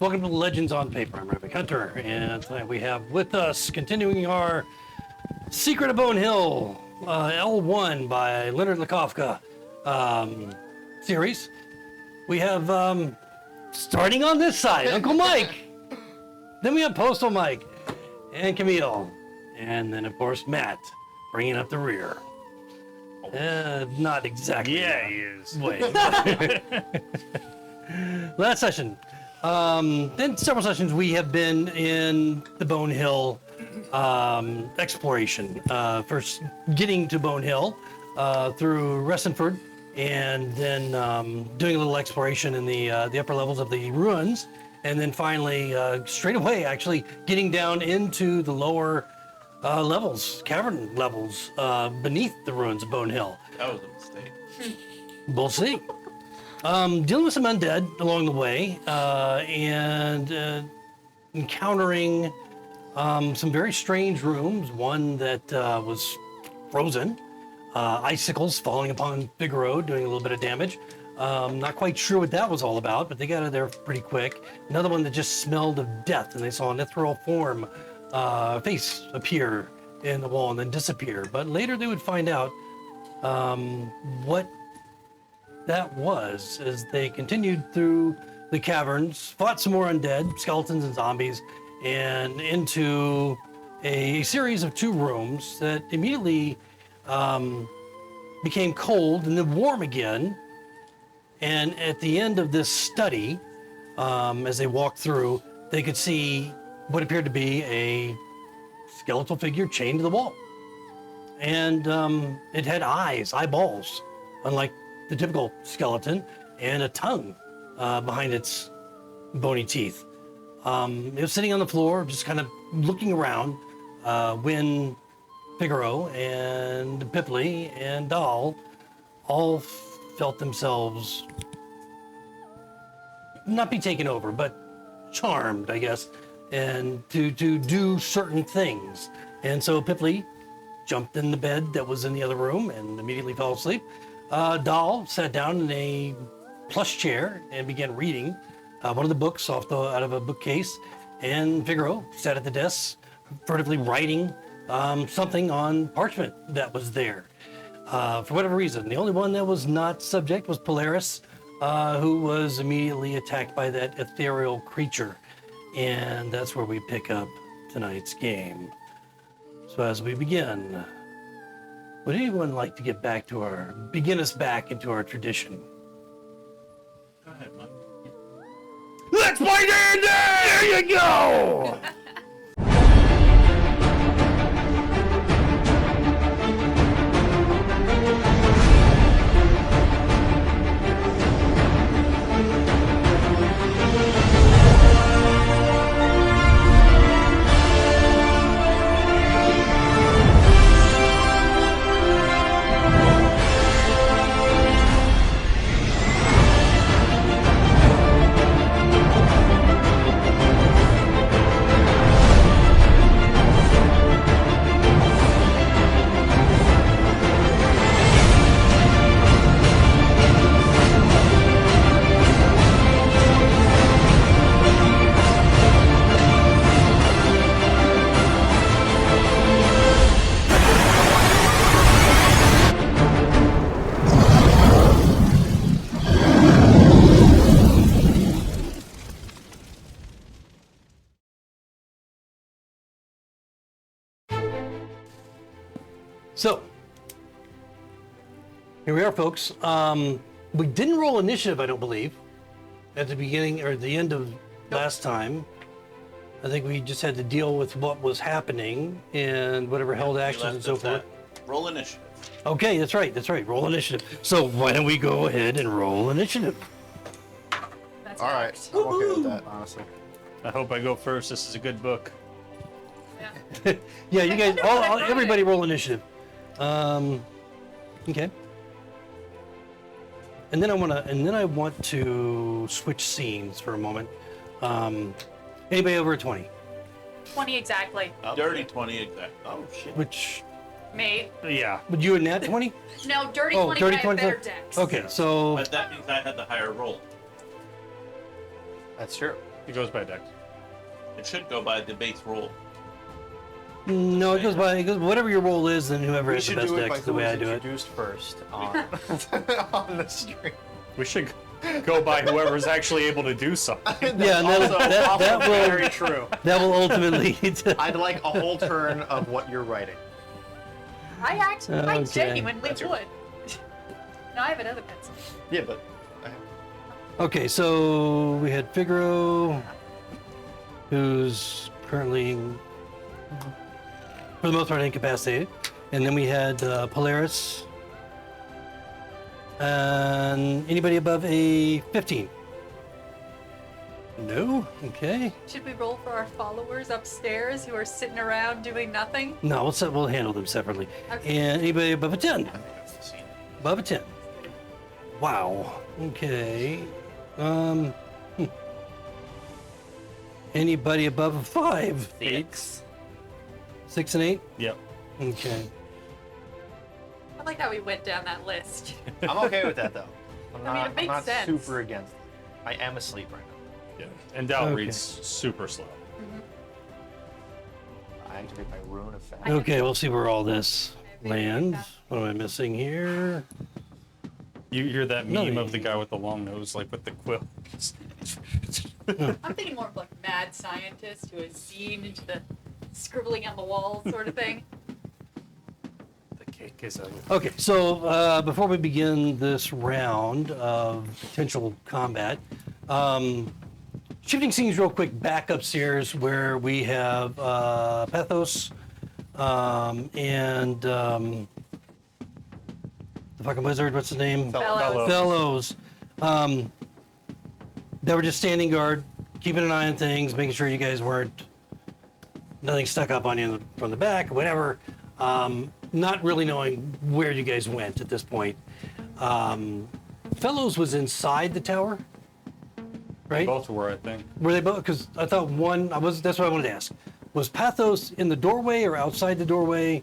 Welcome to Legends on Paper. I'm Rick Hunter, and tonight we have with us, continuing our Secret of Bone Hill, L1 by Leonard Lakofka series. We have, starting on this side, Uncle Mike. Then we have Postal Mike and Camille. And then, of course, Matt, bringing up the rear. Not exactly. Yeah, he is. Wait. Last session. In several sessions, we have been in the Bone Hill exploration. First, getting to Bone Hill through Ressenford, and then doing a little exploration in the upper levels of the ruins, and then finally, straight away, actually getting down into the lower levels, cavern levels beneath the ruins of Bone Hill. That was a mistake. We'll see. Dealing with some undead along the way, and encountering some very strange rooms. One that was frozen, icicles falling upon Figaro, doing a little bit of damage. Not quite sure what that was all about, but they got out of there pretty quick. Another one that just smelled of death, and they saw an ethereal form, face appear in the wall and then disappear. But later they would find out what that was as they continued through the caverns, fought some more undead, skeletons and zombies, and into a series of 2 rooms that immediately became cold and then warm again. And at the end of this study, as they walked through, they could see what appeared to be a skeletal figure chained to the wall. And it had eyeballs, unlike the typical skeleton, and a tongue behind its bony teeth. It was sitting on the floor, just kind of looking around, when Figaro and Pipley and Dahl all felt themselves not be taken over, but charmed, I guess, and to do certain things. And so Pipley jumped in the bed that was in the other room and immediately fell asleep. Dahl sat down in a plush chair and began reading one of the books out of a bookcase, and Figaro sat at the desk, furtively writing something on parchment that was there. For whatever reason, the only one that was not subject was Polaris, who was immediately attacked by that ethereal creature. And that's where we pick up tonight's game. So as we begin, would anyone like to begin us back into our tradition? Go ahead, Mike. Let's play D&D! There you go! So, here we are, folks. We didn't roll initiative, I don't believe, at the beginning or the end of last time. I think we just had to deal with what was happening and whatever held actions and so forth. Roll initiative. Okay, that's right. Roll initiative. So why don't we go ahead and roll initiative? That's All right, I'm okay with that, honestly. I hope I go first. This is a good book. Yeah. Yeah, you guys, everybody roll initiative. Okay. And then I want to switch scenes for a moment. Anybody over a 20? 20 exactly. Dirty 20 exact. Oh, shit. Which, Me. Yeah. would you a nat 20? No, dirty Oh, 20, dirty I have 20? better decks. Okay, so, But that means I had the higher roll. That's true. It goes by dex. It should go by the base rule. No, it goes whatever your roll is, and whoever We has the should best do it by dex. The who way I was do it. introduced first on, on the stream. We should go by whoever's actually able to do something. Yeah, and Also, that will very true. that will ultimately lead to. I'd like a whole turn of what you're writing. I Okay. genuinely That's would. No, I have another pencil. Yeah, but Okay, so we had Figaro, who's currently, for the most part, incapacitated. And then we had Polaris. And anybody above a 15? No? Okay. Should we roll for our followers upstairs who are sitting around doing nothing? No, we'll handle them separately. Okay. And anybody above a 10? I think that's the scene. Above a 10. Wow. Okay. Hmm. Anybody above a 5? 6. 6 and 8? Yep. Okay. I like how we went down that list. I'm okay with that though. I'm I mean, it I'm makes not sense. super against it. I am asleep right now. Yeah. And Dal Okay. reads super slow. I activate my rune effect. Okay, we'll see where all this I lands. that. What am I missing here? You hear that meme Nothing. of the guy with the long nose, like with the quill. I'm thinking more of like mad scientist who has seen into the scribbling on the walls sort of thing. The cake is a... Okay, so before we begin this round of potential combat, shifting scenes real quick back upstairs where we have Pathos and the fucking wizard, what's his name? Fellows. Fellows. They were just standing guard, keeping an eye on things, making sure you guys weren't, nothing stuck up on you from the back, whatever. Not really knowing where you guys went at this point. Fellows was inside the tower, right? Both were, I think. Were they both? Because I thought that's what I wanted to ask. Was Pathos in the doorway or outside the doorway?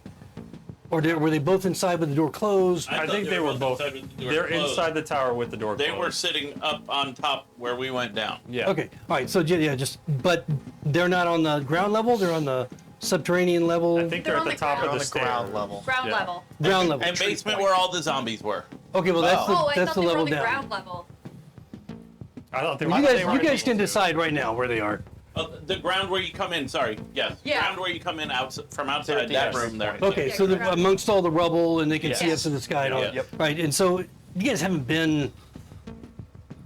Or were they both inside with the door closed? I thought think they were both. inside with the door They're closed. inside the tower with the door They closed. were sitting up on top where we went down. Yeah. Okay, all right, so yeah, but they're not on the ground level, they're on the subterranean level? I think they're They're at on the the top ground. of on the the stairs. ground level. Ground Yeah. level. Ground level. And basement where all the zombies were. Okay, well, that's Oh, the, I that's thought the they were level on the down. ground level. I thought they were. You I thought they guys, were you at guys can level two. decide right now where they are. The ground where you come in, sorry, yes. Yeah. Ground where you come in from They're outside at the that exit room there. point. Okay, Yeah, so ground. amongst all the rubble, and they can see Yes. us in the sky and all that. Yep. Right, and so you guys haven't been,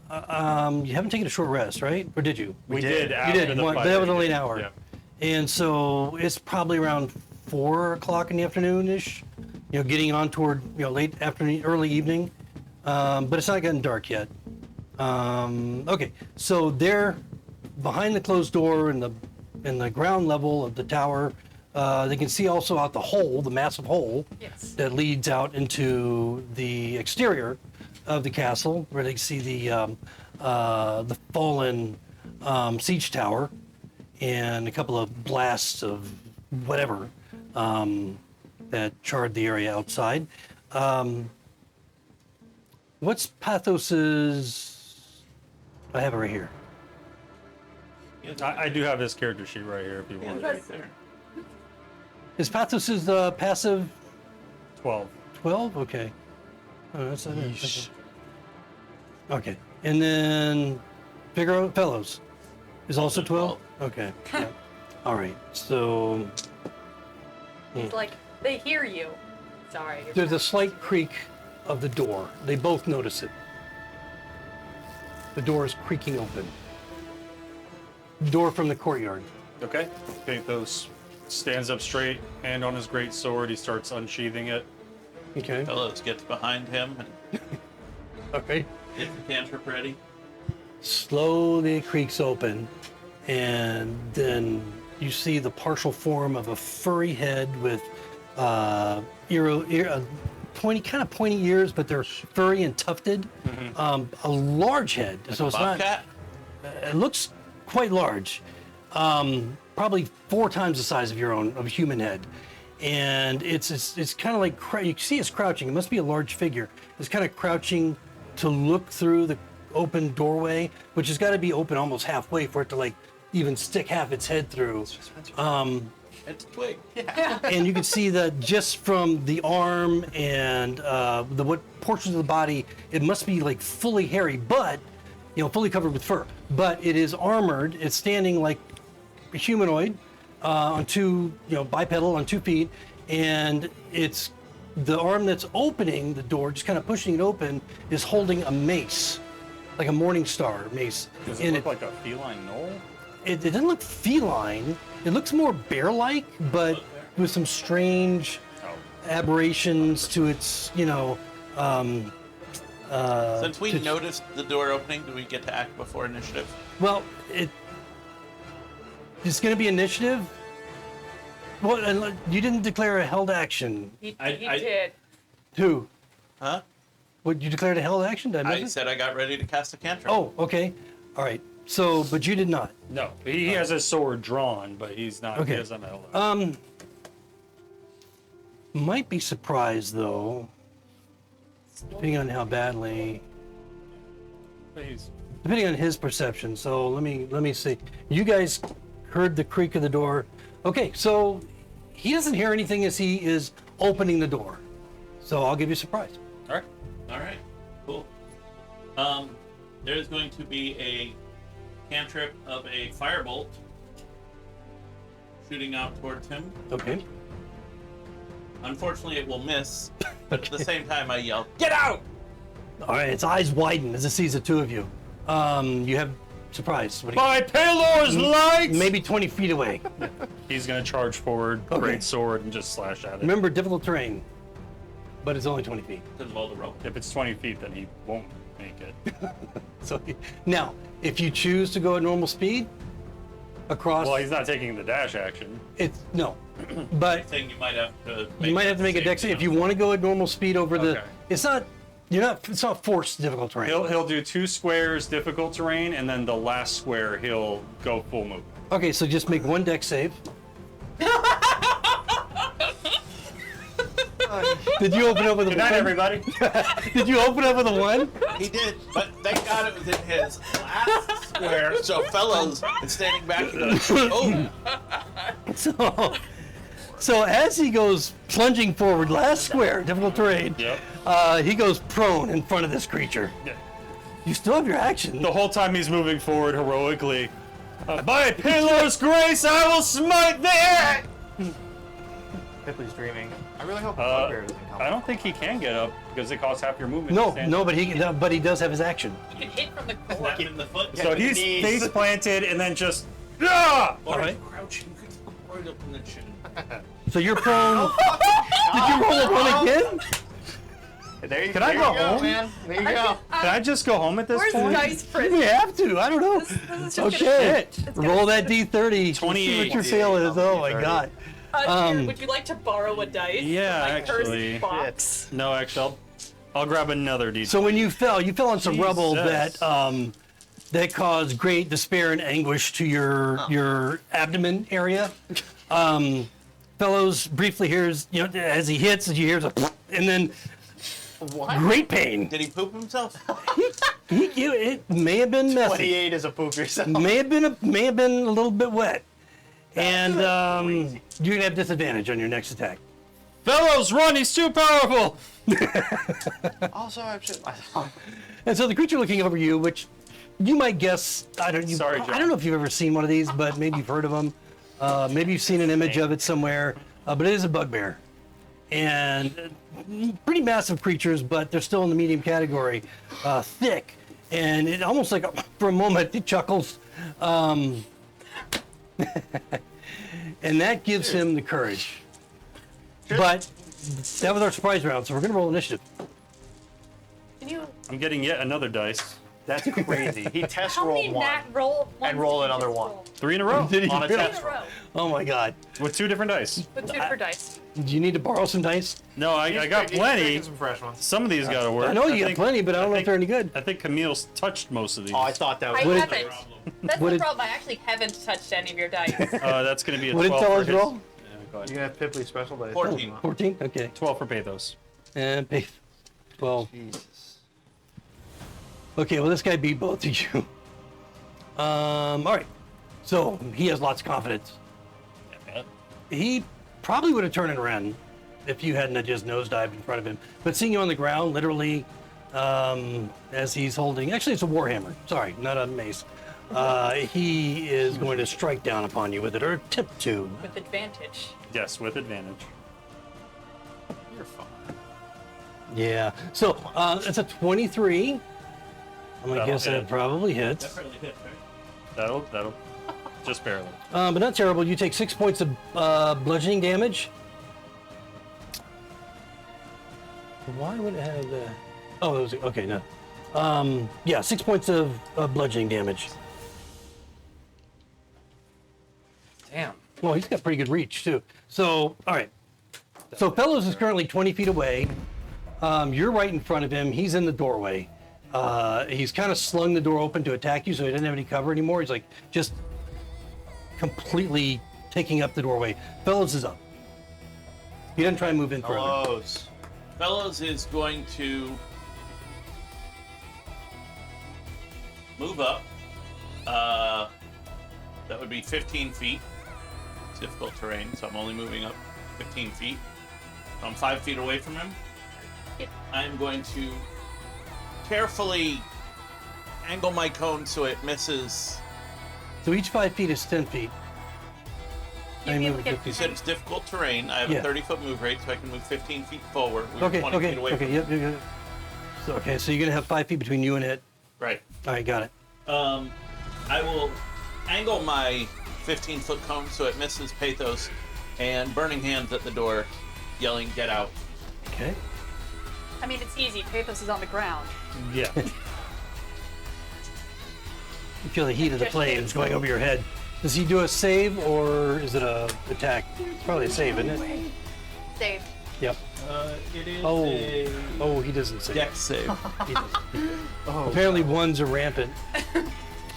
you haven't taken a short rest, right? Or did you? We did. did. You After did, the but fight, that was we only did. an hour. Yeah. And so it's probably around 4 o'clock in the afternoon-ish, getting on toward, late afternoon, early evening. But it's not getting dark yet. Okay, so they're behind the closed door in the ground level of the tower. They can see also out the hole, the massive hole Yes. that leads out into the exterior of the castle, where they can see the fallen siege tower and a couple of blasts of whatever that charred the area outside. What's Pathos's? I have it right here. I do have his character sheet right here if you Yeah, want. right there. Is Pathos's passive 12. 12? Okay. Oh, that's not it. Okay. And then Figaro Fellows is also 12? Okay. Yeah. All right. So It's like, they hear you. Sorry. there's a slight creak of the door. They both notice it. The door is creaking open. Door from the courtyard. Okay. Pathos stands up straight, hand on his great sword. He starts unsheathing it. Okay. Fellows gets behind him and Okay. gets the cantrip ready. Slowly it creaks open, and then you see the partial form of a furry head with pointy ears, but they're furry and tufted. A large head, so it's not. Bobcat? It looks quite large, probably 4 times the size of a human head, and it's kind of like you see it's crouching. It must be a large figure. It's kind of crouching to look through the open doorway, which has got to be open almost halfway for it to like even stick half its head through. It's a twig. And you can see that just from the arm and what portions of the body, it must be like fully hairy, but fully covered with fur. But it is armored. It's standing like a humanoid on two, bipedal on 2 feet, and it's the arm that's opening the door, just kind of pushing it open, is holding a mace, like a morning star mace. Does it look like a feline gnoll? It doesn't look feline. It looks more bear-like, but with some strange aberrations to its, Since we noticed the door opening, do we get to act before initiative? Well, it's going to be initiative. Well, and you didn't declare a held action. He I- did. Who? Huh? What, you declared a held action? Did I I miss it? said I got ready to cast a cantrip. Oh, okay. All right. So, but you did not. No, he has his sword drawn, but he's not. Okay. He doesn't have Might be surprised though, depending on how badly, depending on his perception. So let me see. You guys heard the creak of the door. Okay, so he doesn't hear anything as he is opening the door. So I'll give you a surprise. All right. All right. Cool. There's going to be a cantrip of a firebolt shooting out towards him. Okay. Unfortunately, it will miss, but at the same time, I yell, "Get out!" All right. Its eyes widen as it sees the two of you. You have surprise. What do you- By Pelor's light! Maybe 20 feet away. He's gonna charge forward, Okay. great sword, and just slash at it. Remember, difficult terrain, but it's only 20 feet. To blow the rope. If it's 20 feet, then he won't make it. So now, if you choose to go at normal speed across, Well, he's not taking the dash action. it's no, I but think you might have to. you might have to make a save dex if you now. want to go at normal speed over the. Okay. It's not. It's not forced difficult terrain. He'll do 2 squares difficult terrain, and then the last square he'll go full move. Okay, so just make one dex save. Did you open up with a Good night, one? everybody. Did you open up with a 1? He did, but thank God it was in his last square. So fellows, is standing back. Oh, So as he goes plunging forward, last square, difficult terrain, Yep. he goes prone in front of this creature. Yeah. You still have your action. The whole time he's moving forward heroically. By Pelor's grace, I will smite the air! Pipley's dreaming. I really hope the bugbear doesn't come. I don't think he can get up because it costs half your movement. to stand No, up. but he does have his action. You can hit from the slap core. him in the foot. So he's knees. face planted and then just. Ah! Or Alright. crouching right up in the chin. So you're prone. Did you roll a 1 again? There you, Can I there go you go, home? man. There you go. Can I just go home at this Where's the point? dice You print? may have to. I don't know. This is just Okay. gonna- Roll that D30. See 28. what your fail is. Oh my D30. god. Here, would you like to borrow a dice? Yeah, from my cursed actually. box? No, actually, I'll grab another D. So when you fell on some rubble Jesus. that caused great despair and anguish to your abdomen area. Fellows briefly hears, as he hits, as you hear, and then great pain. Did he poop himself? It may have been messy. 28 is a poop yourself. May have been a little bit wet, and you're gonna have disadvantage on your next attack. Fellows, run! He's too powerful. Also, I should. And so the creature looking over you, which you might guess, I don't know if you've ever seen one of these, but maybe you've heard of them. Maybe you've seen an image of it somewhere, but it is a bugbear. And pretty massive creatures, but they're still in the medium category. Thick, and it almost like, for a moment, it chuckles. And that gives him the courage. But that was our surprise round, so we're going to roll initiative. Can you? I'm getting yet another dice. That's crazy. He test How many rolled one. nat roll ones And roll did you another just one. roll? 3 in a row. Did he On a really? test In a row. Oh my god. With 2 different dice. With 2 per dice. Do you need to borrow some dice? No, I got plenty. Some fresh ones. Some of these got to work. I know you got think- plenty, but I don't know if they're any good. I think Camille's touched most of these. Oh, I thought that was. I What did- haven't. That's what the did- problem. I actually haven't touched any of your dice. That's going to be a What did 12 for fellas his- roll? Yeah, go ahead. You can have Pipley special dice. 14. 14? Okay. 12 for Pathos. And pay 12. Jesus. Okay, well, this guy beat both of you. All right. So he has lots of confidence. He probably would have turned it around if you hadn't have just nosedived in front of him. But seeing you on the ground, literally, as he's holding, actually, it's a warhammer. Sorry, not a mace. He is going to strike down upon you with it, or attempt to. With advantage. Yes, with advantage. You're fine. Yeah. So it's a 23. I'm gonna That'll guess hit. that probably That hits. probably hit, right? That'll just barely. But not terrible. You take 6 points of bludgeoning damage. Why would it have the? Oh, it was okay. No. Yeah, 6 points of bludgeoning damage. Damn. Well, he's got pretty good reach too. So, all right. So Fellows is currently 20 feet away. You're right in front of him. He's in the doorway. He's kind of slung the door open to attack you, so he doesn't have any cover anymore. He's like just completely taking up the doorway. Fellows is up. He doesn't try and move in further. Close. Fellows is going to move up. That would be 15 feet. It's difficult terrain, so I'm only moving up 15 feet. So I'm 5 feet away from him. Yep. I'm going to carefully angle my cone so it misses. So each 5 feet is 10 feet. You'd I be move able to get 50. You said it's difficult terrain. I have Yeah. a 30-foot move rate, so I can move 15 feet forward. We were Okay, 20 okay, feet away okay. from Yep. So, okay, so you're gonna have 5 feet between you and it. Right. All right, got it. I will angle my 15-foot cone so it misses Pathos, and Burning Hands at the door, yelling, "Get out!" Okay. I mean, it's easy. Pathos is on the ground. Yeah. You feel the heat of the flames going over your head. Does he do a save or is it a attack? It's probably a save, isn't it? Save. Yep. It is Oh, a oh, he doesn't save. dex save. He doesn't. Apparently ones are rampant.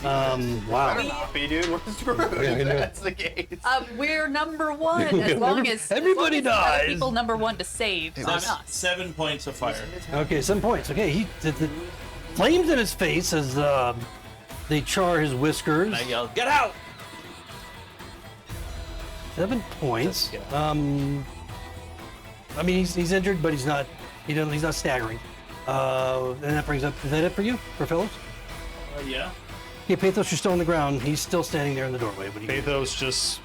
Wow. Better not be, dude. We're screwed Yeah, I if know. that's the case. We're number one as long as Everybody as long as other dies. people number one to save, not us. 7 points of fire. Okay, some points. Okay, the flames in his face as they char his whiskers. I yell, "Get out!" 7 points. I mean, he's injured, but he's not. He's not staggering. And that brings up. Is that it for you, for Phillips? Yeah. Yeah, Pathos, you're still on the ground. He's still standing there in the doorway. What do you do? Pathos just.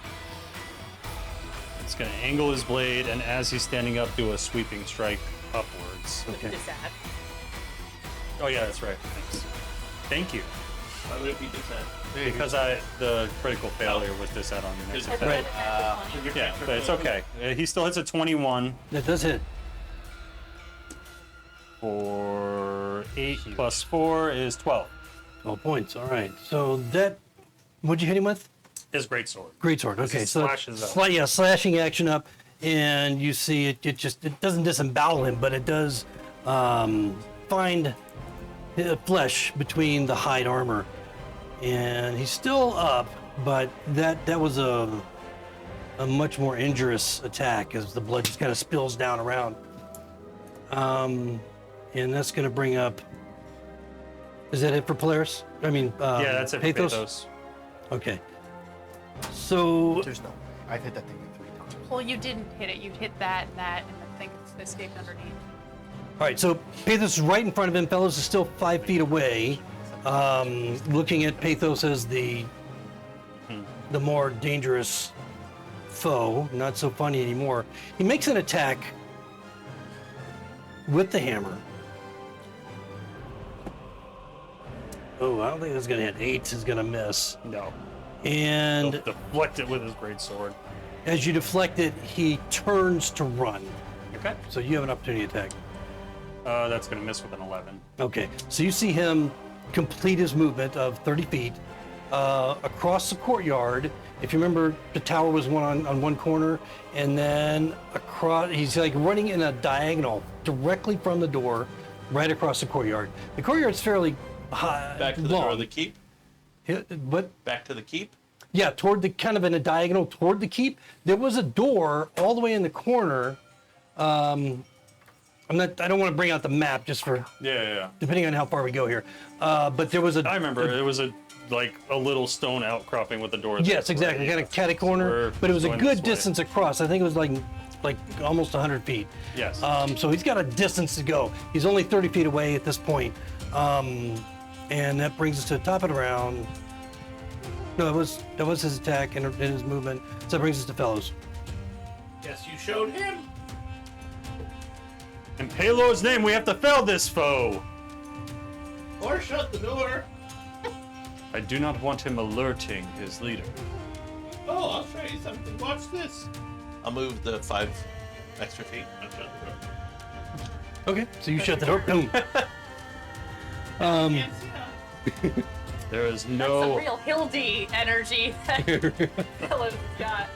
It's going to angle his blade, and as he's standing up, do a sweeping strike upwards. Okay. Just that. Oh, yeah, that's right. Thanks. Thank you. Why would it be just that? Because the critical failure was this add on the next Is it attack. Right. Yeah, but it's okay. He still hits a 21 That does hit. for 8 plus 4 is 12. 12 points. All right. So that. What'd you hit him with? His greatsword. Greatsword. Okay. it So slashes up. yeah, slashing action up, and you see it. It doesn't disembowel him, but it does find flesh between the hide armor, and he's still up. But that was a much more injurious attack as the blood just kind of spills down around. And that's going to bring up. Is that it for Polaris? I mean, Yeah, that's it for Pathos. Okay. So There's no. I've hit that thing like 3 times. Well, you didn't hit it. You hit that and that, and I think it's escaped underneath. all right, so Pathos is right in front of him. Fellows is still 5 feet away, looking at Pathos as the more dangerous foe. Not so funny anymore. He makes an attack with the hammer. Oh, I don't think that's gonna hit. 8 is gonna miss. No. And He'll deflect it with his greatsword. as you deflect it, he turns to run. Okay. So you have an opportunity attack. That's going to miss with an 11. Okay, so you see him complete his movement of 30 feet across the courtyard. If you remember, the tower was one on one corner, and then across, he's like running in a diagonal directly from the door, right across the courtyard. The courtyard's fairly high, Back to the long. door of the keep. But Back to the keep. yeah, toward the kind of in a diagonal toward the keep. There was a door all the way in the corner I don't want to bring out the map just for Yeah. depending on how far we go here. But there was a. I remember there was a little stone outcropping with a door. Yes, there, exactly. right? Kind of catty corner, We're but it was a going good this way. distance across. I think it was like almost 100 feet. Yes. So he's got a distance to go. He's only 30 feet away at this point. And that brings us to the top of the round. No, that was his attack and his movement. So that brings us to Fellows. Yes, you showed him. In Palor's name, we have to fell this foe. Or shut the door. I do not want him alerting his leader. Oh, I'll show you something. Watch this. I'll move the 5 extra feet and shut the door. Okay, so you shut the door. Boom. Can't see that. There is That's some no. real Hildy energy that Philip's got.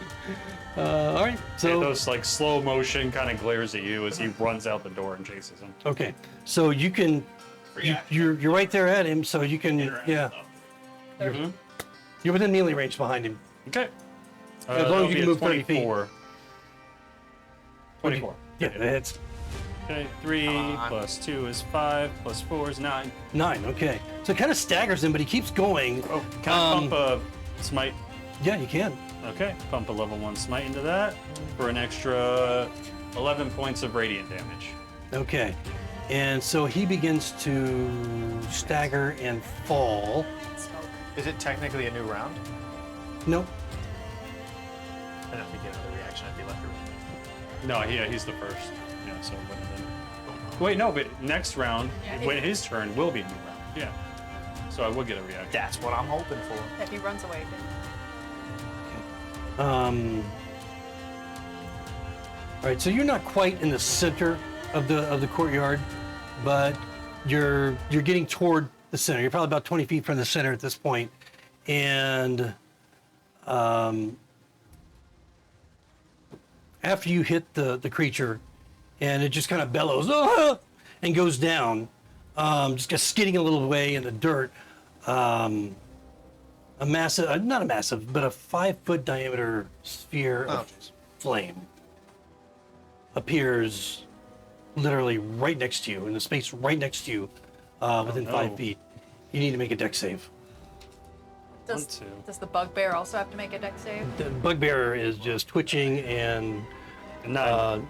All right. So Those like slow motion kind of glares at you as he runs out the door and chases him. okay, so you can. You're right there at him, so you can. Yeah, 30. you're within melee range behind him. Okay. As long as that'll you be can a move 30 feet. 24. Yeah, that hits. Okay, 3 on. plus 2 is 5, plus 4 is 9. 9. Okay, so it kind of staggers him, but he keeps going. Oh, can I pump a smite? Yeah, you can. Okay, pump a level 1 smite into that for an extra 11 points of radiant damage. Okay, and so he begins to stagger and fall. Smoke. Is it technically a new round? Nope. I don't know if he get another reaction if he left her. No, yeah, he's the first. Yeah, so. Wait, no, but next round, Yeah, when his turn will be a new round. Yeah. So I will get a reaction. That's what I'm hoping for. If he runs away, All right, so you're not quite in the center of the courtyard, but you're getting toward the center. You're probably about 20 feet from the center at this point, and after you hit the creature, and it just kind of bellows "Ah!" and goes down, just skidding a little way in the dirt. A massive, not a massive, but a 5-foot diameter sphere of flame appears literally right next to you, in the space right next to you, within 5 feet. You need to make a dex save. does One, two. does the bugbear also have to make a dex save? The bugbear is just twitching and 9.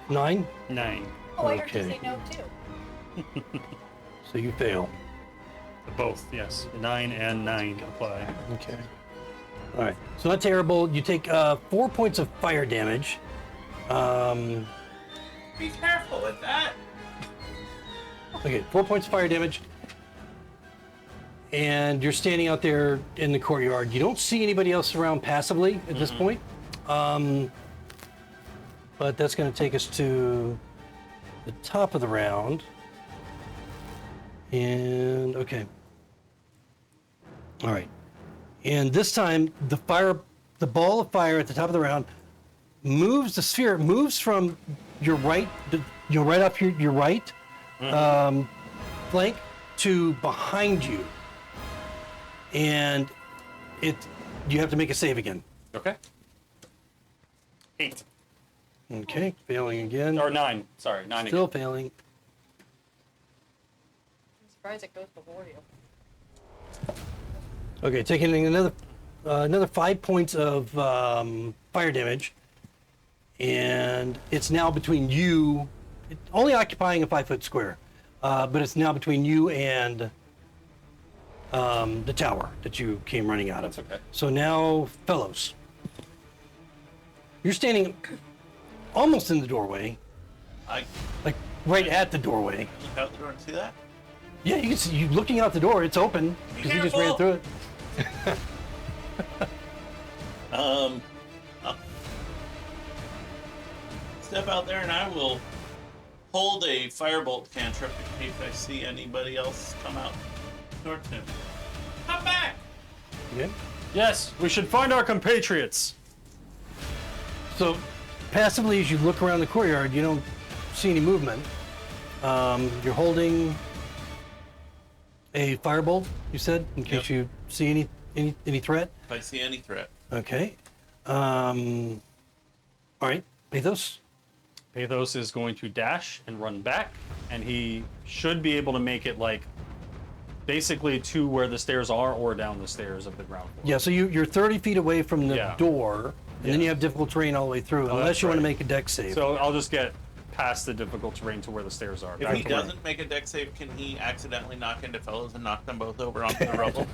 9, 9. Oh, I heard you okay. say no too. so you fail. Both, yes. 9 and 9 apply. Okay. All right. So not terrible. You take 4 points of fire damage. Be careful with that. Okay, 4 points of fire damage. And you're standing out there in the courtyard. You don't see anybody else around passively at this point. But that's going to take us to the top of the round. And okay. All right. And this time the ball of fire at the top of the round moves, the sphere moves from your right, right up your right flank to behind you. And you have to make a save again. Okay. 8. Okay, failing again. Or 9. Sorry, 9 Still again. failing. I'm surprised it goes before you. Okay, taking another 5 points of fire damage, and it's now between you, only occupying a 5-foot square, but it's now between you and the tower that you came running out of. That's okay. So now, fellows, you're standing almost in the doorway, I like right at the doorway. look out the door and see that. Yeah, you can see you looking out the door. It's open because you just ran careful. through it. I'll step out there and I will hold a firebolt cantrip in case I see anybody else come out towards him. Come back! Okay. Yes, we should find our compatriots. So, passively, as you look around the courtyard, you don't see any movement. You're holding a firebolt, you said, in case you see any threat. If I see any threat. Okay. All right, Pathos. Pathos is going to dash and run back, and he should be able to make it like basically to where the stairs are or down the stairs of the ground floor. Yeah, so you're 30 feet away from the Yeah. door, and then you have difficult terrain all the way through, unless that's you want to right. make a deck save. So I'll just get past the difficult terrain to where the stairs are. If back he to where- doesn't make a deck save, can he accidentally knock into fellows and knock them both over onto the rubble?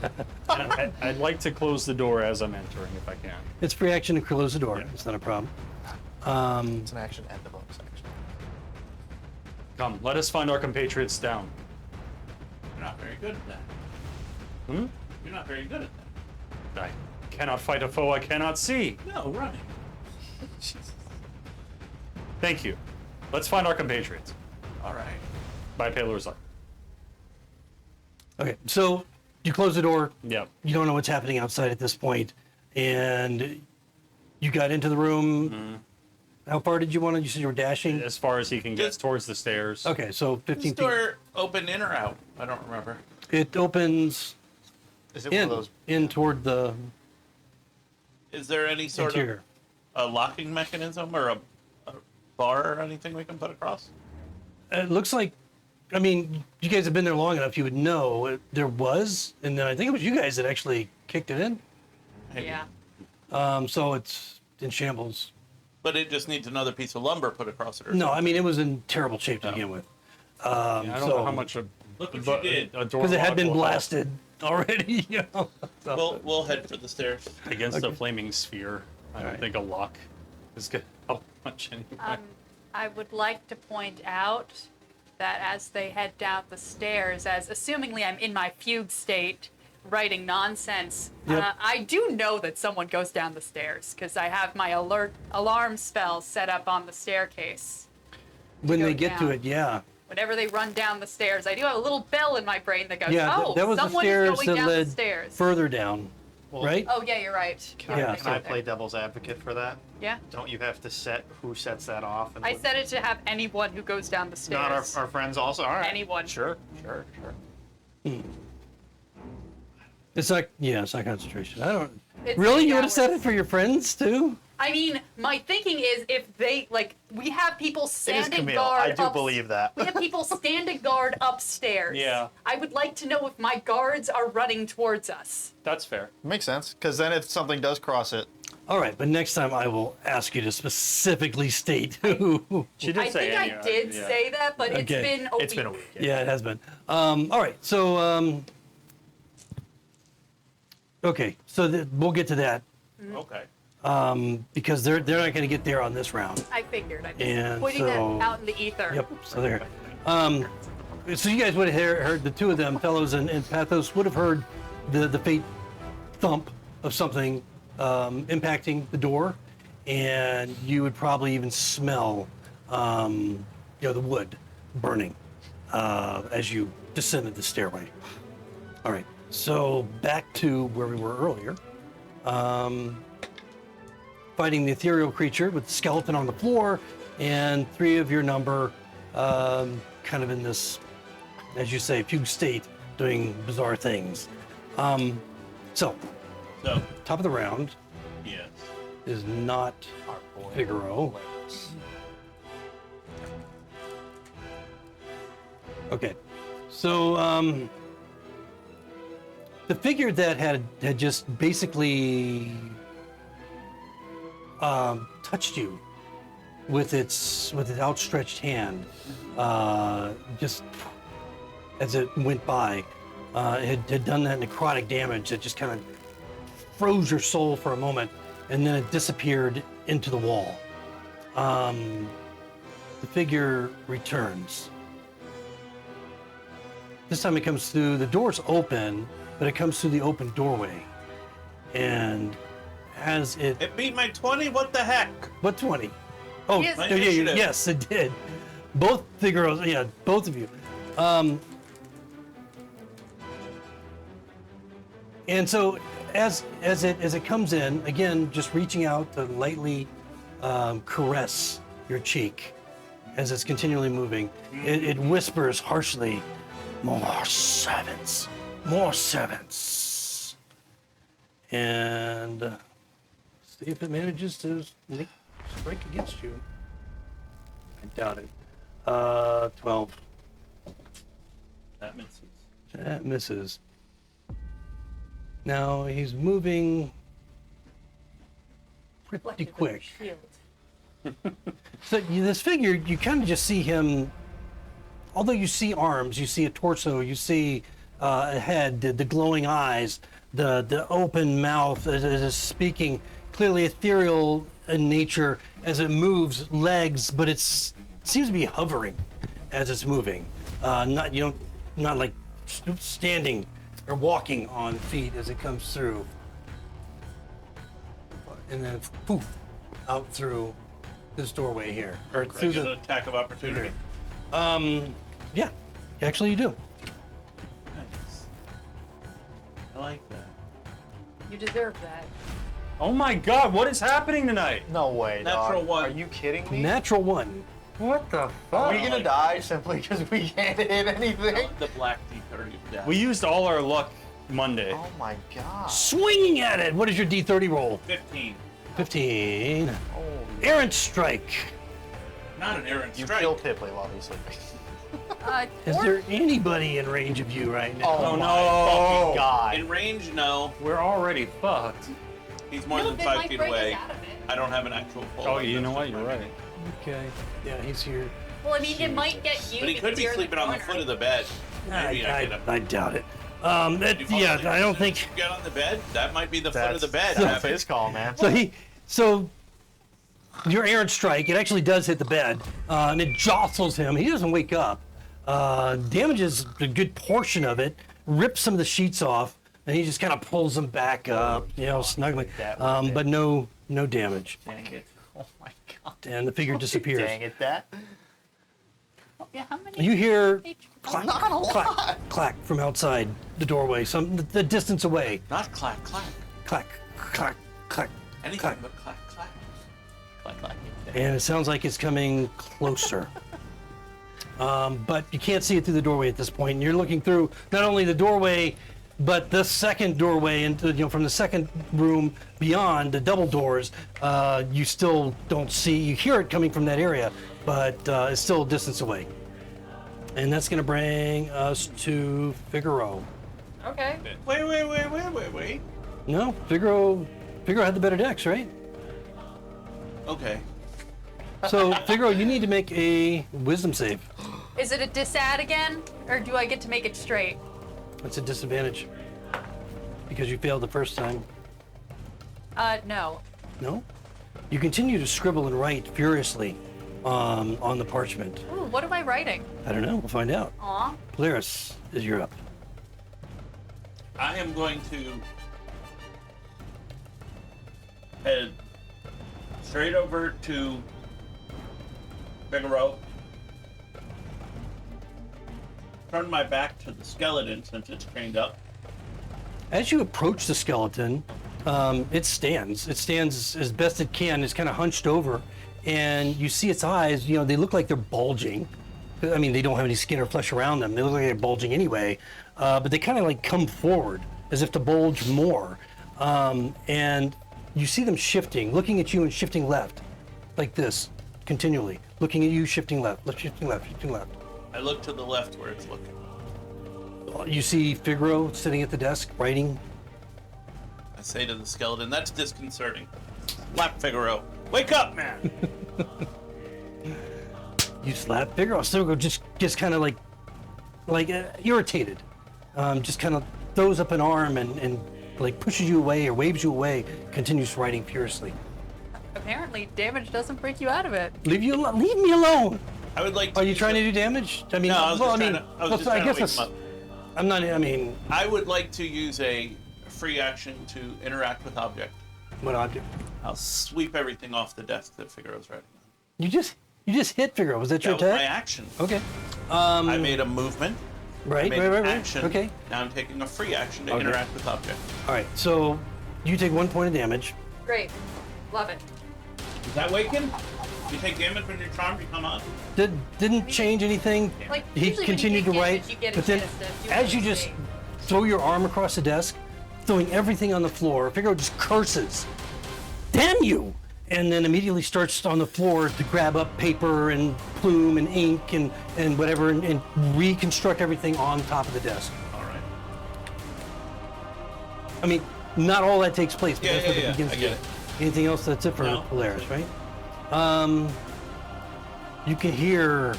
I'd like to close the door as I'm entering if I can. It's free action to close the door. It's not a problem. It's an action and the bonus action. Come, let us find our compatriots down. You're not very good at that. Hmm? You're not very good at that. I cannot fight a foe I cannot see. No, running. Thank you. Let's find our compatriots. All right. By Palor's light. Okay, so you close the door. Yep. You don't know what's happening outside at this point, and you got into the room. Mm-hmm. How far did you want to? You said you were dashing. As far as he can get Just- towards the stairs. Okay, so 15 This feet. door open in or out? I don't remember. It opens Is it one of those? in toward the Is there any sort interior. of a locking mechanism or a bar or anything we can put across? It looks like, I mean, you guys have been there long enough. You would know there was, and then I think it was you guys that actually kicked it in. Maybe. Yeah. So it's in shambles. But it just needs another piece of lumber put across it. Or No, I something. mean it was in terrible shape to begin with. I don't know how much a Look what you did. door Because it had lock been will help blasted already. You know. So- We'll head for the stairs. against a flaming sphere. I don't Alright. think a lock is gonna help much anyway. I would like to point out that as they head down the stairs, as assumingly I'm in my fugue state, writing nonsense, Yep. I do know that someone goes down the stairs because I have my alarm spell set up on the staircase. when go they get to down. it, yeah. Whenever they run down the stairs, I do have a little bell in my brain that goes, Yeah, "Oh, that was the someone stairs is going that down led the stairs." further down, right? Oh yeah, you're right. Yeah, Can I play devil's advocate for that? Yeah. Don't you have to set who sets that off? And I set it to have anyone who goes down the stairs. Not our friends also. All right. Anyone. Sure. It's like, yeah, it's not concentration. I don't. It's Really, 8 you would have set hours. it for your friends too? I mean, my thinking is if they we have people It is standing Camille. guard. I do believe that. We have people standing guard upstairs. Yeah. I would like to know if my guards are running towards us. That's fair. Makes sense. Because then if something does cross it, All right, but next time I will ask you to specifically state who. She did I say think I any- did yeah. say that, but it's Okay. been a week. it's been a week. Yeah, it has been. All right, so okay, so we'll get to that Okay. because they're not going to get there on this round. I figured. I'm just And putting so- that out in the ether. Yep. So there. So you guys would have heard the two of them, fellows and Pathos, would have heard the faint thump of something impacting the door, and you would probably even smell, the wood burning as you descended the stairway. All right. So back to where we were earlier. Fighting the ethereal creature with the skeleton on the floor, and three of your number kind of in this, as you say, fugue state, doing bizarre things. So, So, top of the round yes. is not Figaro. Okay, so the figure that had just basically touched you with its outstretched hand, just as it went by, had done that necrotic damage that just kind of froze your soul for a moment, and then it disappeared into the wall. The figure returns. This time it comes through, the door's open, but it comes through the open doorway. And as it, It beat my 20? What the heck? what 20? Oh, Yes. My yeah, initiative. yes, it did. Both Figaros, yeah, both of you. And so as it comes in, again, just reaching out to lightly caress your cheek as it's continually moving, it whispers harshly, "More servants, more servants." And see if it manages to strike against you. Doubt it. 12. That misses. That misses. Now he's moving pretty Reflected with quick. your shield. So this figure, you kind of just see him. Although you see arms, you see a torso, you see a head, the glowing eyes, the open mouth as it is speaking, clearly ethereal in nature as it moves, legs, but it seems to be hovering as it's moving. Not like standing or walking on feet as it comes through, and then poof, out through this doorway here, or I through get the. an attack of opportunity. Yeah, actually you do. Nice. I like that. You deserve that. Oh my god, what is happening tonight? No way, Natural dog. one. Are you kidding me? Natural one. What the Are fuck? we gonna die simply because we can't hit anything? The black D30 of death. We used all our luck Monday. Oh my god. Swinging at it. What is your D30 roll? 15. 15. Holy. Errant strike. Not an errant You strike. killed Pipley while he was sleeping. Is there anybody in range of you right now? Oh, Oh, my no. fucking god. In range, no. We're already fucked. He's more No, than they 5 might feet break us away. out of it. I don't have an actual pull. Oh, you know what? You're right. Okay. Yeah, he's here. Well, I mean, it might get you. But he could because be you're in sleeping on the corner. foot of the bed. Maybe I, get him. I doubt it. You fall Yeah, asleep I don't as soon as think. you get on the bed. That might be the foot of That's the bed. That's Evan. his call, man. So your errant strike, it actually does hit the bed, and it jostles him. He doesn't wake up. Damages a good portion of it, rips some of the sheets off, and he just kind of pulls them back up, snugly. That was it. But no damage. Dang it. Oh my god. And the figure disappears. Dang it, that. Yeah, how many? You hear HP? clack, Not a clack, lot. clack from outside the doorway, the distance away. Not clack, clack. Clack, clack, clack, Anything clack. but clack, clack. Like, And it sounds like it's coming closer. But you can't see it through the doorway at this point. And you're looking through not only the doorway, but the second doorway into, from the second room beyond the double doors. You still don't see. You hear it coming from that area, but it's still a distance away. And that's going to bring us to Figaro. Okay. Wait. No, Figaro had the better dex, right? Okay. So Figaro, you need to make a wisdom save. Is it a disad again, or do I get to make it straight? That's a disadvantage because you failed the first time. No. No? You continue to scribble and write furiously on the parchment. Ooh, what am I writing? I don't know. We'll find out. Aw. Polaris, is you're up. I am going to head straight over to Figaro. Turn my back to the skeleton since it's chained up. As you approach the skeleton, it stands. It stands as best it can. It's kind of hunched over, and you see its eyes. They look like they're bulging. I mean, they don't have any skin or flesh around them. They look like they're bulging anyway, but they kind of like come forward as if to bulge more. And you see them shifting, looking at you and shifting left, like this, continually. Looking at you, shifting left, shifting left, shifting left. I look to the left where it's looking. You see Figaro sitting at the desk, writing. I say to the skeleton, that's disconcerting. Slap Figaro. Wake up, man! You slap Figaro. Figaro just kind of like irritated. Just kind of throws up an arm and like pushes you away or waves you away. Continues writing furiously. Apparently, damage doesn't break you out of it. Leave me alone. I would like to. Are you trying to do damage? I mean, No, I was well, just I mean, trying to, I was well, just I trying to guess wake it's. him up. I'm not. I mean, I would like to use a free action to interact with object. what object? I'll sweep everything off the desk that Figaro's writing on. You just hit Figaro. Was that your That was my attack? action. Okay. I made a movement. I Right. made Right. an Right. Right. action. Okay. Now I'm taking a free action to Okay. interact with object. All right. So you take 1 point of damage. Great. Love it. Is that waking? You take damage when you're charmed, you come on. Didn't change anything. Like, He usually when you continued take to write, damage, you get a but then chance to do as you other just things. throw your arm across the desk, throwing everything on the floor, Figaro just curses. Damn you! and then immediately starts on the floor to grab up paper and plume and ink and whatever and reconstruct everything on top of the desk. All right. I mean, not all that takes place, but Yeah, that's what yeah, it yeah. begins I to get do. it. Anything else? That's it for No. Polaris, right? You can hear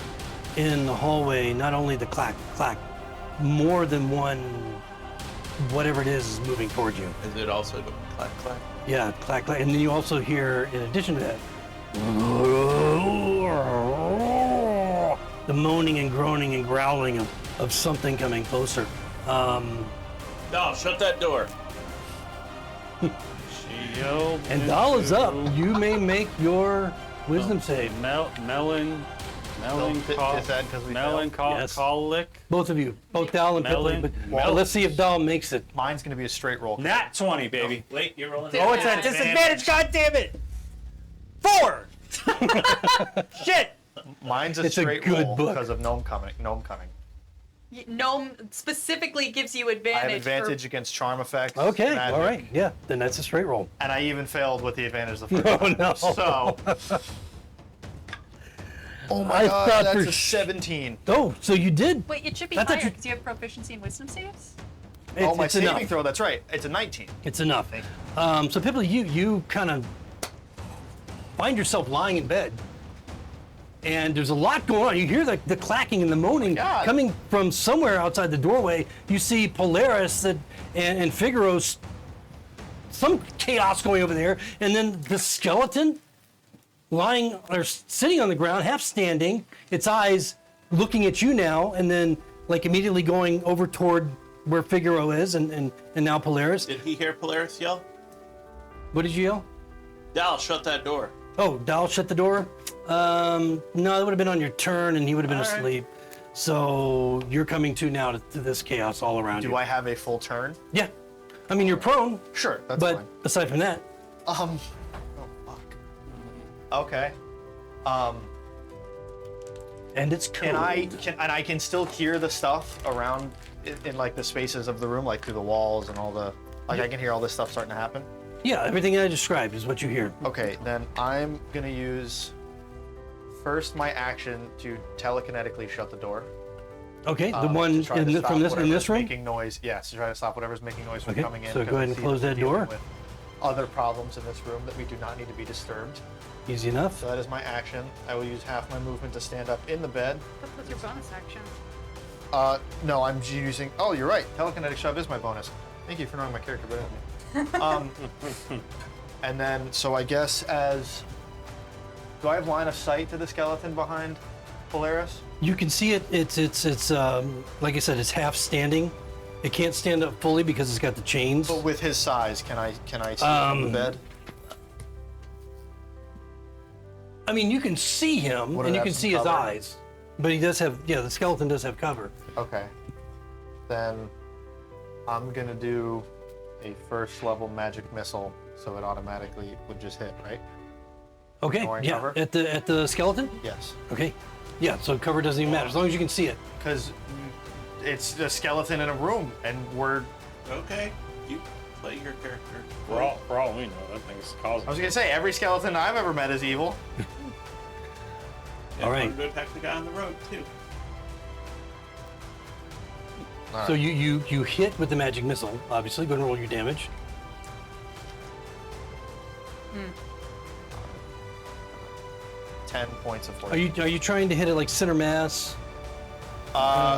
in the hallway not only the clack, clack, more than one, whatever it is moving towards you. Is it also going clack clack? Yeah, clack, clack. And then you also hear, in addition to that, the moaning and groaning and growling of something coming closer. No, shut that door. And Dahl is up. You may make your wisdom save. Is that because we failed? melancholic. Both of you, both Dahl and Melon. Pipley. But let's see if Dahl makes it. Mine's going to be a straight roll. Nat 20, baby. Wait, you're rolling. Oh, it's at disadvantage. God damn it! 4. Shit. Mine's a It's a straight good roll book. because of gnome coming. Gnome specifically gives you I advantage. have advantage against charm effects. Okay, magic, all right. Yeah, then that's a straight roll. And I even failed with the advantage the first time. no. So. Oh my I god, thought that's for a 17. Oh, so you did. Wait, it should be I thought higher you- because you have proficiency in wisdom saves. Oh, my it's saving enough. throw, that's right. It's a 19. It's enough. So Pipley, you kind of find yourself lying in bed, and there's a lot going on. You hear the clacking and the moaning God. coming from somewhere outside the doorway. You see Polaris and Figaro's, some chaos going over there, and then the skeleton lying or sitting on the ground, half standing, its eyes looking at you now, and then like immediately going over toward where Figaro is, and now Polaris. Did he hear Polaris yell? What did you yell? Dal, shut that door. Oh, Dal shut the door? No, that would have been on your turn, and he would have been All right. asleep. So you're coming to now to this chaos all around you. Do I have a full turn? Yeah. I mean, you're prone, Sure, that's but fine. aside from that, Oh, fuck. Okay. and it's cold. And I can still hear the stuff around in like the spaces of the room, like through the walls and all the, like I can hear all this stuff starting to happen. Yeah, everything I described is what you hear. Okay, then I'm gonna use first my action to telekinetically shut the door. Okay, the to one try to stop in whatever's this room? Making noise. Yes, to try to stop whatever's making noise from Okay, coming in. so because go I ahead and see close we're that dealing door. with other problems in this room that we do not need to be disturbed. Easy enough. So that is my action. I will use half my movement to stand up in the bed. What was your bonus action? No, I'm using. Oh, you're right. Telekinetic shove is my bonus. Thank you for knowing my character better than me. And then, so I guess do I have line of sight to the skeleton behind Polaris? You can see it. It's like I said, it's half standing. It can't stand up fully because it's got the chains. But with his size, can I see him from the bed? I mean, you can see him Would it and you have can some see his cover? eyes, but he does have, the skeleton does have cover. Okay. Then I'm gonna do a first level magic missile, so it automatically would just hit, right? Okay, Ignoring yeah, cover? at the skeleton. Yes. Okay, yeah. So cover doesn't even matter as long as you can see it. Because it's a skeleton in a room, and we're. Okay, you play your character. For all we know, that thing's causing. I was gonna say every skeleton I've ever met is evil. All right. I'm going to attack the guy on the road too. So you hit with the magic missile. Obviously, go and roll your damage. 10 points of force. Are you trying to hit it like center mass?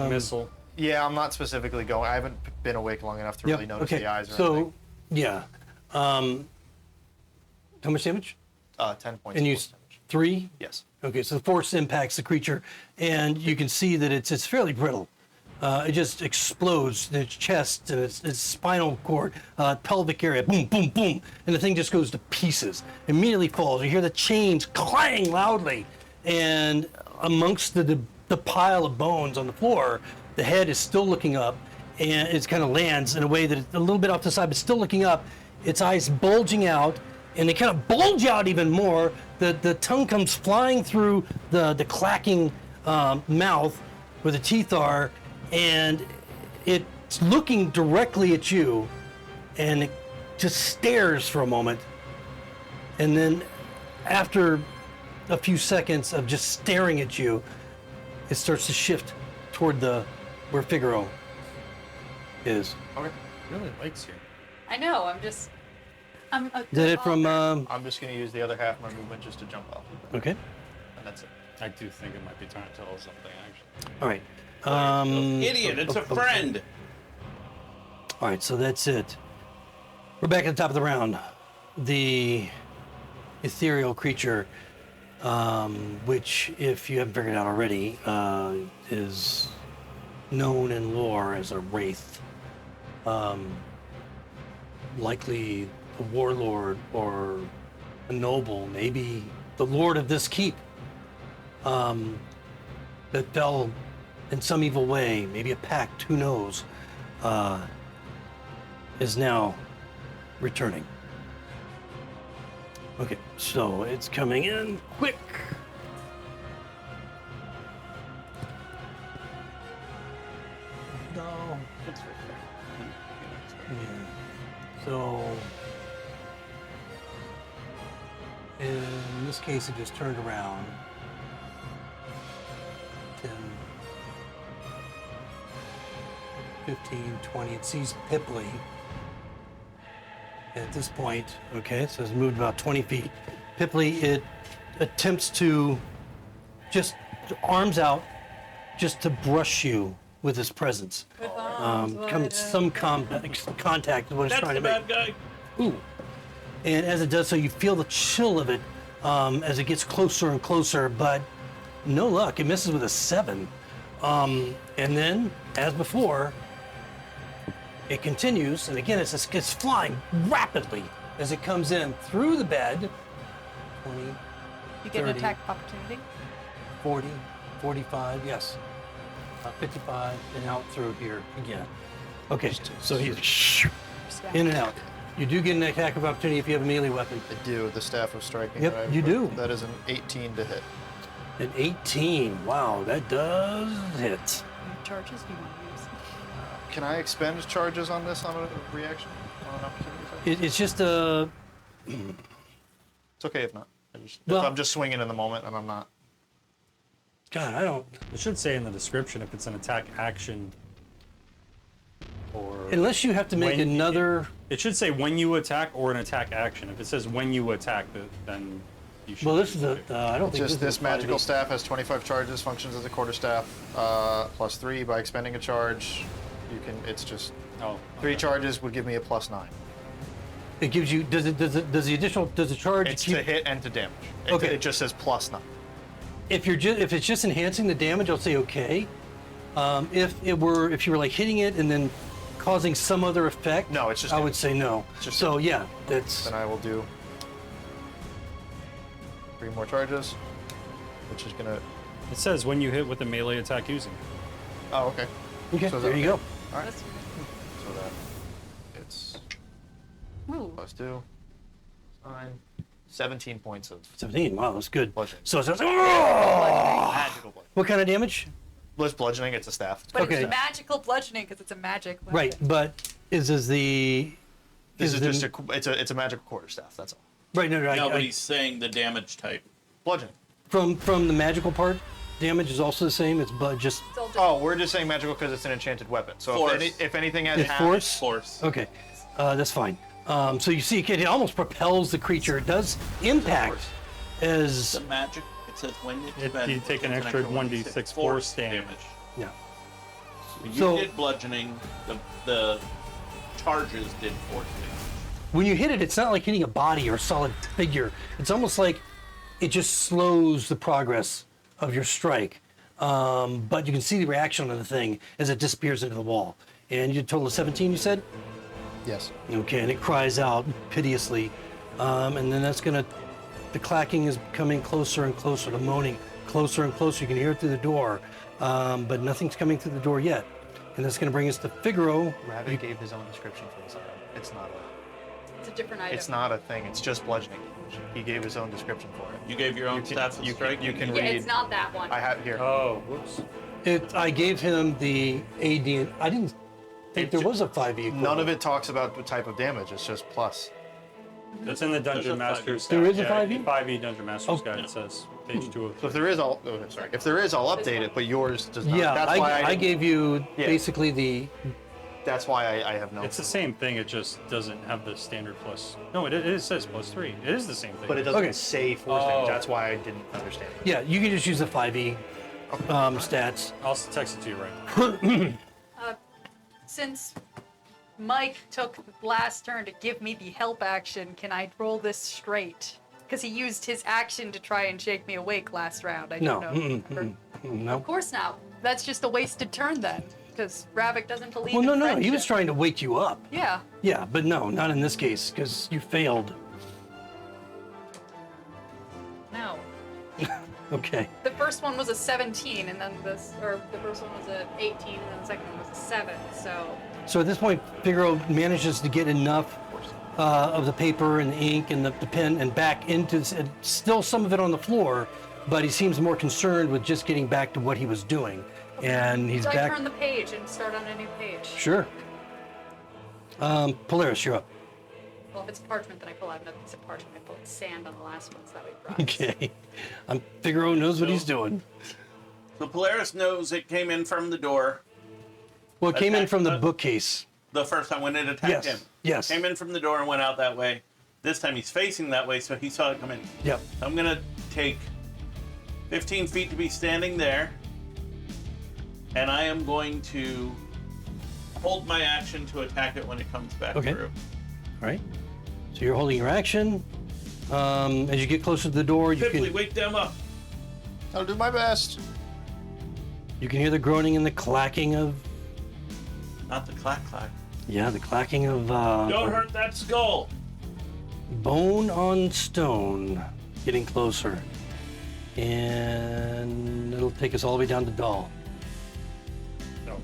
Missile. Yeah, I'm not specifically going. I haven't been awake long enough to really notice Okay. the eyes or So, anything. yeah. How much damage? 10 points. And of you force damage. 3. Yes. Okay, so the force impacts the creature, and you can see that it's fairly brittle. It just explodes in its chest and its spinal cord, pelvic area, boom, boom, boom, and the thing just goes to pieces. Immediately falls. You hear the chains clang loudly, and amongst the pile of bones on the floor, the head is still looking up, and it kind of lands in a way that it's a little bit off the side, but still looking up. Its eyes bulging out, and they kind of bulge out even more. The tongue comes flying through the clacking mouth where the teeth are, and it's looking directly at you, and it just stares for a moment, and then after a few seconds of just staring at you, it starts to shift toward where Figaro is. Okay. Really likes you. I know. I'm a Is that it from? I'm just gonna use the other half of my movement just to jump off, Okay. and that's it. I do think it might be trying to tell us something, actually. All right. Idiot, it's a friend. All right, so that's it. We're back at the top of the round. The ethereal creature, which, if you haven't figured out already, is known in lore as a wraith. Likely a warlord or a noble, maybe the lord of this keep, that fell in some evil way, maybe a pact, who knows, is now returning. Okay, so it's coming in quick. No. That's right there. Yeah. So in this case, it just turned around. 10, 15, 20. It sees Pipley. At this point, okay, so it's moved about 20 feet. Pipley, it attempts to just arms out, just to brush you with his presence. With arms wide Some contact is what it's That's trying the to make. bad guy. Ooh. And as it does so, you feel the chill of it as it gets closer and closer, but no luck. It misses with a 7. And then, as before, it continues, and again, it's flying rapidly as it comes in through the bed. 20, You get an 30. attack of opportunity. 40, 45, yes. 55, and out through here again. Okay, so he's in and out. You do get an attack of opportunity if you have a melee weapon. I do. The staff of striking. Yep, that I you put- do. That is an 18 to hit. An 18. Wow, that does hit. What charges do you want to use? Can I expend charges on this on a reaction? On an opportunity attack? It's just a. It's okay if not. If Well- I'm just swinging in the moment and I'm not. God, I don't. It should say in the description if it's an attack action or. Unless you have to make When- another. It should say when you attack or an attack action. If it says when you attack, then you should. Well, this is use a. it. I don't think Just this is this a magical 5e. staff has 25 charges, functions as a quarterstaff, plus 3 by expending a charge. You can. It's just Oh, 3 okay. charges would give me a plus 9. It gives you. Does the additional? Does the charge? It's keep, to hit and to damage. Okay. It just says plus 9. if it's just enhancing the damage, I'll say okay. If you were like hitting it and then causing some other effect, No, it's just I would damage. say no. just So yeah, that's Then I will do 3 more charges, which is gonna. It says when you hit with a melee attack using. Oh, okay. okay. So There that- you go. All right. That's- So that it's Ooh. plus 2, 9, 17 points of 17. Wow, that's good. Bludgeoning. So it's magical bludgeoning. what kind of damage? Well, it's bludgeoning. It's a staff. But Okay. it's magical bludgeoning because it's a magic weapon. Right, but is the This is the- just it's a magical quarterstaff. That's all. right? No, No, but he's saying the damage type. Bludgeoning. from the magical part, damage is also the same. It's but just It's all just- Oh, we're just saying magical because it's an enchanted weapon. So Force. if anything has it's half, force. Force. Okay, that's fine. So you see, it almost propels the creature. It does impact as The magic. It says when you spend. You take an extra 1d6 force damage. yeah. When you So- did bludgeoning, the charges did force damage. When you hit it, it's not like hitting a body or a solid figure. It's almost like it just slows the progress of your strike. But you can see the reaction of the thing as it disappears into the wall. And you total of 17, you said? yes. Okay, and it cries out piteously. And then the clacking is coming closer and closer, the moaning closer and closer. You can hear it through the door, but nothing's coming through the door yet. And that's going to bring us to Figaro. Rabbit gave his own description for this item. It's not It's a different item. It's not a thing. It's just bludgeoning. He gave his own description for it. You gave your own stats of strike. You can Yeah, read. it's not that one. I have here. Oh, whoops. I gave him the AD. I didn't think there was a 5e. None of it talks about the type of damage. It's just plus. That's in the Dungeon There's a 5e. Master's There guide. is a 5e? 5e Dungeon Master's Oh. guide. It says page 2 of. So if there is, if there is, I'll update it, but yours does not. Yeah, That's why I gave you Yeah. basically the. That's why I have no. It's the same thing. It just doesn't have the standard plus. No, it says +3. It is the same thing. But it doesn't Okay. say force Oh. damage. That's why I didn't understand it. Yeah, you can just use the 5e stats. I'll text it to you right. Since Mike took the last turn to give me the help action, can I roll this straight? Because he used his action to try and shake me awake last round. I No, don't know. no. Of course not. That's just a wasted turn then. Because Ravik doesn't believe Well, in no, he friendship. was trying to wake you up. Yeah. Yeah, but no, not in this case because you failed. No. Okay. The first one was a 17, and then the first one was a 18, and then the second one was a 7. So So at this point, Figaro manages to get enough of the paper and the ink and the pen and back into still some of it on the floor, but he seems more concerned with just getting back to what he was doing, and he's I back. turn the page and start on a new page. Sure. Polaris, you're up. Well, if it's parchment, then I pull out another piece of parchment. I put sand on the last one, so that way it dries. Okay. Figaro knows what he's doing. So Polaris knows it came in from the door Well, it came in Attack from the the- bookcase. the first time when it attacked Yes. him. Yes. Came in from the door and went out that way. This time he's facing that way, so he saw it come in. Yep. I'm gonna take 15 feet to be standing there, and I am going to hold my action to attack it when it comes back Okay. through. All right. So you're holding your action. As you get closer to the door, you Pipley, can wake them up. I'll do my best. hear the groaning and the clacking of Not the clack clack. the clacking of Don't hurt that skull. bone on stone, getting closer, and it'll take us all the way down to Doll. No.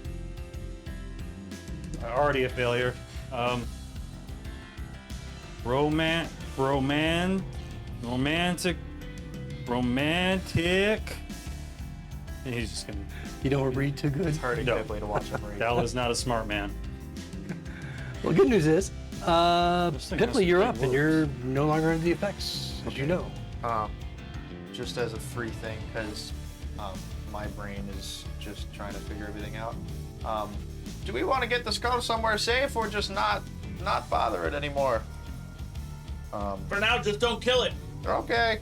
Already a failure. Romantic. And he's just gonna. You don't read too good. Hurting No. Pipley to watch him read. Dal is not a smart man. Well, good news is, thing has Pipley, you're big up, and words. you're no longer under the effects, as you know. Just as a free thing, because my brain is just trying to figure everything out. Do we want to get the skull somewhere safe, or just not bother it anymore? For now, just don't kill it. Okay.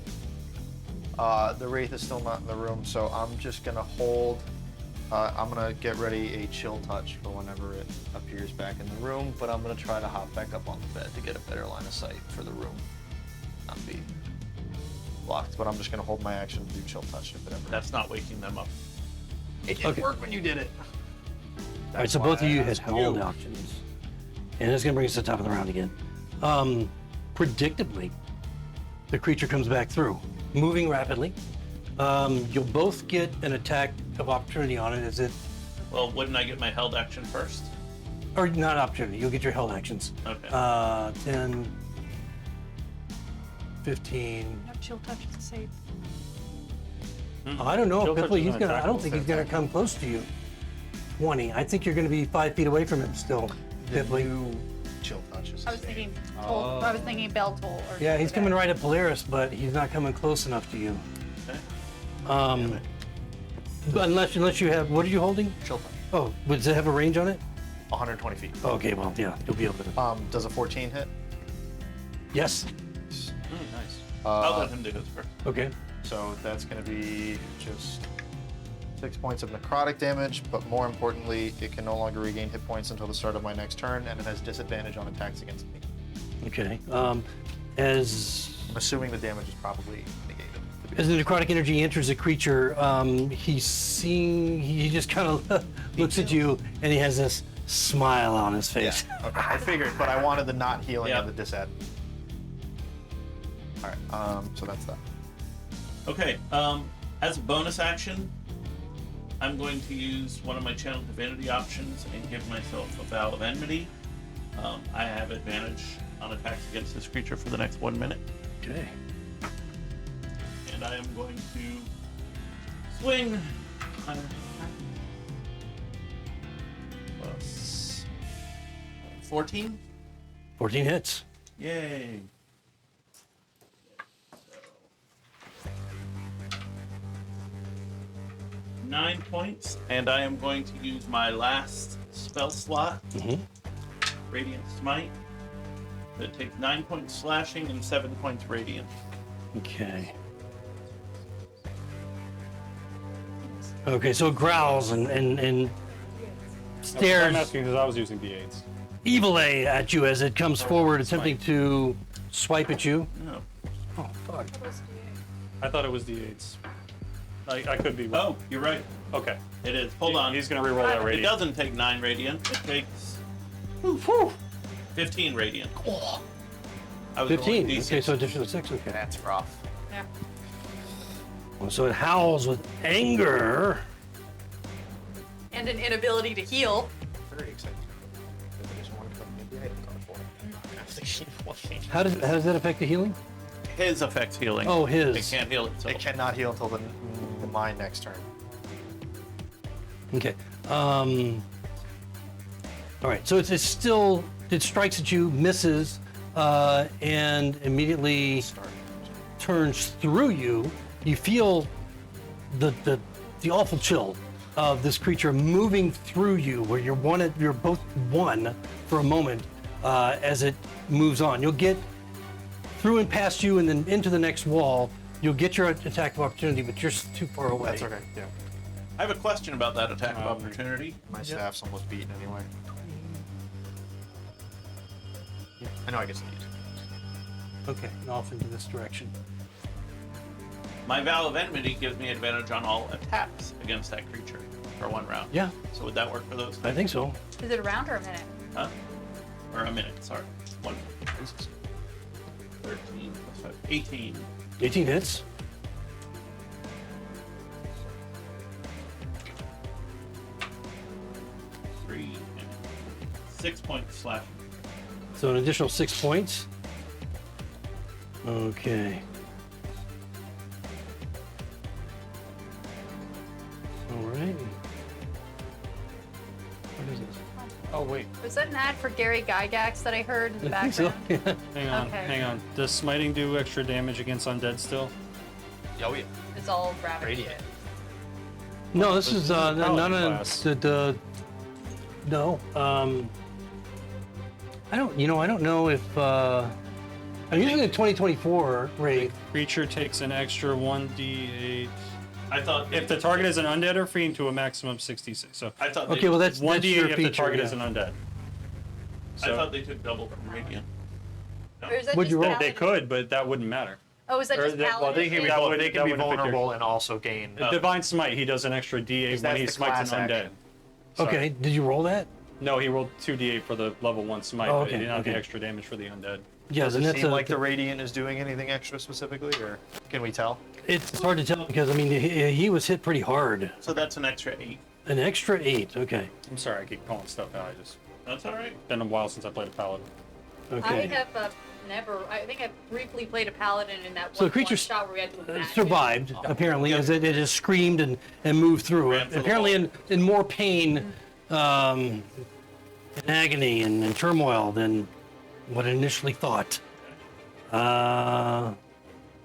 The wraith is still not in the room, so I'm just gonna hold. I'm gonna get ready a chill touch for whenever it appears back in the room, but I'm gonna try to hop back up on the bed to get a better line of sight for the room, not be blocked. But I'm just gonna hold my action to do chill touch if it ever. That's not waking them up. It didn't Okay. work when you did it. All right, so why both of I you had asked held you. actions. And it's going to bring us to the top of the round again. Predictably, the creature comes back through, moving rapidly. You'll both get an attack of opportunity on it as it, Well, wouldn't I get my held action first? or not opportunity, you'll get your held actions. Okay. 10, 15. No chill touch is safe. I don't know, Chill touch Pipley, is he's an gonna, I attack don't with think the he's gonna attack. come close to you. 20. I think you're gonna be 5 feet away from him still, The Pipley. new chill touch is. I was thinking I was thinking bell toll. Or Yeah, he's something coming like right at Polaris, but he's not coming close enough to you. Okay. But unless you have, what are you holding? Chill touch. Oh, does it have a range on it? 120 feet. Okay, well, yeah, you'll be able to. Does a 14 hit? Yes. Nice. I'll let him do his first. Okay. So that's going to be just 6 points of necrotic damage, but more importantly, it can no longer regain hit points until the start of my next turn, and it has disadvantage on attacks against me. Okay. As I'm assuming the damage is probably negated. as the necrotic energy enters the creature, he just kind of looks at you, and he has this smile on his face. Okay. I figured, but I wanted the not healing Yeah. of the disad. All right. So that's that. Okay. As a bonus action, I'm going to use one of my channel divinity options and give myself a vow of enmity. I have advantage on attacks against this creature for the next 1 minute, Okay. and I am going to swing. Plus 14. 14 hits. Yay. 9 points, and I am going to use my last spell slot, Radiant Smite. That takes 9 points slashing and 7 points radiant. Okay. Okay, so it growls and stares I'm asking because I was using D8s. evil at you as it comes forward, attempting to swipe at you. No. Oh, fuck. I thought it was D8s. I could be wrong. Oh, you're right. Okay. It is. Hold on. He's gonna reroll that It radiant. doesn't take 9 radiant. It takes 15 radiant. I was rolling 15. D6. Okay, so additional 6. Okay. That's rough. Yeah. So it howls with anger. And an inability to heal. Very exciting. I just wanted to maybe item card for it. How does that affect the healing? His affects healing. Oh, his. It can't heal itself. It cannot heal until my next turn. Okay. All right. So it strikes at you, misses, and immediately turns through you. You feel the awful chill of this creature moving through you, where you're both one for a moment as it moves on. You'll get through and past you, and then into the next wall. You'll get your attack of opportunity, but you're too far away. That's okay. Yeah. I have a question about that attack of opportunity. My staff's almost beaten anyway. I know I get to use it. Okay, and off into this direction. My Vow of Enmity gives me advantage on all attacks against that creature for 1 round. Yeah, So would that work for those? I think so. Is it a round or a minute? Huh? Or a minute, sorry. 1. 13 plus 5. 18. 18 hits. Three and 6 points slashing. So an additional 6 points. Okay. All right. What is this? Oh wait. Was that an ad for Gary Gygax that I heard in the I think so. background? Hang on. Okay. Hang on. Does smiting do extra damage against undead still? Oh yeah. It's all rabbit Radiant. shit. No, this is none paladin of class. the. No. I don't know if. I'm using the 2024 rate. Creature takes an extra 1d8. I thought If the target is an undead or fiend to a maximum of 66. So I thought Okay, well that's 1d8 your if feature. the target yeah. is an undead. I So thought they took double from radiant. Or is that What'd just you roll? they paladin? could, but that wouldn't matter. Oh, is that or just that- well, paladin? they can be thing? both. They That can be wouldn't affect your- vulnerable and also gain. Divine Smite, he does an extra d8 That's when he the smites class an undead. action. So- Okay, did you roll that? No, he rolled 2d8 for the level 1 smite, Oh, but okay, he did not okay. the extra damage for the undead. Yeah, Does then it that's seem a. like the Radiant is doing anything extra specifically, or can we tell? It's hard to tell because I mean he was hit pretty hard. So that's an extra 8. An extra 8. Okay. I'm sorry, I keep calling stuff out. That's all right. Been a while since I played a paladin. Okay. I have never. I think I briefly played a paladin in that So the one creature shot where we had to imagine. survived apparently as it has screamed and moved through. Ran for the Apparently wall. in more pain, in agony and turmoil than what I initially thought.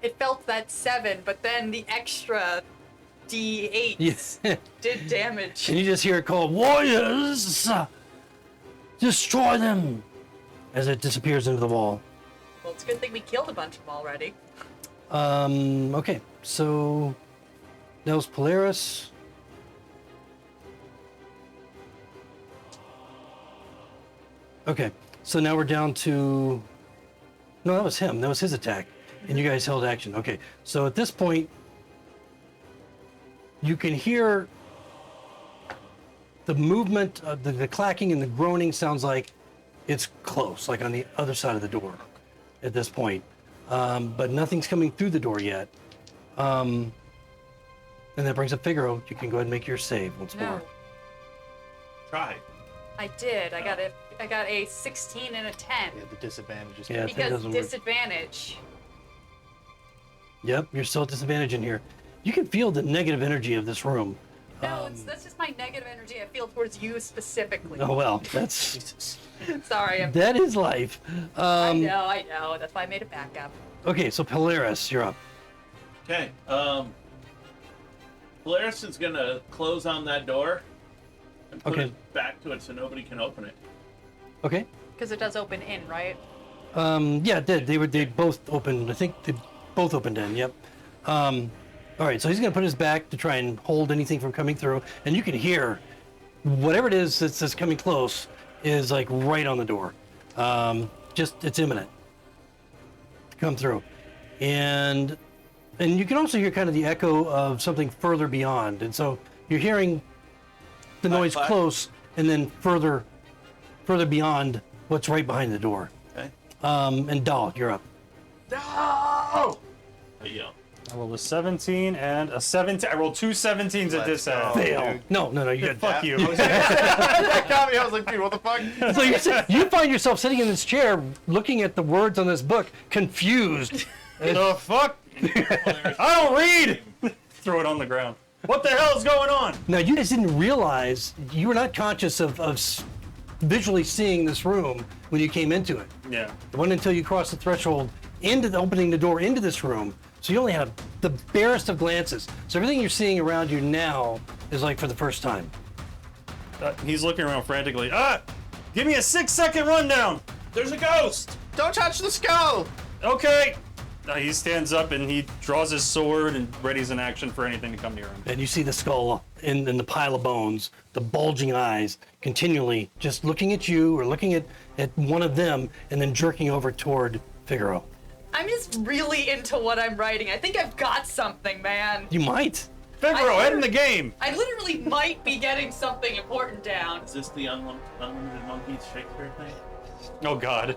It felt that 7, but then the extra D8 Yes. did damage. And you just hear it called, "Warriors! Destroy them!" as it disappears into the wall. Well, it's a good thing we killed a bunch of them already. Okay, so that was Polaris. Okay, so now we're down to. No, that was him. That was his attack. And you guys held action. Okay, so at this point, you can hear the movement, the clacking and the groaning sounds like it's close, like on the other side of the door at this point. But nothing's coming through the door yet. And that brings up Figaro. You can go ahead and make your save once No, more. Try. I did. I got a 16 and a 10 Yeah, the disadvantage is Yeah, that because doesn't work. disadvantage. Yep, you're still at disadvantage in here. You can feel the negative energy of this room. No, that's just my negative energy I feel towards you specifically. Oh well, that's Sorry, that is life. I know. That's why I made a backup. Okay, so Polaris, you're up. Okay. Polaris is gonna close on that door and put Okay. his back to it so nobody can open it. Okay. Because it does open in, right? Yeah, it did. They both opened. I think they both opened in. Yep. All right. So he's gonna put his back to try and hold anything from coming through, and you can hear whatever it is that's coming close is like right on the door. Just it's imminent to come through, and you can also hear kind of the echo of something further beyond, and so you're hearing the noise Clack. close, and then further beyond what's right behind the door. Okay. And Dahl, you're up. I yell. I rolled a 17 and a 17. I rolled two 17s at this Let's end. go. Fail. dude. No, you got Fuck you. That got me. I was like, dude, what the fuck? So you find yourself sitting in this chair, looking at the words on this book, confused. The fuck? I don't read! Throw it on the ground. What the hell is going on? Now you guys didn't realize you were not conscious of visually seeing this room when you came into it. Yeah. It wasn't until you crossed the threshold into opening the door into this room. So you only had the barest of glances. So everything you're seeing around you now is like for the first time. He's looking around frantically. Give me a 6-second rundown. There's a ghost! Don't touch the skull. Okay. He stands up and he draws his sword and readies an action for anything to come near him. And you see the skull in the pile of bones, the bulging eyes, continually just looking at you or looking at one of them and then jerking over toward Figaro. I'm just really into what I'm writing. I think I've got something, man. You might. Figaro, I- head in the game. I literally might be getting something important down. Is this the Unlimited Monkeys Shakespeare thing? Oh God.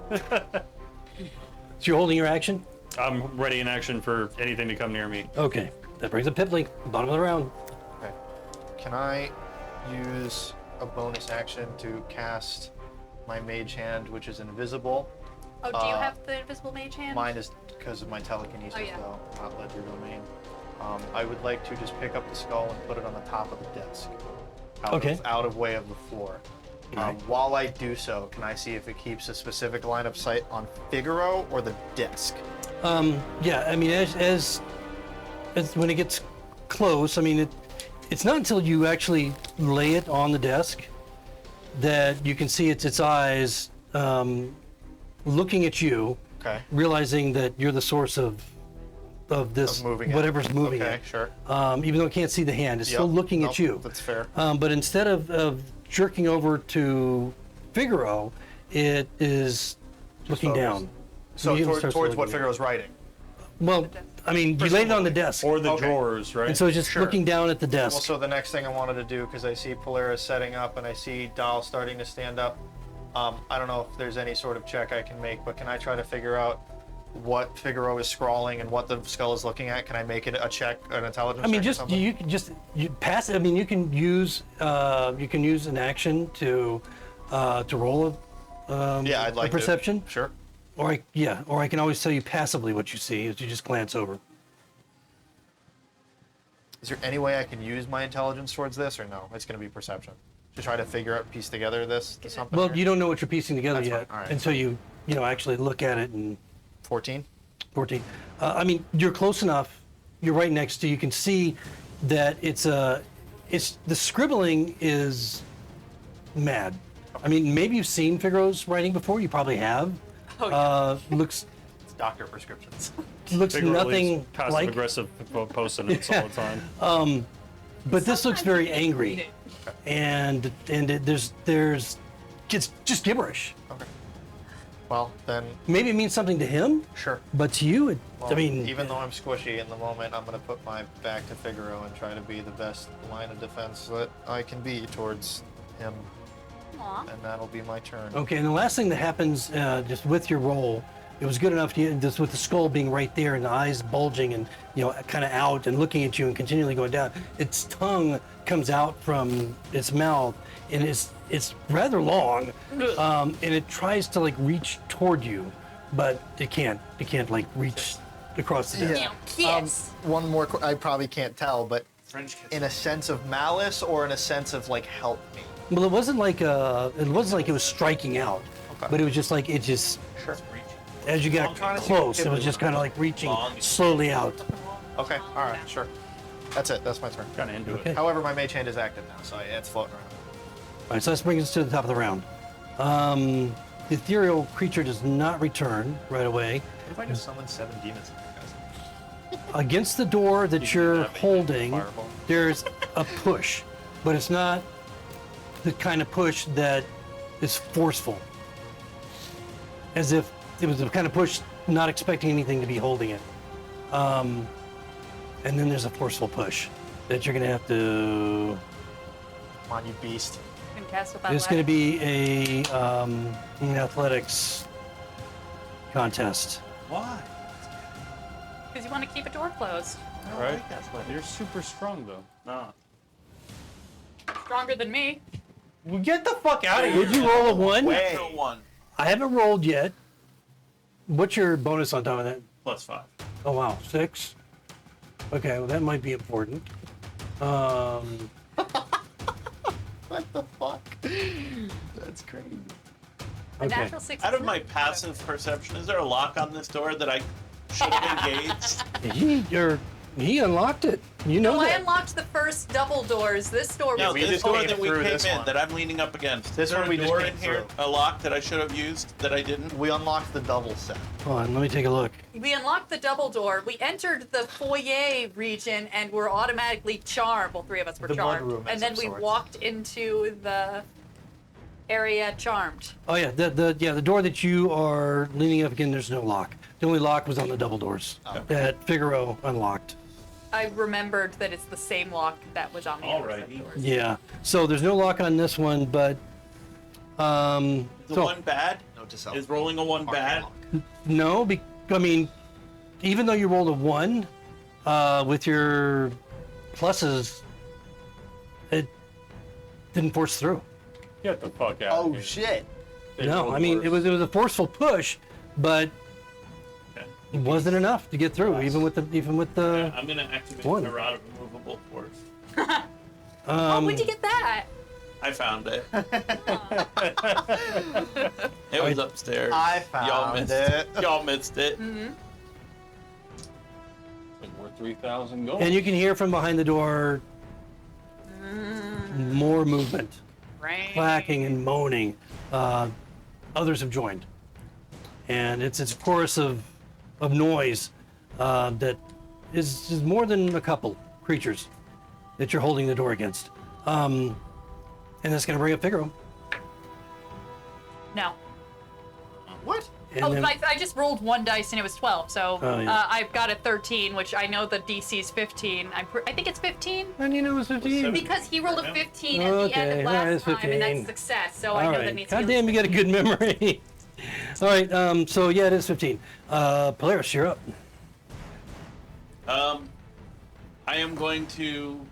So you're holding your action? I'm ready in action for anything to come near me. Okay. That brings up Pipley, bottom of the round. Okay. Can I use a bonus action to cast my mage hand, which is invisible? Oh, do you have the invisible mage hand? Mine is because of my telekinesis, Oh, yeah. though, not ledger domain. I would like to just pick up the skull and put it on the top of the desk, out of way of the floor. Right. While I do so, can I see if it keeps a specific line of sight on Figaro or the desk? Yeah, I mean, as when it gets close, I mean, it's not until you actually lay it on the desk that you can see its eyes looking at you, Okay. realizing that you're the source of this, Of moving it. whatever's moving Okay, it. sure. Even though it can't see the hand, it's still Yep. looking Nope, at you. That's fair. But instead of jerking over to Figaro, it is looking focused. down. So Immediately towards starts what looking down. Figaro's writing. Well, I mean, you laid it on the desk, Or the Okay. drawers, right? and so it's just Sure. looking down at the desk. Well, so the next thing I wanted to do, because I see Polaris setting up and I see Dahl starting to stand up, I don't know if there's any sort of check I can make, but can I try to figure out what Figaro is scrawling and what the skull is looking at? Can I make it a check, an intelligence I mean, check or just something? you can just pass it. I mean, you can use an action to roll Yeah, I'd like a perception, to. Sure. or I can always tell you passively what you see as you just glance over. Is there any way I can use my intelligence towards this, or no? It's going to be perception. To try to figure out, piece together this to something. Well, here? you don't know what you're piecing together That's yet fine. All right. until you actually look at it and 14. 14. I mean, you're close enough. You're right next to. You can see that it's the scribbling is mad. I mean, maybe you've seen Figaro's writing before. You probably have. Oh, yeah. Looks It's doctor prescriptions. Figaro nothing leaves passive like. aggressive post-it notes all the time. But this looks very angry, and there's it's just gibberish. Okay. Well, then, Maybe it means something to him, sure. but to you, Well, I mean, even though I'm squishy in the moment, I'm going to put my back to Figaro and try to be the best line of defense that I can be towards him, Aw. and that'll be my turn. okay. And the last thing that happens, just with your roll, it was good enough to just with the skull being right there and the eyes bulging and kind of out and looking at you and continually going down. Its tongue comes out from its mouth and it's rather long, and it tries to like reach toward you, but it can't. It can't like reach across the desk. Now, kiss. One more, I probably can't tell, but French kiss. in a sense of malice or in a sense of like help me? Well, it wasn't like it was striking out, Okay. but it was just like it just Sure. as you I'm got trying to see close, if it was it just kind of like reaching long. slowly out. Okay, all right, sure. That's it. That's my turn. Kind of into Okay. it. However, my mage hand is active now, so it's floating around. All right, so let's bring us to the top of the round. The ethereal creature does not return right away. What if I just summon 7 demons in there, guys? Against the door that you're have a holding, fireball. there's a push, but it's not the kind of push that is forceful. As if it was the kind of push not expecting anything to be holding it. And then there's a forceful push that you're going to have to... Come on, you beast. Can cast without It's going to be an athletics contest. Why? Because you want to keep a door closed. All right. You're super strong though. No. Stronger than me. Well, get the fuck out of here. Did you roll a 1? Way. Natural 1 I haven't rolled yet. What's your bonus on top of that? plus 5. Oh wow, 6. Okay, well that might be important. What the fuck? That's crazy. A Okay. natural 6. Out of my passive perception, is there a lock on this door that I should have engaged? He unlocked it. You know No, I that. unlocked the first double doors. This door No, was we this just door came that we through came this in, one. that I'm leaning up against. This Is there one a we just door came in here, through. a lock that I should have used that I didn't? We unlocked the double set. Hold on, let me take a look. We unlocked the double door. We entered the foyer region and were automatically charmed. Well, 3 of us were The blood charmed. room of And then some we sort. walked into the area charmed. Oh yeah, the door that you are leaning up against, there's no lock. The only lock was on the double doors that Figaro unlocked. I remembered that it's the same lock that was on the other set Alrighty. doors. Yeah. So there's no lock on this one, but The so- one bad? Note to self. Is rolling a 1 bad? no, I mean, even though you rolled a 1 with your pluses, it didn't force through. Get the fuck out. Oh of here. shit. They No, rolled I mean worse. it was a forceful push, but Okay. it wasn't enough to get through, even with the. I'm gonna activate One. the rod of immovable force. Oh, where'd you get that? I found it. It was upstairs. I Y'all found missed it. Y'all missed it. Like we're 3,000 gold. And you can hear from behind the door more movement, Right. clacking and moaning. Others have joined, and it's a chorus of noise that is more than a couple creatures that you're holding the door against. And that's going to bring up Figaro. No. What? And Oh, then- I just rolled 1 dice and it was 12. So Oh, yeah. I've got a 13, which I know the DC is 15. I think it's 15 How do you know it was 15? because he rolled a 15 at the Okay, end of all right, last it's time, and 15. that's success. So I All know that right. needs to God be. damn, you got a good memory. All right, so yeah, it is 15. Polaris, you're up. I am going to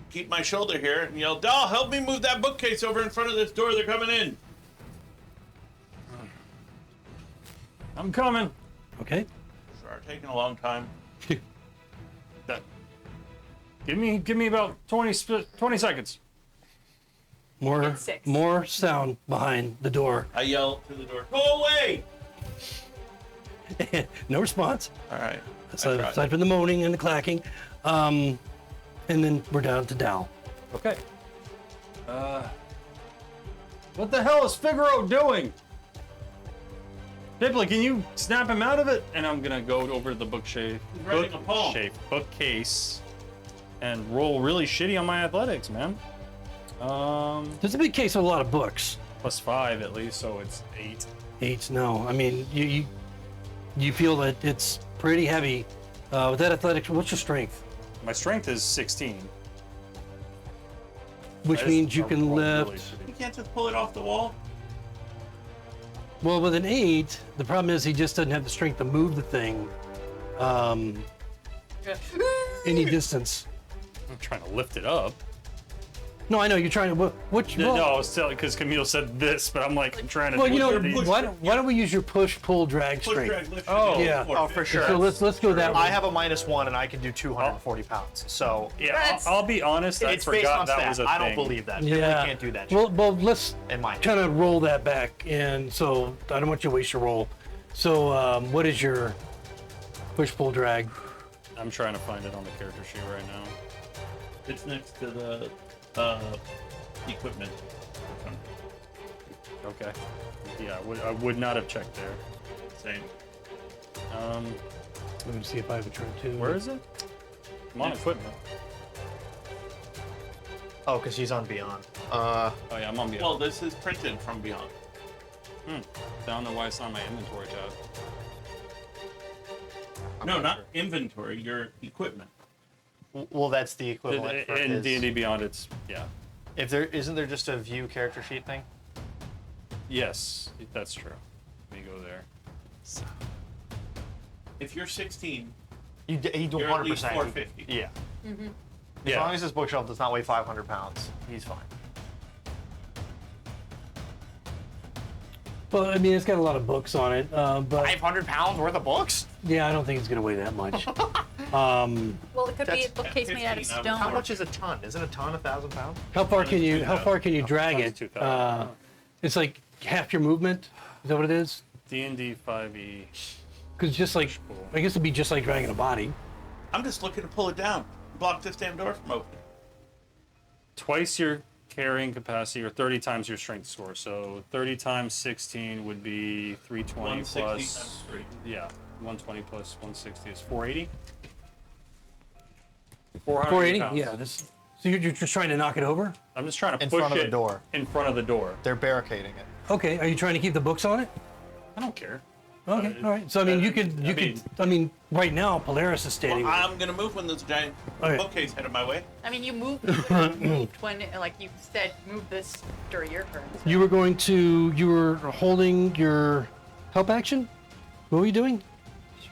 keep my shoulder here and yell, Doll, help me move that bookcase over in front of this door. They're coming in. I'm coming. Sorry, Okay. taking a long time. That- Give me about 20 seconds. It's 6. More sound behind the door. I yell to the door, go away! No response. All right. Aside from the moaning and the clacking. And then we're down to Dal. Okay. What the hell is Figaro doing? Dipley, can you snap him out of it? And I'm gonna go over to the writing a poem. bookcase and roll really shitty on my athletics, man. There's a big case with a lot of books. +5 at least, so it's 8. 8, no. I mean, you feel that it's pretty heavy. With that athletics, what's your strength? My strength is 16. Which That is means you a can roll really lift. shitty. You can't just pull it off the wall? Well, with an 8, the problem is he just doesn't have the strength to move the thing any distance. I'm trying to lift it up. No, I know you're trying to. What? No, I was telling because Camille said this, but I'm like, I'm trying to. Well, do you know, it. push- why don't we use your push, pull, drag Push, strength? drag, lift, Oh. should be Yeah. 450. Oh, for sure. So let's go that way. I have a -1 and I can do 240 pounds. So Yeah, That's- I'll be honest. I it's based forgot on that stat. was a I don't thing. believe that. Yeah. We can't do that shit Well, let's in my kind of roll that back, and so I don't want you to waste your roll. So, what is your push, pull, drag? I'm trying to find it on the character sheet right now. It's next to the equipment. Okay. Yeah, I would not have checked there. Same. Let me see if I have a turn too. Where is it? I'm on equipment. Oh, because he's on Beyond. Oh yeah, I'm on Well, Beyond. this is printed from Beyond. I don't know why it's on my inventory tab. No, not inventory. Your equipment. Well, that's the equivalent for In his... D&D Beyond, it's yeah. If there isn't there just a view character sheet thing? Yes, that's true. Let me go there. If you're 16, He do You're 100%. at least 450. Yeah. As Yeah. long as his bookshelf does not weigh 500 pounds, he's fine. Well, I mean, it's got a lot of books on it, but 500 pounds worth of books? yeah, I don't think it's going to weigh that much. Well, it could be a That's- bookcase made out of 15, stone. How much is a ton? Isn't a ton 1,000 pounds? How far can you drag Times it? 2,000. It's like half your movement. Is that what it is? D&D5e. Because just like, I guess it'd be just like dragging a body. I'm just looking to pull it down. Block this damn door from opening. Twice your carrying capacity or 30 times your strength score. So 30 times 16 would be 320 160 plus. times 3. Yeah, 120 plus 160 is 480. 480 480? pounds. Yeah. So you're just trying to knock it over? I'm just trying to In push front of the it door. in front of the door. They're barricading it. Okay. Are you trying to keep the books on it? I don't care. Okay. All right. So I mean, I mean, right now Polaris is standing. Well, I'm gonna move when there's a giant Okay. bookcase headed my way. I mean, you moved when, like you said, move this during your turn. So. You were holding your help action. What were you doing?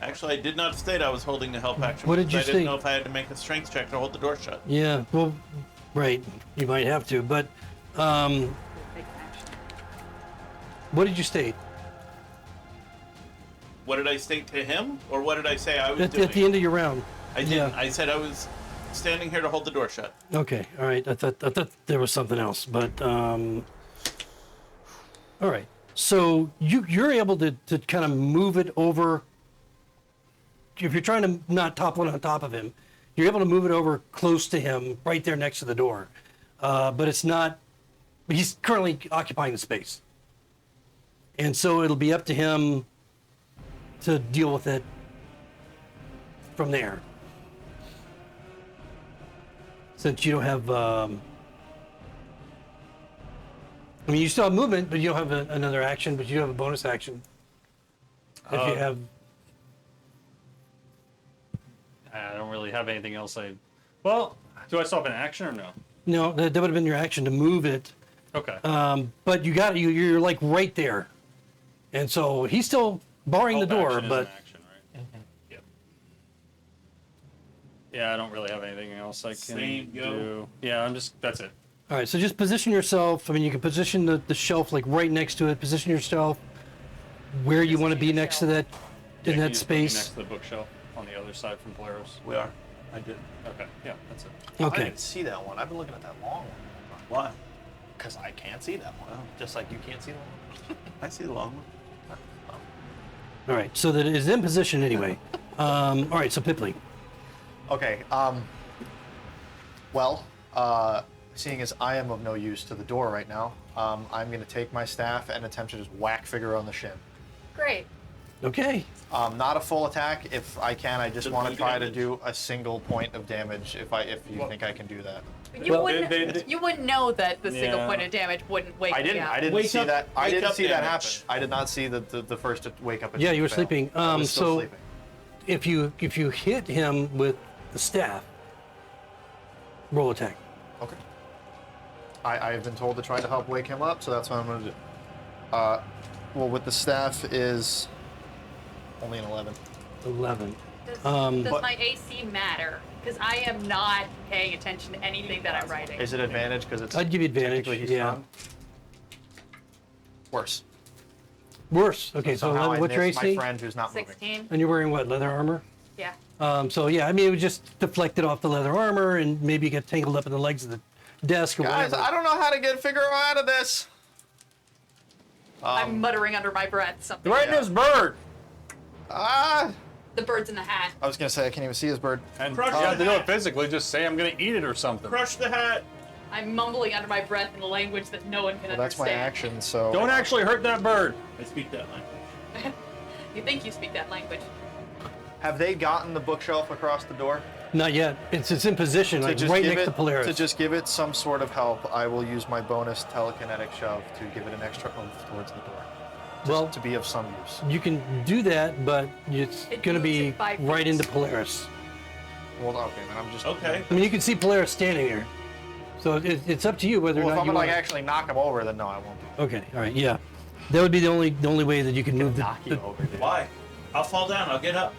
Actually, I did not state I was holding the help action. What did because you I didn't state? know if I had to make a strength check to hold the door shut. Yeah. Well, right. You might have to, but what did you state What did I state to him, or what did I say I was at doing? the end of your round? I didn't. I said I was standing here to hold the door shut. Okay, all right. I thought there was something else, but all right. So you're able to kind of move it over. If you're trying to not topple it on top of him, you're able to move it over close to him, right there next to the door. But it's not. He's currently occupying the space, and so it'll be up to him to deal with it from there. Since you don't have, I mean, you still have movement, but you don't have another action, but you have a bonus action. If you have, I don't really have anything else. Well, do I still have an action or no? no, that would have been your action to move it. Okay. But you're like right there, and so he's still barring the Help door, action is but an action, right? Yep. Yeah, I don't really have anything else I can Same, yo. do. Yeah, that's it. all right. So just position yourself. I mean, you can position the shelf like right next to it. Position yourself where you want to be next to that Yeah, in can that you just put me space. next to the bookshelf on the other side from Polaris. We are. I did. Okay. Yeah, that's it. I Okay. didn't see that one. I've been looking at that long one. Why? Because I can't see that one. Just like you can't see the one. I see the long one. All right. So that it is in position anyway. All right. So Pipley. Okay, well, seeing as I am of no use to the door right now, I'm going to take my staff and attempt to just whack Figure on the shin. Great. Okay. Not a full attack. If I can, I just Just want to do try damage. to do a single point of damage if you think I can do that. You Well, wouldn't. You wouldn't know that the single Yeah. point of damage wouldn't wake I me didn't. up. I didn't Wake see up- that. I wake didn't up see that happen. damage. I did not see the first to wake up. Yeah, you were fail. sleeping. I was still So sleeping. if you hit him with the staff, roll attack. Okay. I have been told to try to help wake him up, so that's what I'm going to do. Well, with the staff is only an 11. 11. Does but- my AC matter? Because I am not paying attention to anything that I'm writing. Is it advantage because it's? I'd give you advantage, technically he's yeah. stunned? Worse. Worse. Okay, so Somehow 11, I what's your missed AC? my friend who's not moving. 16. And you're wearing what, leather armor? Yeah. So yeah, I mean, it would just deflect it off the leather armor and maybe get tangled up in the legs of the desk or Guys, whatever. I don't know how to figure out of this. I'm muttering under my breath something. Right in his bird. Ah, The bird's in the hat. I was gonna say I can't even see his bird. And Crush you have the to do hat. it physically. Just say I'm gonna eat it or something. Crush the hat. I'm mumbling under my breath in a language that no one can Well, that's my understand. action. So Don't actually hurt that bird. I speak that language. You think you speak that language? Have they gotten the bookshelf across the door? Not yet. It's in position, like right next to Polaris. To just give it some sort of help, I will use my bonus telekinetic shove to give it an extra oomph towards the door. Just Well, to be of some use. you can do that, but it's It going to moves be at 5 right feet. into Polaris. Well, okay, then I'm just Okay. I mean, you can see Polaris standing there. So it's up to you whether Well, or if not I'm you gonna like want. actually knock him over, then no, I won't. Okay, all right, yeah. That would be the only way that you can move Knock you the over, dude. Why? I'll fall down. I'll get up.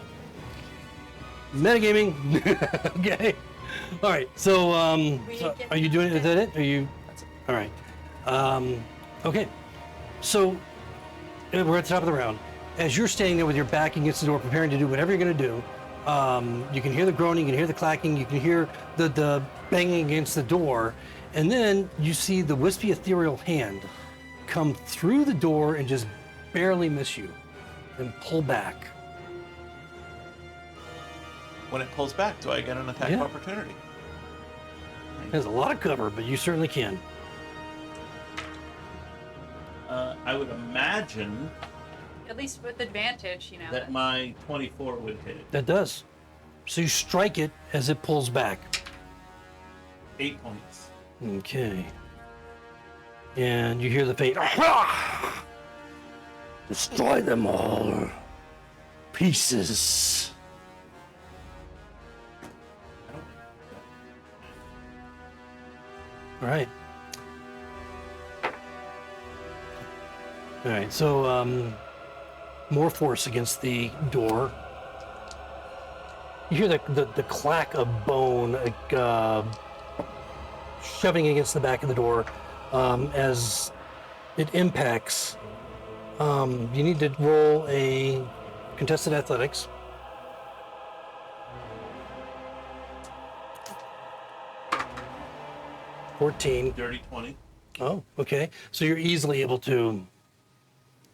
metagaming. Okay. All right. So, We so get are you doing it? Is that it? Are you? That's it. All right. Okay. So we're at the top of the round. As you're standing there with your back against the door, preparing to do whatever you're going to do, you can hear the groaning, you can hear the clacking, you can hear the banging against the door, and then you see the wispy ethereal hand come through the door and just barely miss you, and pull back. When it pulls back, do I get an attack Yeah. of opportunity? There's a lot of cover, but you certainly can. I would imagine At least with advantage, you know. that my 24 would hit it. That does. So you strike it as it pulls back. 8 points. Okay. And you hear the fate. Destroy them all. Pieces. All right. All right. So, more force against the door. You hear the clack of bone shoving against the back of the door as it impacts. You need to roll a contested athletics. $14. Dirty 20. Oh, okay. So you're easily able to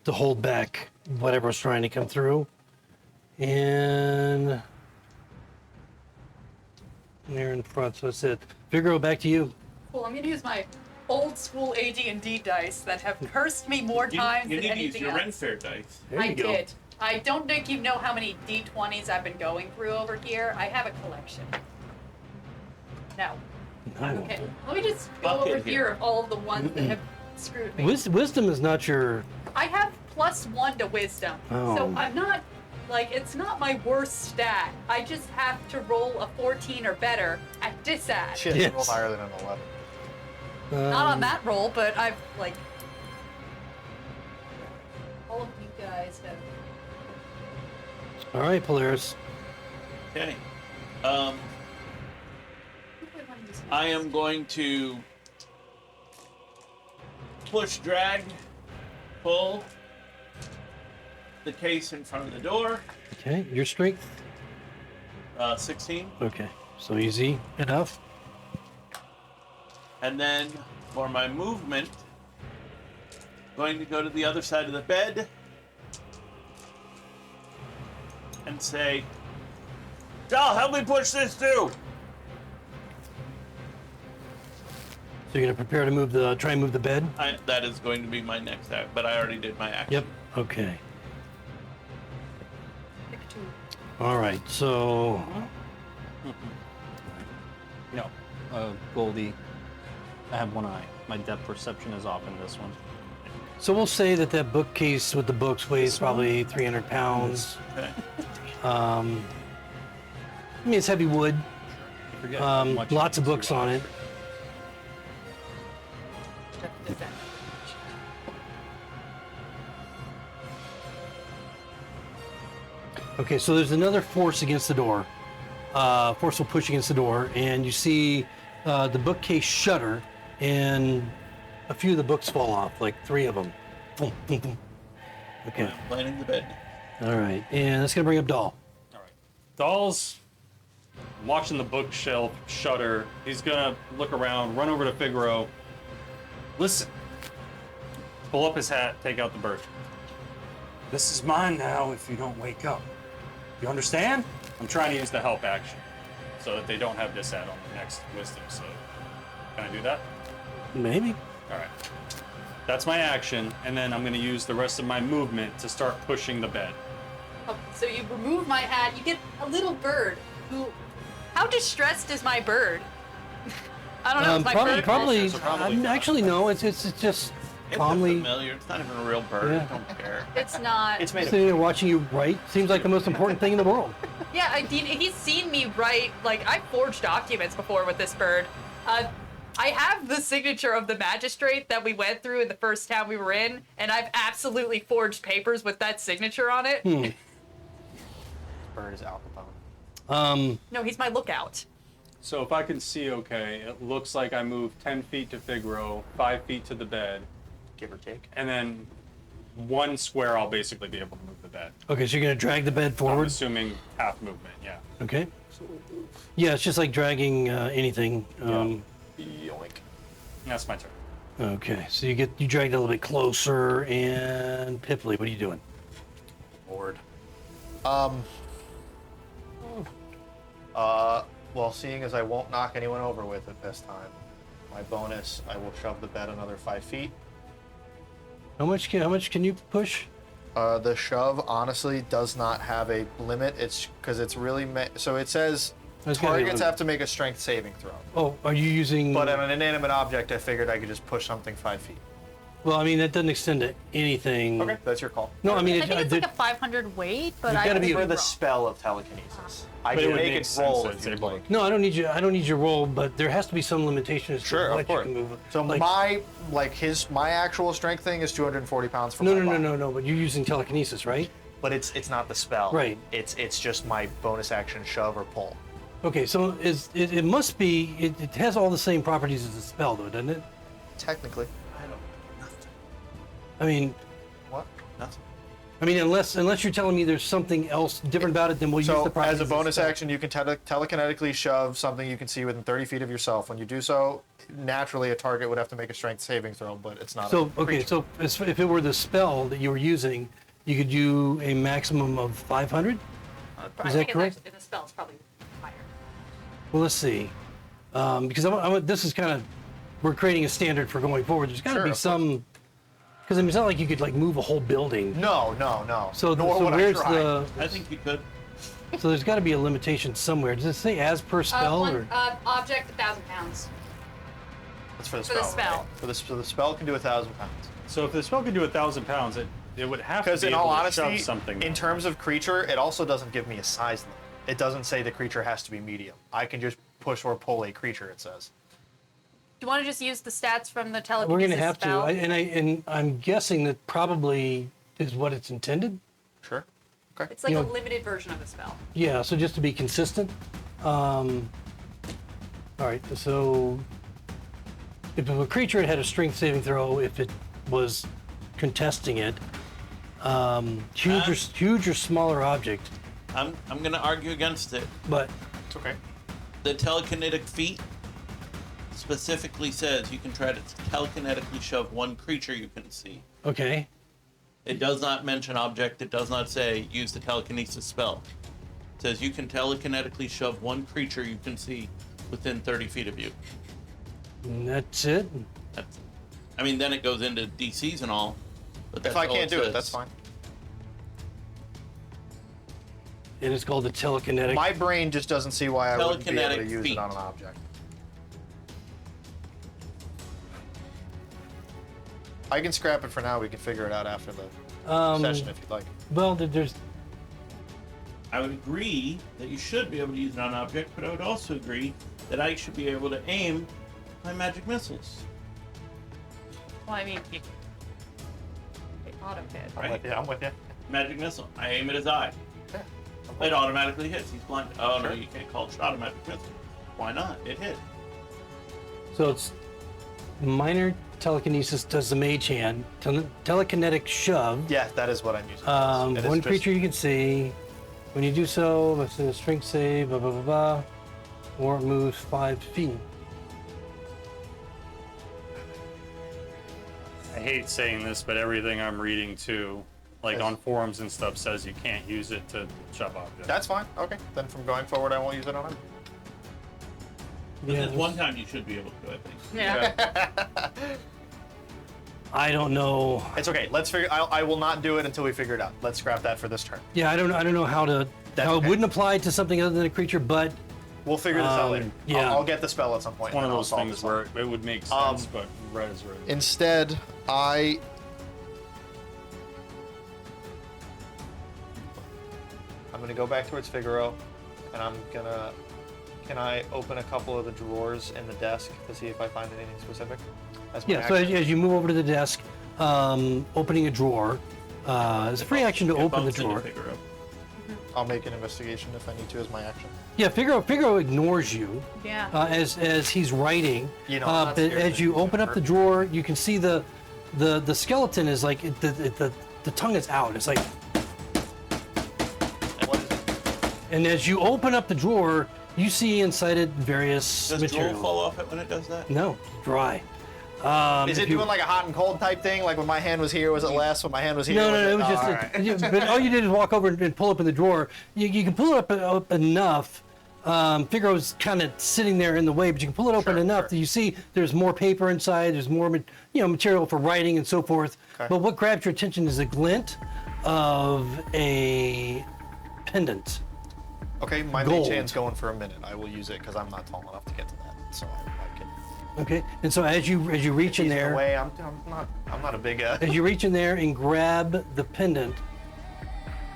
hold back whatever's trying to come through. And there in front. So it's it. Figaro, back to you. Cool. I'm gonna use my old school AD&D dice that have cursed me more times You than need to use anything your else. Ren Fair dice. There you I go. did. I don't think you know how many D20s I've been going through over here. I have a collection. No. No. Okay. Let me just go Bucket over here. here of all of the ones that have screwed me. Wisdom is not your. I have +1 to wisdom. Oh. So I'm not, like, it's not my worst stat. I just have to roll a 14 or better at disad. Shit, Yes. you rolled higher than an 11. Not on that roll, but I've, like, all of you guys have. All right, Polaris. Okay. I am going to push, drag, pull the case in front of the door. Okay, your strength. 16. Okay, so easy enough. And then for my movement, going to go to the other side of the bed and say, Dal, help me push this too. So you're gonna prepare to try and move the bed. That is going to be my next act, but I already did my action. Yep. Okay. Pick 2. All right. So No, Goldie. I have one eye. My depth perception is off in this one. we'll say that bookcase with the books weighs probably 300 pounds. Okay. I mean, it's heavy wood. I forget how much Lots of you books on it. Okay, so there's another force against the door. Forceful push against the door, and you see the bookcase shutter, and a few of the books fall off, like 3 of them. Boom, boom, boom. Okay, I'm planning the bed. all right, and that's gonna bring up Doll. All right. Dahl's watching the bookshelf shutter. He's gonna look around, run over to Figaro. Listen. Pull up his hat, take out the bird. This is mine now if you don't wake up. You understand? I'm trying to use the help action so that they don't have this add on the next wisdom save. Can I do that? Maybe. All right. That's my action, and then I'm going to use the rest of my movement to start pushing the bed. Oh, so you remove my hat, you get a little bird who... How distressed is my bird? I don't know, is my bird... Probably. Probably not. Actually, no. It's just It's calmly. familiar. It's not even a real bird. Yeah. I don't care. It's not... It's made of. Sitting there watching you write seems like the most important thing in the world. Yeah, he's seen me write, like, I forged documents before with this bird. I have the signature of the magistrate that we went through in the first town we were in, and I've absolutely forged papers with that signature on it. Bird is Al Capone. No, he's my lookout. So if I can see okay, it looks like I move 10 feet to Figaro, 5 feet to the bed, Give or take. and then 1 square I'll basically be able to move the bed. Okay, so you're gonna drag the bed I'm forward. assuming half movement, yeah. Okay. Yeah, it's just like dragging anything. Yoink. That's my turn. Okay, so you drag it a little bit closer, and Pipley, what are you doing? Lord. Well, seeing as I won't knock anyone over with it this time, my bonus, I will shove the bed another 5 feet. How much can you push? The shove honestly does not have a limit. It's because it's really so it says There's gotta be a targets limit. have to make a strength saving throw. Oh, are you using? But on an inanimate object, I figured I could just push something 5 feet. Well, I mean that doesn't extend to anything. Okay, that's your call. No, I mean I think it's it, like a 500 weight, but There's I gotta could be- be For the wrong. spell of telekinesis, I But it can would make make it sense roll that if it's you'd able like. no, I don't need your roll, but there has to be some limitation as to Sure, what of course. you can move. So Like- my actual strength thing is 240 pounds for No, my no, no, body. no, no. But you're using telekinesis, right? But it's not the spell. Right. It's just my bonus action shove or pull. Okay, so it must be it has all the same properties as a spell, though, doesn't it? Technically. I don't. Nothing. I mean, What? Nothing. unless you're telling me there's something else different about it, then we'll use So the properties as a bonus spell. action, you can telekinetically shove something you can see within 30 feet of yourself. When you do so, naturally a target would have to make a strength saving throw, but it's not. So a okay, creature. so if it were the spell that you were using, you could do a maximum of 500. I Is think that correct? In the spell, it's probably higher. Well, let's see, because this is kind of we're creating a standard for going forward. There's got to Sure, be of some, because I mean, it's not like you could like move a whole building. No. So, Nor so would where's I try. the? I think you could. So there's got to be a limitation somewhere. Does it say as per spell or? Object 1,000 pounds. That's for the For spell. the spell. Right? So the spell can do 1,000 pounds. So if the spell could do 1,000 pounds, it would have to Because be in able all to honesty, shove something. in terms of creature, it also doesn't give me a size limit. It doesn't say the creature has to be medium. I can just push or pull a creature. It says. Do you want to just use the stats from the We're telekinesis gonna have spell? to, and I'm guessing that probably is what it's intended. Sure. Okay. It's like you a know- limited version of the spell. Yeah. So just to be consistent. All right. So if a creature had a strength saving throw, if it was contesting it, huge or smaller object, I'm gonna argue against it. but It's okay. The telekinetic feat specifically says you can try to telekinetically shove one creature you can see. okay. It does not mention object. It does not say use the telekinesis spell. It says you can telekinetically shove one creature you can see within 30 feet of you. And that's it. That's, I mean, then it goes into DCs and all. But that's If I all can't do it, says. that's fine. And it's called the telekinetic. My brain just doesn't see why I wouldn't be able to Telekinetic use feat. it on an object. I can scrap it for now. We can figure it out after the session if you'd like. Well, there's I would agree that you should be able to use it on an object, but I would also agree that I should be able to aim my magic missiles. Well, I mean, you auto hit. I'm Right. with you. I'm with you. Magic missile. I aim at his eye. Yeah. It automatically hits. He's blind. Oh no, you can't call it automatic missile. Why not? It hit. So it's minor telekinesis does the mage hand, telekinetic shove. Yeah, that is what I'm using. It is One just- creature you can see. When you do so, let's do a strength save, blah, blah, blah, blah, or it moves 5 feet. I hate saying this, but everything I'm reading too like on forums and stuff, says you can't use it to shove objects. That's fine. Okay. Then from going forward, I won't use it on him. But Yeah, there's one time you should be able to, I think. Yeah. I don't know. It's okay. Let's figure. I will not do it until we figure it out. Let's scrap that for this turn. Yeah, I don't know how to. That's how okay. it wouldn't apply to something other than a creature, but We'll figure this out later. yeah. I'll get the spell at some point. One of and I'll those solve things this where one. it would make sense, but red is red. Instead, I'm gonna go back towards Figaro, and I'm gonna. Can I open a couple of the drawers in the desk to see if I find anything specific? That's my yeah. So action. as you move over to the desk, opening a drawer, it's a free action to It open the bumps into drawer. Figaro. I'll make an investigation if I need to as my action. Yeah, Figaro ignores you Yeah. as he's writing. You know, I'm not but scared as that you he's gonna open up hurt the me. drawer, you can see the skeleton is like the tongue is out. It's like, And what is it? and as you open up the drawer, you see inside it various Does materials. Joel fall off it when it does that? No, dry. Is if it you- doing like a hot and cold type thing? Like when my hand was here, was it less? When my hand was here, No, was no, it was oh, just. all right. But all you did is walk over and pull open the drawer. You can pull it up enough. Figaro's kind of sitting there in the way, but you can pull it open Sure, enough sure. that you see there's more paper inside. There's more, material for writing and so forth. Okay. But what grabs your attention is a glint of a pendant. Okay, my Gold. mage hand's going for a minute. I will use it because I'm not tall enough to get to that. So I can. Okay, and so as you reach in He's there, the way. I'm not a big. as you reach in there and grab the pendant,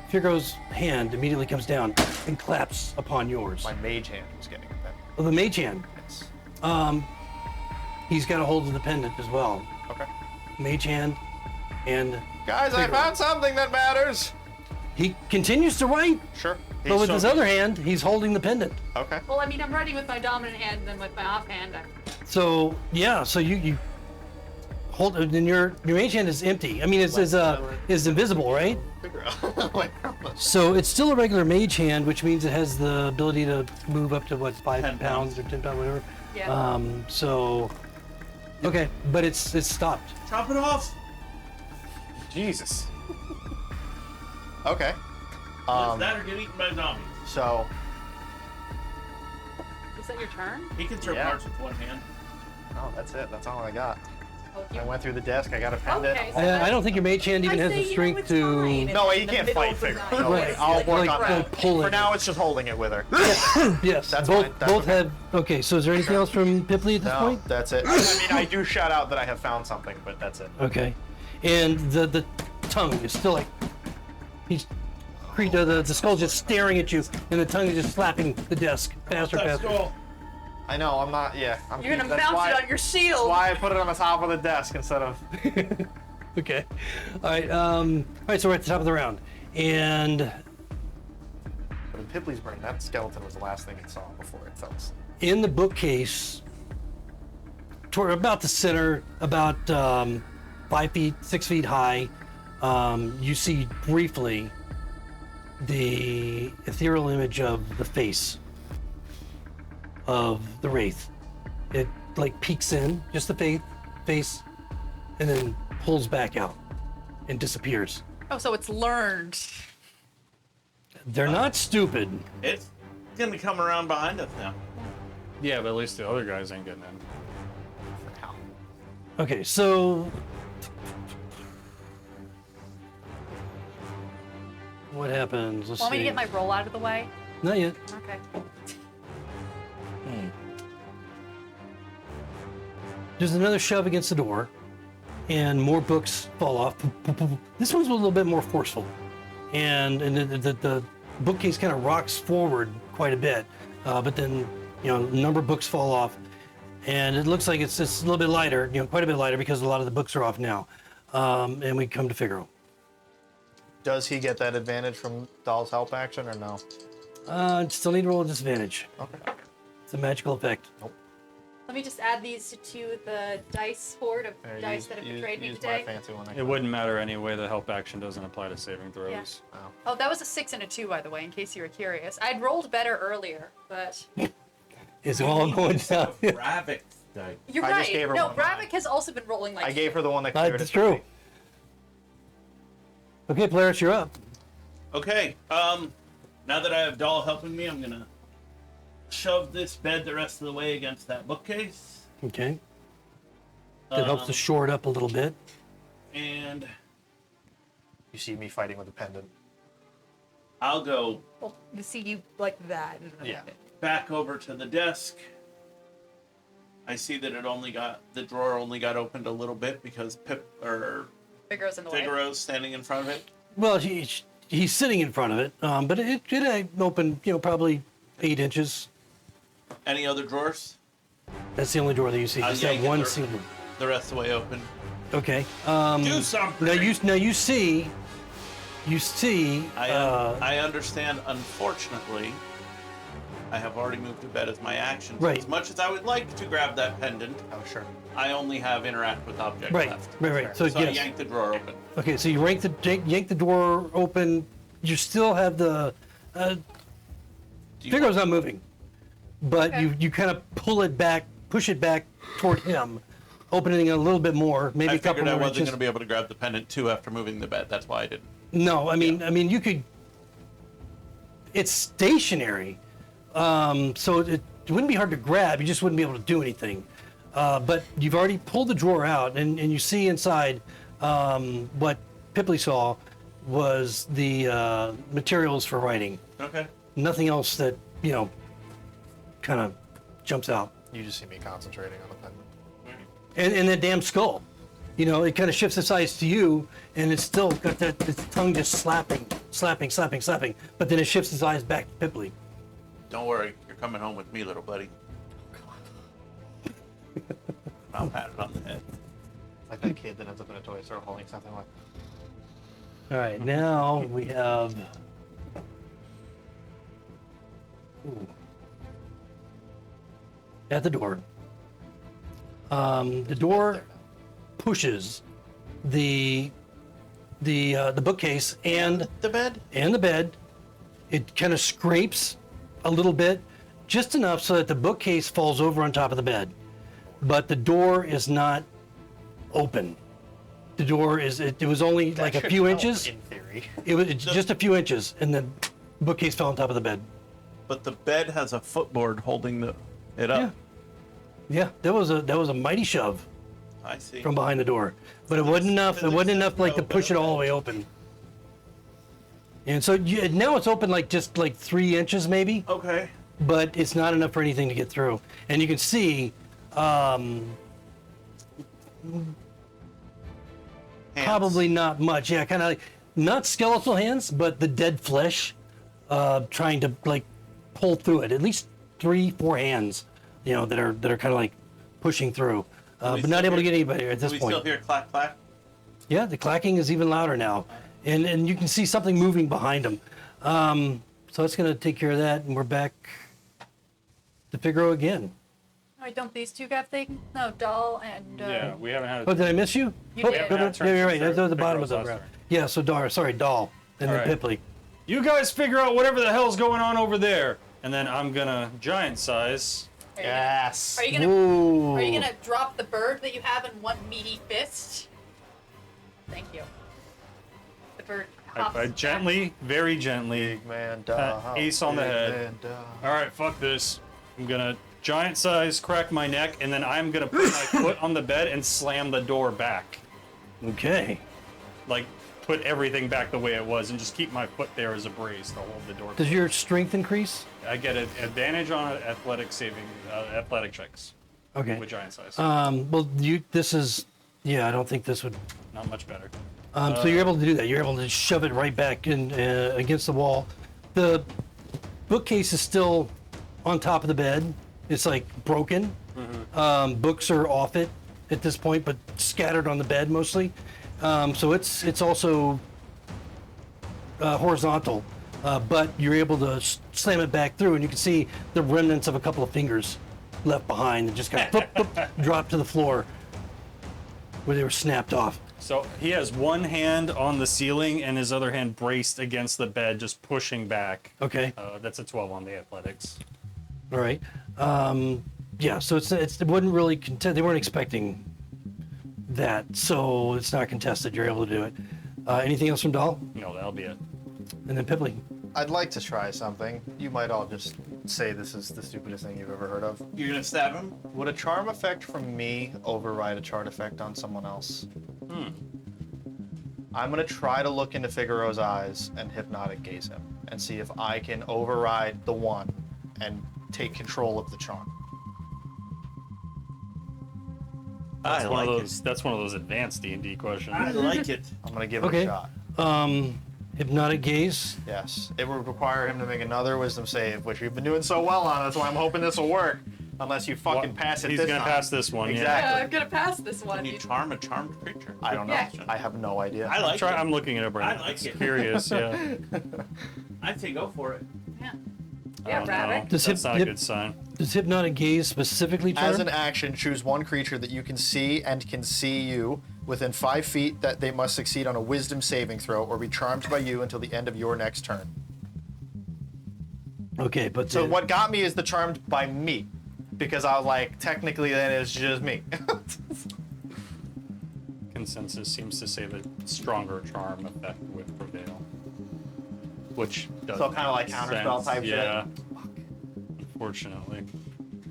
Figaro's hand immediately comes down and claps upon yours. My mage hand was getting it. Then. Oh, the mage hand. Yes. He's got a hold of the pendant as well. Okay. Mage hand, and Guys, I Figaro. found something that matters. he continues to write, Sure. but with his other hand, he's holding the pendant. Okay. Well, I mean, I'm writing with my dominant hand, and then with my offhand, So yeah, so you hold, and your mage hand is empty. I mean, it's is invisible, right? Figure out. Like, So it's still a regular mage hand, which means it has the ability to move up to what 5 10 pounds or 10 pounds, whatever. yeah. So okay, but it's stopped. Chop it off! Jesus. okay. Is that or get eaten by zombies? So Is that your turn? He can throw Yeah. parts with one hand. no, that's it. That's all I got. Oh, I went through the desk. I got a pendant. Okay, so I don't think your mage hand even I has say, the you know, strength it's to. fine. No, It's he in the can't middle fight of the Figaro. night. No Right. way. I'll Like work like on crap. that. pull For it. now, it's just holding it with her. Yes, That's both fine, that's both okay. have. Okay, so is there anything else from Pipley at this No, point? that's it. I mean, I do shout out that I have found something, but that's it. Okay, and the tongue is still like he's the skull's just staring at you, and the tongue is just slapping the desk faster, That faster. skull. I know. I'm not. Yeah. I'm. You're gonna that's mount why, it on your shield. That's why I put it on the top of the desk instead of. Okay, all right. All right. So we're at the top of the round, and But in Pipley's brain, that skeleton was the last thing it saw before it fell asleep. in the bookcase, toward about the center, about 5 feet, 6 feet high, you see briefly the ethereal image of the face of the wraith. It like peeks in, just the face, and then pulls back out and disappears. Oh, so it's learned. They're not stupid. It's gonna come around behind us now. Yeah, but at least the other guys ain't getting in. For now. Okay, so what happens? Let's Want me see. to get my roll out of the way? Not yet. Okay. There's another shove against the door, and more books fall off. This one's a little bit more forceful, and the bookcase kind of rocks forward quite a bit, but then a number of books fall off, and it looks like it's just a little bit lighter, quite a bit lighter because a lot of the books are off now, and we come to Figaro. Does he get that advantage from Doll's help action or no? Still need to roll a disadvantage. Okay. It's a magical effect. Let me just add these to the dice board of dice that have betrayed me use today. my fancy one. It wouldn't matter anyway. The help action doesn't apply to saving throws. Yeah. Oh, that was a 6 and a 2, by the way, in case you were curious. I'd rolled better earlier, but It's all going down. Ravik dice. you're I just right. gave her No, one of mine. Ravik has also been rolling like I gave her the one that cleared That's it for true. me. Okay, Polaris, you're up. Okay. Now that I have Doll helping me, I'm gonna shove this bed the rest of the way against that bookcase. Okay. That helps to shore it up a little bit. And You see me fighting with a pendant. I'll go Well, to see you like that. Yeah. back over to the desk. I see that the drawer only got opened a little bit because Figaro's in the way. Figaro's standing in front of it. Well, he's sitting in front of it, but it opened, probably 8 inches. Any other drawers? That's the only door that you see. I'll Just that yank it one the- single. The rest of the way open. Okay. Do something. Now you see. I understand. Unfortunately, I have already moved to bed as my action. So Right. as much as I would like to grab that pendant, Oh, sure. I only have interact with object Right. left. Right. So So I yes. yank the drawer open. Okay. So you yank the door open. You still have the. Do you Figaro's not moving, but Okay. you kind of push it back toward him, opening it a little bit more, maybe I a couple figured I more wasn't inches. going to be able to grab the pendant too after moving the bed. That's why I didn't. No, I mean you could. It's stationary, so it wouldn't be hard to grab. You just wouldn't be able to do anything. But you've already pulled the drawer out, and you see inside what Pipley saw was the materials for writing. Okay. Nothing else that kind of jumps out. You just see me concentrating on the pendant. And that damn skull. It kind of shifts its eyes to you, and it's still got its tongue just slapping. But then it shifts its eyes back to Pipley. Don't worry. You're coming home with me, little buddy. I'll pat it on the head. Like that kid that ends up in a toy store holding something like. All right, now we have. Ooh. At the door. The door pushes the bookcase and The bed? the bed. It kind of scrapes a little bit, just enough so that the bookcase falls over on top of the bed. But the door is not open. The door it was only like a Should few help, inches. in theory. It's just a few inches, and the bookcase fell on top of the bed. But the bed has a footboard holding it up. Yeah, that was a mighty shove I see. from behind the door, but it wasn't enough. It wasn't enough like to push it all the way open. And so now it's open just like 3 inches maybe, Okay. but it's not enough for anything to get through. And you can see Hands. probably not much. Yeah, kind of like not skeletal hands, but the dead flesh trying to pull through it. At least 3-4 hands, that are kind of like pushing through, but not able to get anybody at this Do we point. still hear clack clack? Yeah, the clacking is even louder now, and you can see something moving behind him. So it's going to take care of that, and we're back to Figaro again. All right, don't these two got things? No, Doll and. Yeah, we haven't had. Oh, did I miss you? You Oh, did. no, no, Yeah, yeah, you're right. turn- That's at the turn bottom of the Figaro's round. last Yeah, so Doll, and All then right. Pipley. You guys figure out whatever the hell's going on over there, and then I'm gonna giant size. Yes. Are you gonna? Ooh. Are you gonna drop the bird that you have in one meaty fist? Thank you. The bird. hops I back. gently, very gently. Big man, Ace on the big head. man, duh. All right, fuck this. I'm gonna giant size crack my neck, and then I'm gonna put my foot on the bed and slam the door back. Okay. Like, put everything back the way it was, and just keep my foot there as a brace to hold the door. Does your strength increase? I get an advantage on athletic checks Okay. with giant size. Well, this is. Yeah, I don't think this would. Not much better. So you're able to do that. You're able to shove it right back in against the wall. The bookcase is still on top of the bed. It's broken. Books are off it at this point, but scattered on the bed mostly. So it's also horizontal, but you're able to slam it back through, and you can see the remnants of a couple of fingers left behind that just kind of dropped to the floor where they were snapped off. So he has one hand on the ceiling and his other hand braced against the bed, just pushing back. Okay. That's a 12 on the athletics. All right. Yeah. So it wasn't really they weren't expecting that, so it's not contested. You're able to do it. Anything else from Dahl? No, that'll be it. And then Pipley. I'd like to try something. You might all just say this is the stupidest thing you've ever heard of. You're gonna stab him? Would a charm effect from me override a chart effect on someone else? I'm gonna try to look into Figaro's eyes and hypnotic gaze him and see if I can override the one and take control of the charm. I like That's one of those advanced D&D questions. I like it. I'm gonna give it Okay. a shot. Hypnotic gaze. Yes. It would require him to make another wisdom save, which we've been doing so well on. That's why I'm hoping this will work. Unless you fucking pass it He's this gonna time. pass this one. Exactly. Yeah, Yeah. I'm gonna pass this one. Can you charm a charmed creature? I don't know. Yeah. I have no idea. I like it. I'm looking it up right I now. like It's it. curious. Yeah. I'd say go for it. Yeah. I Yeah, don't know. rabbit. Does That's not a hip- good sign. Does hypnotic gaze specifically charm? As an action, choose one creature that you can see and can see you within 5 feet that they must succeed on a wisdom saving throw or be charmed by you until the end of your next turn. Okay, but So what got me is the charmed by me. Because I was like, technically then it's just me. Consensus seems to say that stronger charm effect would prevail. Which does So kinda like make counterspell sense. type shit? Yeah. Unfortunately.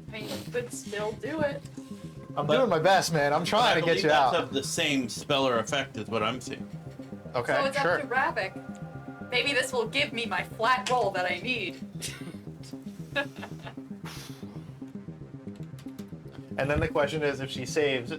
I mean, you could still do it. I'm doing my best, man. I'm I trying to get believe you that's out. of the same spell or effect is what I'm seeing. Okay, So it's sure. up to Ravik. Maybe this will give me my flat roll that I need. And then the question is, if she saves,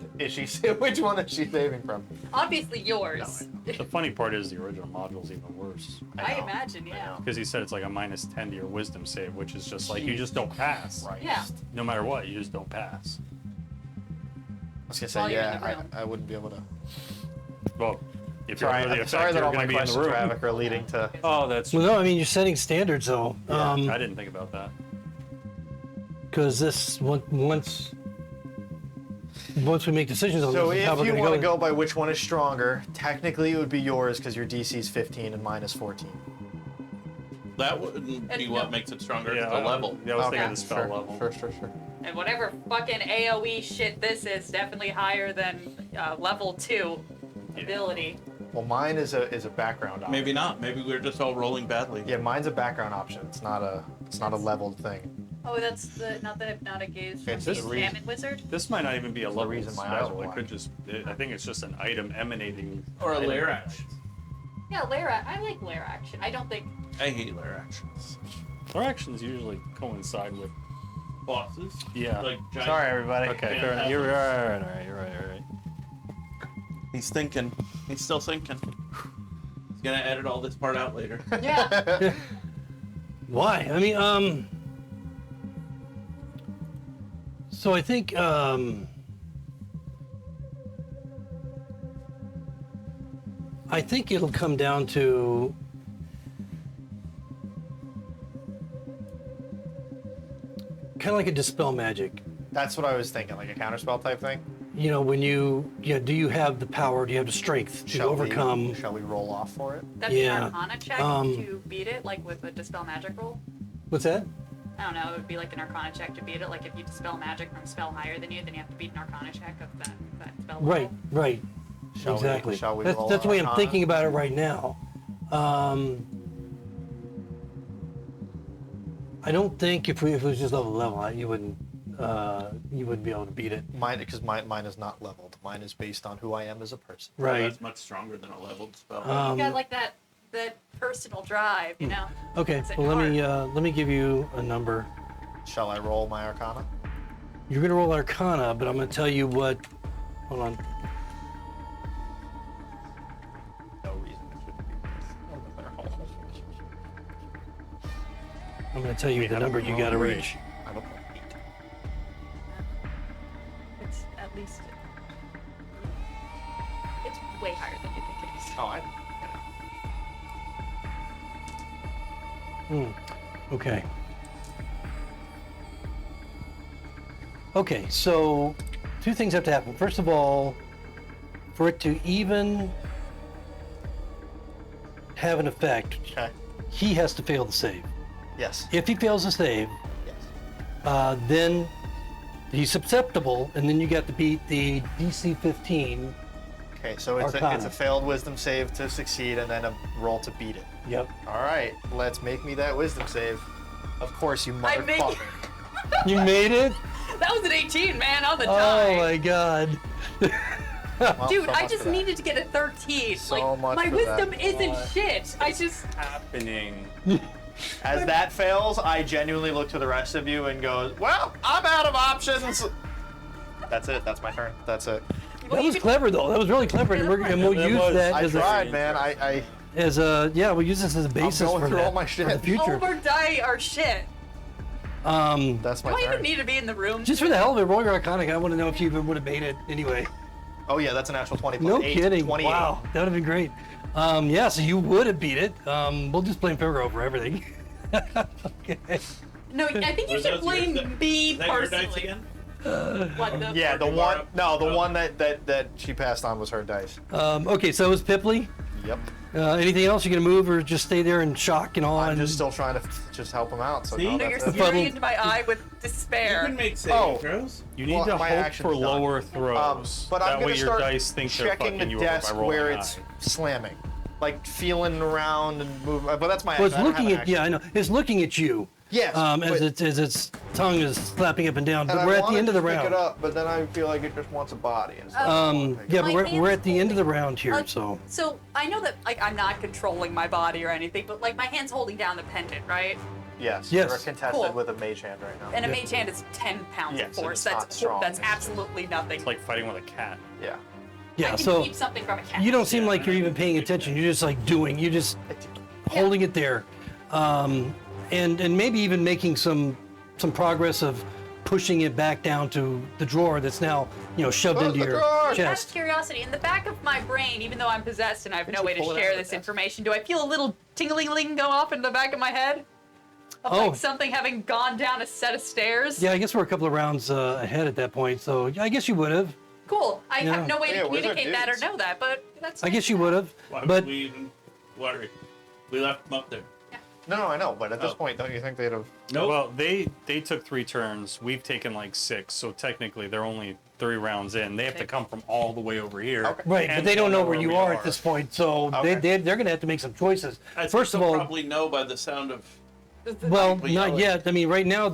which one is she saving from? Obviously yours. The funny part is the original module's even worse. I know. imagine, yeah. Because he said it's like a -10 to your wisdom save, which is just like you just don't pass. Right. Yeah. No matter what, you just don't pass. I was gonna While say, you're in yeah, the room. I wouldn't be able to. Well, if Sorry, you're under the I'm sorry effect, that you're all going my to be in the questions, room. Ravik, are leading to. Oh, that's well, no, I mean you're setting standards though, I didn't think about that. because this once we make decisions on So this, if how we're you gonna want to go by which one is stronger, technically it would be yours because your DC is 15 and mine is 14. That wouldn't be And what no. makes it stronger. Yeah, It's a level. Yeah, I was Okay, thinking the spell sure, level. Sure. And whatever fucking AoE shit this is, definitely higher than level 2 ability. Well, mine is a background option. Maybe not. Maybe we're just all rolling badly. Yeah, mine's a background option. It's not a leveled thing. Oh, that's not the hypnotic gaze from It's the just the reason- enchantment wizard? This might not even be a the level reason my eyes spell. are It wide. could just, I think it's just an item emanating. Or a item. lair action. Yeah, Lara. I like Lair action. I don't think. I hate lair actions. Our actions usually coincide with. Bosses. Yeah. Like giant. Sorry, everybody. Okay, Yeah. fair enough. You're right. All right. You're right. He's thinking. He's still thinking. He's gonna edit all this part out later. Yeah. Why? I mean, so I think, I think it'll come down to kind of like a dispel magic. That's what I was thinking, like a counterspell type thing. You know, when do you have the power? Do you have the strength to overcome? Shall we roll off for it? That'd be Yeah, an Arcana check to beat it, like with a dispel magic roll. What's that? I don't know. It would be like an Arcana check to beat it. Like if you dispel magic from a spell higher than you, then you have to beat an Arcana check of that spell level. Right. Shall exactly. Shall we that's roll that's the way I'm Arcana? thinking about it right now. I don't think if it was just level, you wouldn't be able to beat it. Because mine is not leveled. Mine is based on who I am as a person. Right. That's much stronger than a leveled spell. You got like that personal drive, you know. Okay. It's Well, hard. let me give you a number. Shall I roll my Arcana? You're gonna roll Arcana, but I'm gonna tell you what. Hold on. No reason it shouldn't be this. I'm gonna tell you the have number a you gotta roll reach. I have a point 8. It's at least. It's way higher than you think it is. Oh, I. Okay. Okay, so two things have to happen. First of all, for it to even have an effect, Okay. he has to fail the save. Yes. If he fails the save, Yes. then he's susceptible, and then you got to beat the DC 15 Okay, so it's Arcana. a failed wisdom save to succeed and then a roll to beat it. Yep. All right, let's make me that wisdom save. Of course, you I make- motherfucker. You made it? That was an 18, man, on the Oh die. my god. Well, Dude, so I much just for that. needed to get a 13. So like, much my for wisdom that. isn't What? shit. I just. Happening. As that fails, I genuinely look to the rest of you and go, well, I'm out of options. That's it. That's my turn. That's it. That was clever though. That was really clever, and we'll That use was. that I as tried, man. I we'll use this as a basis going for through that, all my for shit. the All future. of our die are shit. that's my Do I even turn. need to be in the room? Just for the hell of it, roll your Arcana. I want to know if you even would have made it anyway. Oh yeah, that's an actual 20 plus No 8. kidding. 28. Wow, that would have been great. Yeah, so you would have beat it. We'll just blame Figaro for everything. Okay. No, I think you Were should those blame yours? me Is that your dice personally. again? What the? Yeah, the Or one. tomorrow? No, the Oh. one that she passed on was her dice. Okay, so it was Pipley. Yep. Anything else? You gonna move or just stay there in shock and awe? I'm and just still trying to just help him out. So See? no, No, No, you're that's it. Befuddled. staring into my eye with You despair. can make saving Oh. throws. You need Well, to my hope action's for done. lower throws. But that I'm way gonna your start dice think they're checking fucking the you over by desk rolling where high. it's slamming, like feeling around and moving. But that's my. Well, it's action. I don't have looking an at yeah, I know. It's looking at you. Yes, As but- its tongue is slapping up and down. And But I we're at the wanted end of to the pick round. it up, but then I feel like it just wants a body. Instead of Yeah, but My we're hand's at the end of the holding- round here, Uh, so. So I know that like I'm not controlling my body or anything, but like my hand's holding down the pendant, right? Yes. Yes. We're contested Cool. with a mage hand right now. And a mage hand is 10 pounds Yes, of force. it's not strong. That's absolutely nothing. It's like fighting with a cat. Yeah. Yeah, I can so keep something from a cat. you don't seem like you're even paying attention. You're just like doing. You're just holding it there, and maybe even making some progress of pushing it back down to the drawer that's now shoved Close into the your drawer! Out of chest. curiosity, in the back of my brain, even though I'm possessed and I have no you way to pull it out share of the this desk? information, do I feel a little tingling go off in the back of my head? Of Oh. like something having gone down a set of stairs? Yeah, I guess we're a couple of rounds ahead at that point, so I guess you would have. Cool. I Yeah. have no way Yeah, to wizard communicate that or dudes. know that, but that's I guess you would have. Why But would we even worry? We left them up there. No, I know, but at this Oh. point, don't you think they'd have? Nope. Well, they took 3 turns. We've taken like 6, so technically they're only 3 rounds in. They have to come from all the way over here. Okay. right, but And they don't know where we you are at this point, so Okay. they're going to have to make some choices. I think First of they'll all, probably know by the sound of. well, People not yelling. yet. I mean, right now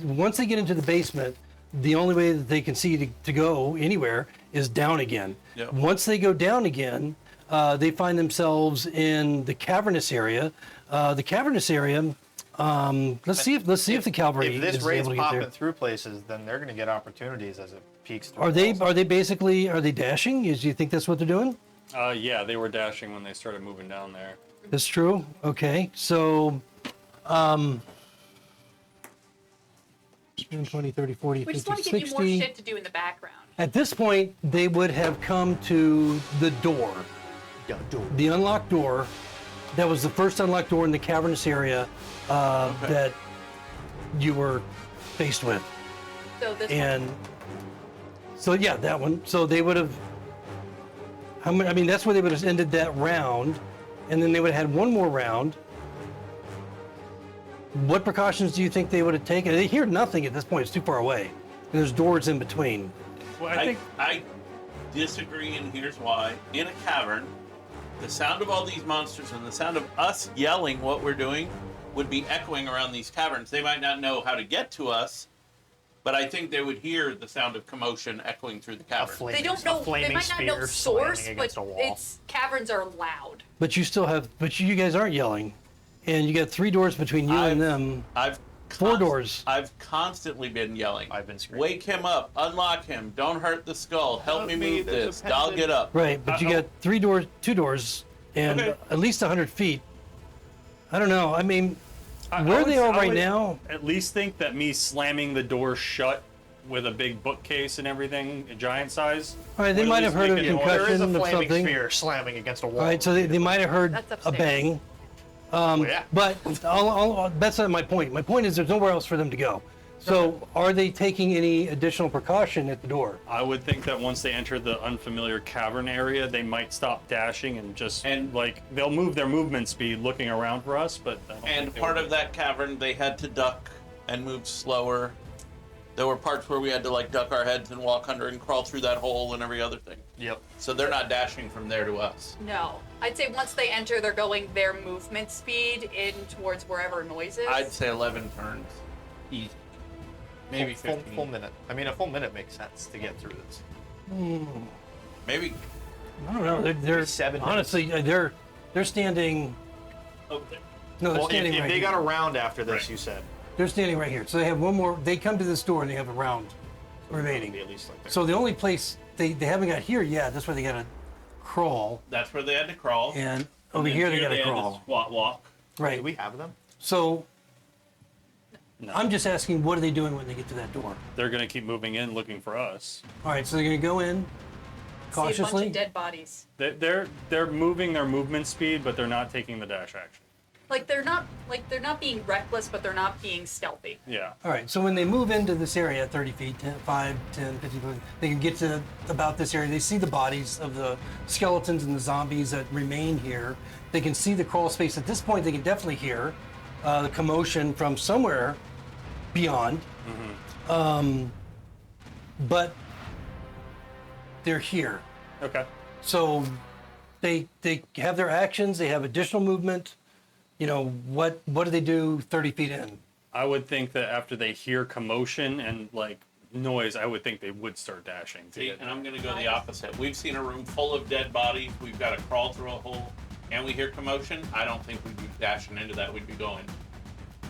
once they get into the basement, the only way that they can see to go anywhere is down again. Yep. Once they go down again, they find themselves in the cavernous area. The cavernous area. Let's see if the cavalry If this is raid's able to get popping there. through places, then they're going to get opportunities as it peaks through. Are they walls. are they dashing? Do you think that's what they're doing? Yeah, they were dashing when they started moving down there. That's true. Okay, so 20, 30, 40, We just 50, want to give you more 60. shit to do in the background. At this point, they would have come to the door, the unlocked door. That was the first unlocked door in the cavernous area that you were faced with. So this And so, yeah, that one. So they would have. How many? I mean, that's where they would have ended that round, and then they would have had one more round. What precautions do you think they would have taken? They hear nothing at this point. It's too far away, and there's doors in between. Well, I disagree, and here's why. In a cavern, the sound of all these monsters and the sound of us yelling what we're doing would be echoing around these caverns. They might not know how to get to us, but I think they would hear the sound of commotion echoing through the cavern. they don't know. They might not know source, but it's caverns are loud. But you still have. But you guys aren't yelling, and you got 3 doors between you and them. I've 4 doors. I've constantly been yelling. I've been screaming. Wake him up, unlock him, don't hurt the skull, help me move there's this, a I'll pendant. get up. Right, but you got 3 doors, 2 doors, and Okay. at least 100 feet. I don't know. I mean, I where would- they are I right would now. At least think that me slamming the door shut with a big bookcase and everything, a giant size. All right, they would at might have least heard make a it more- There is a concussion of flaming something. sphere slamming against a wall. All right, so they might have heard That's a upstairs. bang. Yeah. But that's not my point. My point is there's nowhere else for them to go. So are they taking any additional precaution at the door? I would think that once they enter the unfamiliar cavern area, they might stop dashing and just And- they'll move their movement speed looking around for us. But I don't And think they part would. of that cavern, they had to duck and move slower There were parts where we had to like duck our heads and walk under and crawl through that hole and every other thing. Yep. So they're not dashing from there to us. No. I'd say once they enter, they're going their movement speed in towards wherever noise is. I'd say 11 turns. Easy. Maybe full, 15. full minute. I mean, a full minute makes sense to get through this. Maybe. I don't know. They're 7 minutes. honestly they're standing. Oh, No, they're Well, standing if right they here. got a round after this, Right. you said. They're standing right here. So they have one more. They come to this door and they have a round remaining. Maybe at least like So the only place they haven't got here yet. That's where they got to crawl, that's where they had to crawl. and over then here they got to had crawl. squat walk. Right. Do we have them? So No. I'm just asking, what are they doing when they get to that door? They're gonna keep moving in, looking for us. All right. So they're going to go in See a cautiously. bunch of dead bodies. They're moving their movement speed, but they're not taking the dash action. Like they're not being reckless, but they're not being stealthy. Yeah. All right, so when they move into this area, 30 feet, 10, 5, 10, 15 feet, they can get to about this area. They see the bodies of the skeletons and the zombies that remain here. They can see the crawl space. At this point, they can definitely hear the commotion from somewhere beyond. But they're here. Okay. So they have their actions. They have additional movement. You know, what do they do 30 feet in? I would think that after they hear commotion and like noise, I would think they would start dashing. To See, get and I'm going to go the opposite. We've seen a room full of dead bodies. We've got to crawl through a hole, and we hear commotion. I don't think we'd be dashing into that. We'd be going.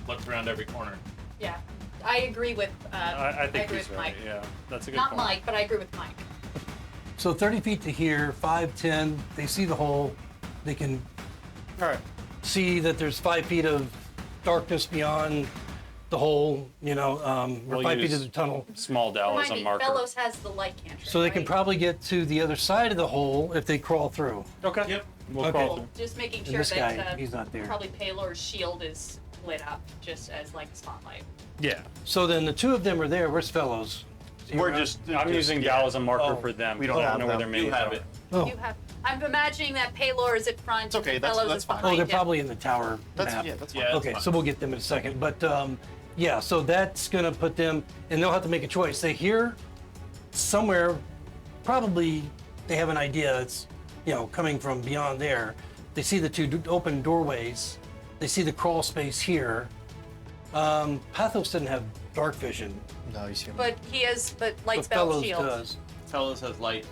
Look around every corner. Yeah, I agree with. I think agree he's with right. Mike. Yeah, that's a good Not point. Mike, but I agree with Mike. So 30 feet to here, 5, 10, they see the hole. They can All right. see that there's 5 feet of darkness beyond the hole, you know, or We'll 5 feet use- of the tunnel. Small Dell as Remind a me, marker. Fellows has the light cantrip. So they can right? probably get to the other side of the hole if they crawl through. Okay. Yep. We'll Okay. crawl through. Just making And sure this that guy, he's not there. probably Paylor's shield is lit up just as like a spotlight. Yeah. So then the two of them are there. Where's Fellows? We're just. I'm using Gal as a marker Oh, for them. we don't I have know where them. their You mains have are. it. Oh, You have. I'm imagining that Paylor is at front. It's okay, and that's- Fellows that's is fine. behind oh, they're him. probably in the tower That's map. yeah. That's fine. Yeah. Okay, fine. so we'll get them in a second. But yeah, so that's going to put them, and they'll have to make a choice. They hear somewhere, probably they have an idea it's, you know, coming from beyond there. They see the two open doorways. They see the crawl space here. Pathos doesn't have dark vision, No, he's human. But he has the light but spell Fellows shield. does. Fellows has light.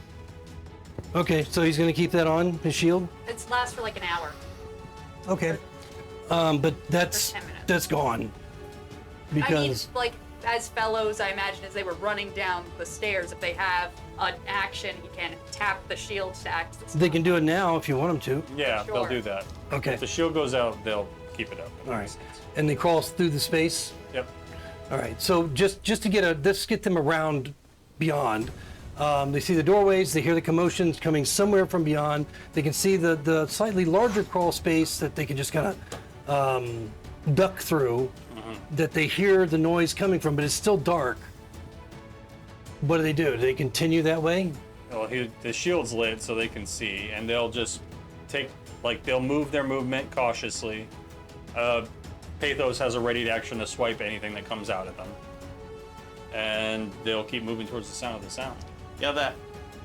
Okay, so he's going to keep that on, his shield? It lasts for like an hour. Okay. But that's 10 minutes. that's gone. I mean, Because like as Fellows, I imagine as they were running down the stairs, if they have an action, he can tap the shield to act. as a they can spell. do it now if you want them to. Yeah, they'll Sure. do that. Okay. If the shield goes out, they'll keep it up. All right. And they crawl through the space. Yep. All right. So just to let's get them around beyond. They see the doorways. They hear the commotions coming somewhere from beyond. They can see the slightly larger crawl space that they can just kind of duck through. That they hear the noise coming from, but it's still dark. What do? Do they continue that way? Well, the shield's lit so they can see, and they'll just they'll move their movement cautiously. Pathos has a ready action to swipe anything that comes out at them. And they'll keep moving towards the sound of the sound. Yeah, that.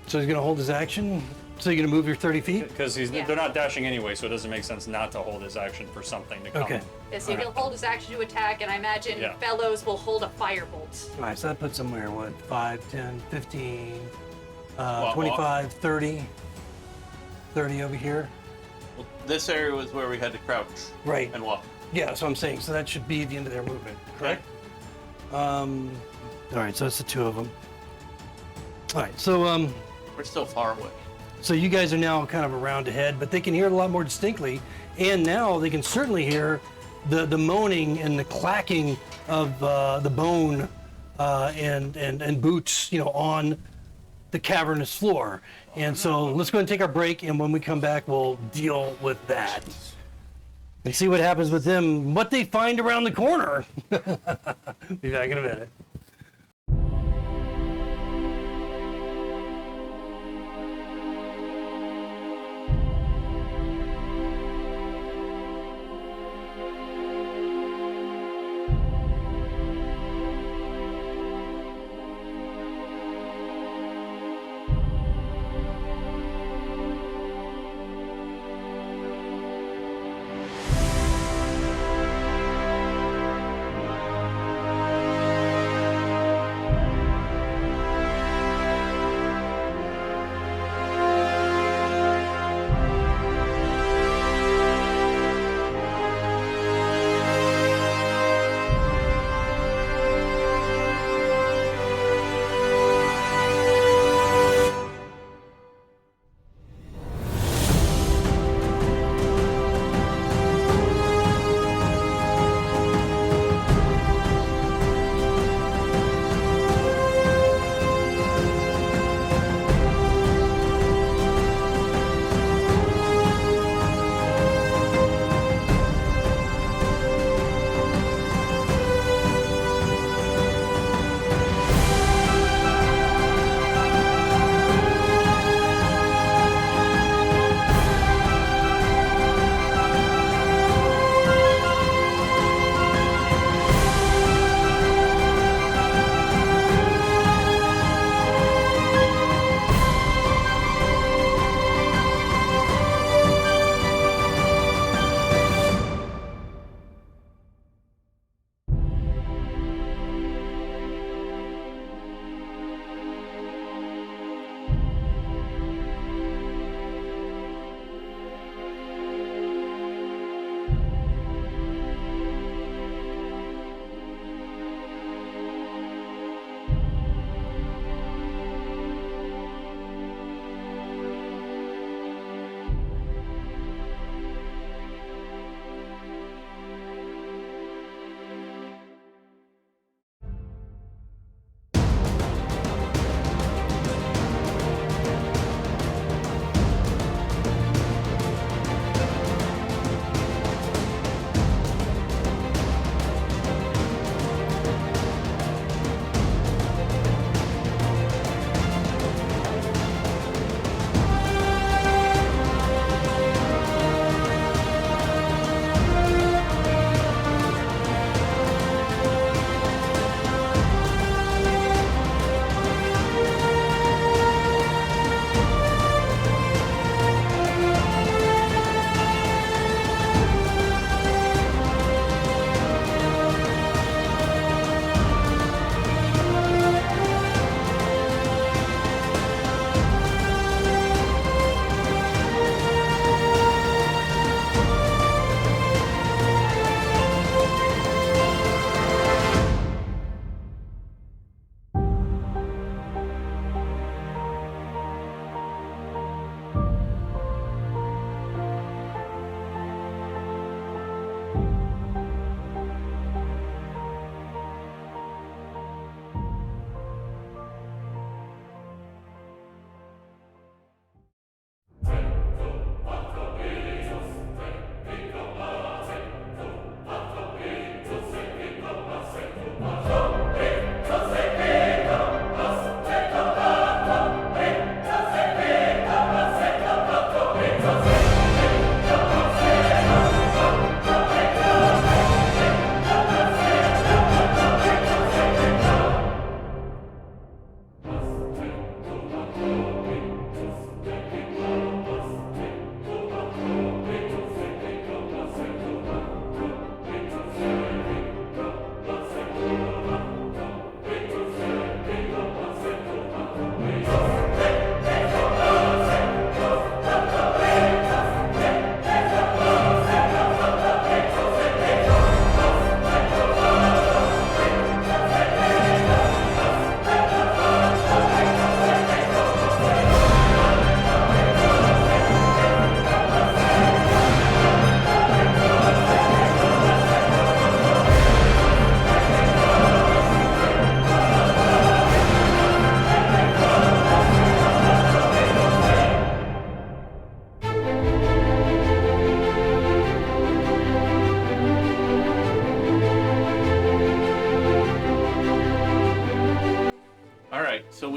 So he's going to hold his action. So you're going to move your 30 feet. Because Yeah. they're not dashing anyway, so it doesn't make sense not to hold his action for something to come. Okay. Yeah, so he'll hold his action to attack, and I imagine Yeah. Fellows will hold a firebolt. All right. So that puts them where? What? 5, 10, 15, Walk. 25, 30. 30 over here. Well, this area was where we had to crouch Right. and walk. Yeah, that's what I'm saying. So that should be the end of their movement, correct? All right, so that's the two of them. All right, so We're still far away. so you guys are now kind of around ahead, but they can hear it a lot more distinctly, and now they can certainly hear the moaning and the clacking of the bone and boots, you know, on the cavernous floor. And so let's go and take our break, and when we come back, we'll deal with that. And see what happens with them, what they find around the corner. Be back in a minute.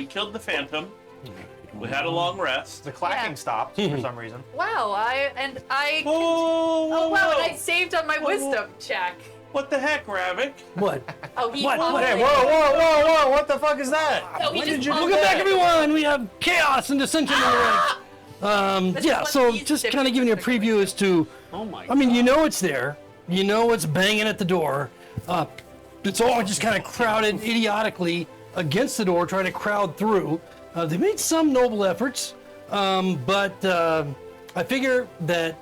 killed the phantom. We had a long rest. The clacking Yeah. stopped for some reason. Wow, I Whoa, oh wow, whoa. and I saved on my wisdom check. What the heck, Ravik? What? Oh, he What? totally- Hey, whoa! What the fuck is that? Oh, he just Welcome back, everyone. We have chaos and dissension in the ranks. This Yeah. is So what just he's kind of giving you a preview as to. Oh my I mean, you know it's there. You know it's banging at the door. It's all just kind of crowded idiotically against the door, trying to crowd through. They made some noble efforts, but I figure that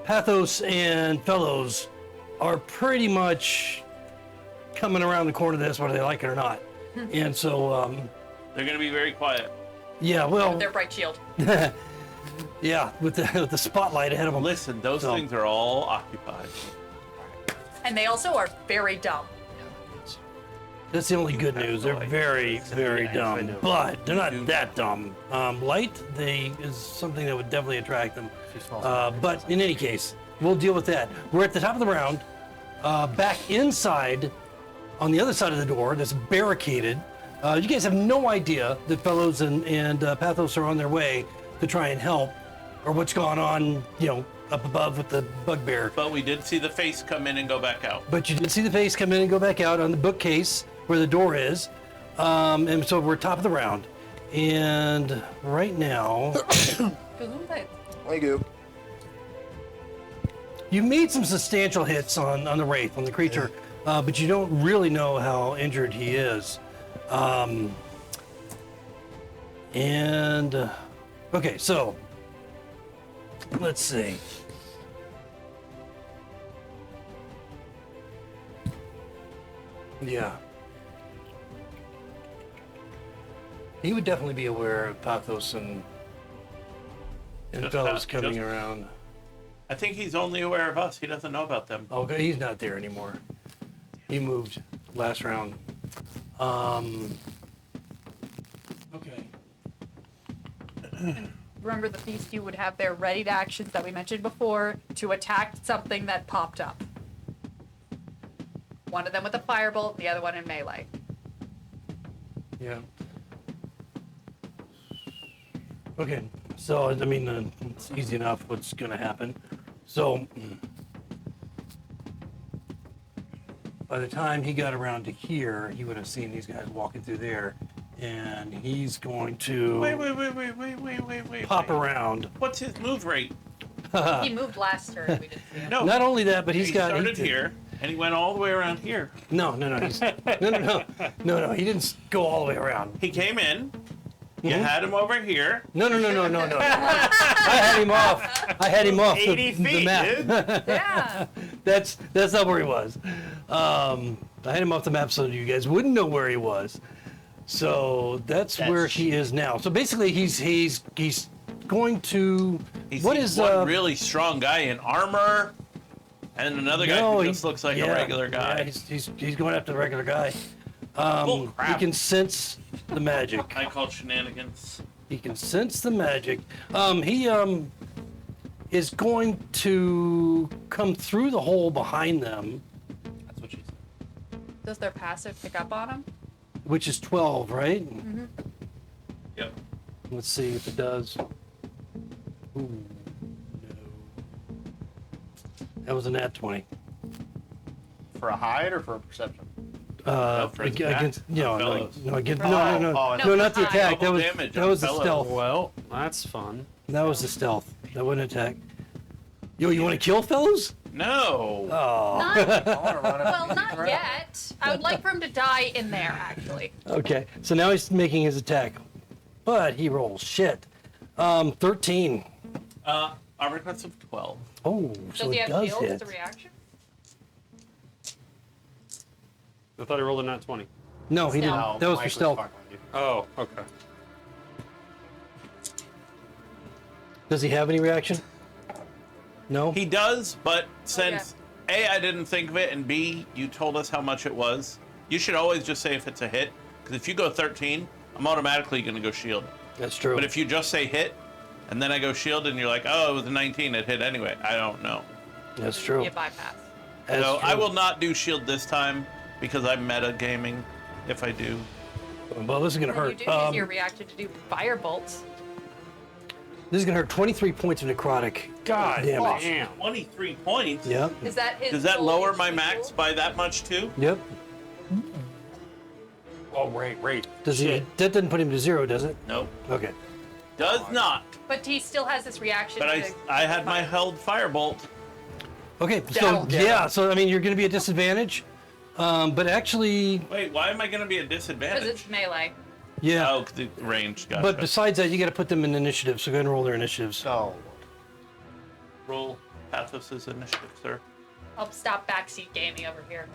Pathos and Fellows are pretty much coming around the corner of this, whether they like it or not. And so, They're going to be very quiet. yeah, well, Their bright shield. yeah, with the spotlight ahead of them. Listen, those So- things are all occupied. And they also are very dumb. That's the only good news. They're very, very dumb, but they're not that dumb. Light, is something that would definitely attract them. But in any case, we'll deal with that. We're at the top of the round, back inside, on the other side of the door that's barricaded. You guys have no idea that Fellows and Pathos are on their way to try and help, or what's going on, up above with the bugbear. But we did see the face come in and go back out. But you did see the face come in and go back out on the bookcase where the door is. And so we're top of the round. And right now, Thank you. you made some substantial hits on the Wraith, on the creature, but you don't really know how injured he is. Okay, so let's see. Yeah. He would definitely be aware of Pathos and Just fellows Path- coming just- around. I think he's only aware of us. He doesn't know about them. Okay, he's not there anymore. He moved last round. Okay. Remember, the beast you would have their ready actions that we mentioned before to attack something that popped up. One of them with a firebolt, the other one in melee. Yeah. Okay, so I mean, it's easy enough what's gonna happen. So, by the time he got around to here, he would have seen these guys walking through there, and he's going to Wait. pop around. What's his move rate? He moved last turn. We didn't see him. No. Not only that, but he he's got. started here and he went all the way around here. No. He's, no. He didn't go all the way around. He came in. You had him over here. No. I had him off 80 the feet, map. dude. Yeah. That's not where he was. I had him off the map so you guys wouldn't know where he was. So that's where he is now. So basically, he's going to. He What sees is one really strong guy in armor, and another guy who just looks like a regular guy. Yeah, he's going after the regular guy. Bull He crap. can sense the magic. I call shenanigans. He can sense the magic. He is going to come through the hole behind them, That's what she said. Does their passive pick up on him? which is 12, right? Yep. Let's see if it does. Ooh, no. That was a nat 20. For a hide or for a perception? for his attack? Against, Fellows. no, not the Oh, attack. That Double was damage that on was the fellows. stealth. Well, that's fun. That was the stealth. That wasn't attack. Yo, you want to kill fellows? No. Oh, Not, I want to run it. well, not yet. I would like for him to die in there, actually. okay. So now he's making his attack, but he rolls shit. 13. Armor class of 12. Oh, so Does he it have does shield hit. as a reaction? I thought he rolled a nat 20. No, he didn't. Stealth. That was Mike for stealth. fucking with you. Oh, okay. Does he have any reaction? No. He does, but since A, I didn't think of it, and B, you told us how much it was, you should always just say if it's a hit. Because if you go 13, I'm automatically going to go shield. That's true. But if you just say hit, and then I go shield, and you're like, oh, it was a 19, it hit anyway. I don't know. That's true. You bypass. That's So true. I will not do shield this time, because I'm meta gaming if I do. Well, this is gonna Then you hurt. do use your reaction to do fire bolts. This is gonna hurt 23 points of necrotic God damage. damn. 23 points. Yep. Is that his Does that full lower HP my max pool? by that much too? Yep. Oh, right. Does he? Shit. That doesn't put him to 0, does it? Nope. Okay. Does not. But he still has this reaction. But to I had my held firebolt. Okay. That'll So get yeah. him. So I mean, you're gonna be at disadvantage. But actually, Wait, why am I going to be at because disadvantage? it's melee. yeah. Oh, 'cause the range. Gotcha. But besides that, you got to put them in initiative. So go ahead and roll their initiatives. So, Roll Pathos' initiative, sir. I'll stop backseat gaming over here.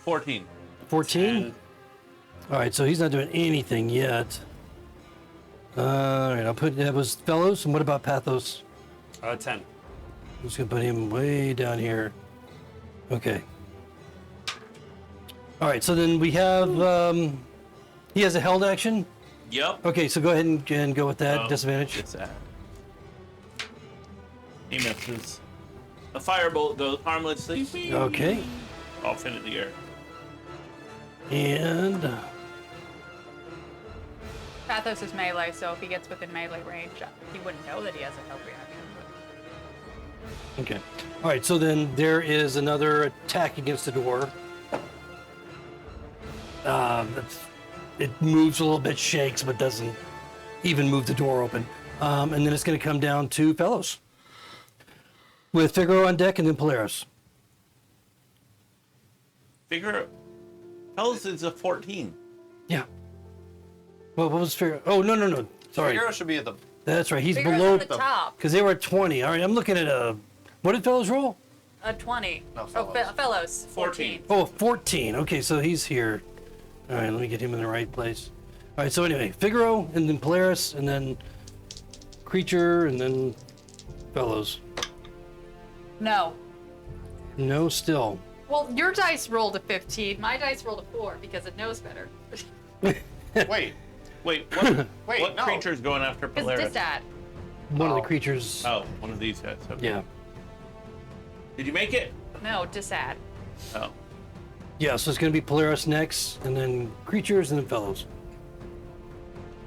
14. 14. All right. So he's not doing anything yet. All right. I'll put that was Fellows. And what about Pathos? 10. I'm just gonna put him way down here. Okay. All right. So then we have. He has a held action. Yep. Okay. So go ahead and go with that Oh, disadvantage. It's at. He misses. The firebolt goes harmlessly. Okay. Off into the air. And Pathos is melee, so if he gets within melee range, he wouldn't know that he has a held reaction. okay. All right. So then there is another attack against the door. It moves a little bit, shakes, but doesn't even move the door open. And then it's going to come down to Fellows with Figaro on deck and then Polaris. Figure. Fellas is a 14. Yeah. Well, what was Figaro? Oh, no. Sorry. Figaro should be at the. That's right. He's Figaro's below on the top. because they were at 20. All right. I'm looking at a. What did Fellows roll? A 20. No, Oh, fellows. fellows. 14. Oh, 14. Okay, so he's here. All right, let me get him in the right place. All right, so anyway, Figaro, and then Polaris, and then Creature, and then Fellows. No. No, still. Well, your dice rolled a 15. My dice rolled a 4 because it knows better. Wait. Wait, what, Wait, what no. creature's going after Because Polaris? Disad. One of the Oh. creatures. Oh, one of these guys. Okay. Yeah. Did you make it? No, Disad. Oh. Yeah, so it's going to be Polaris next, and then Creatures, and then Fellows.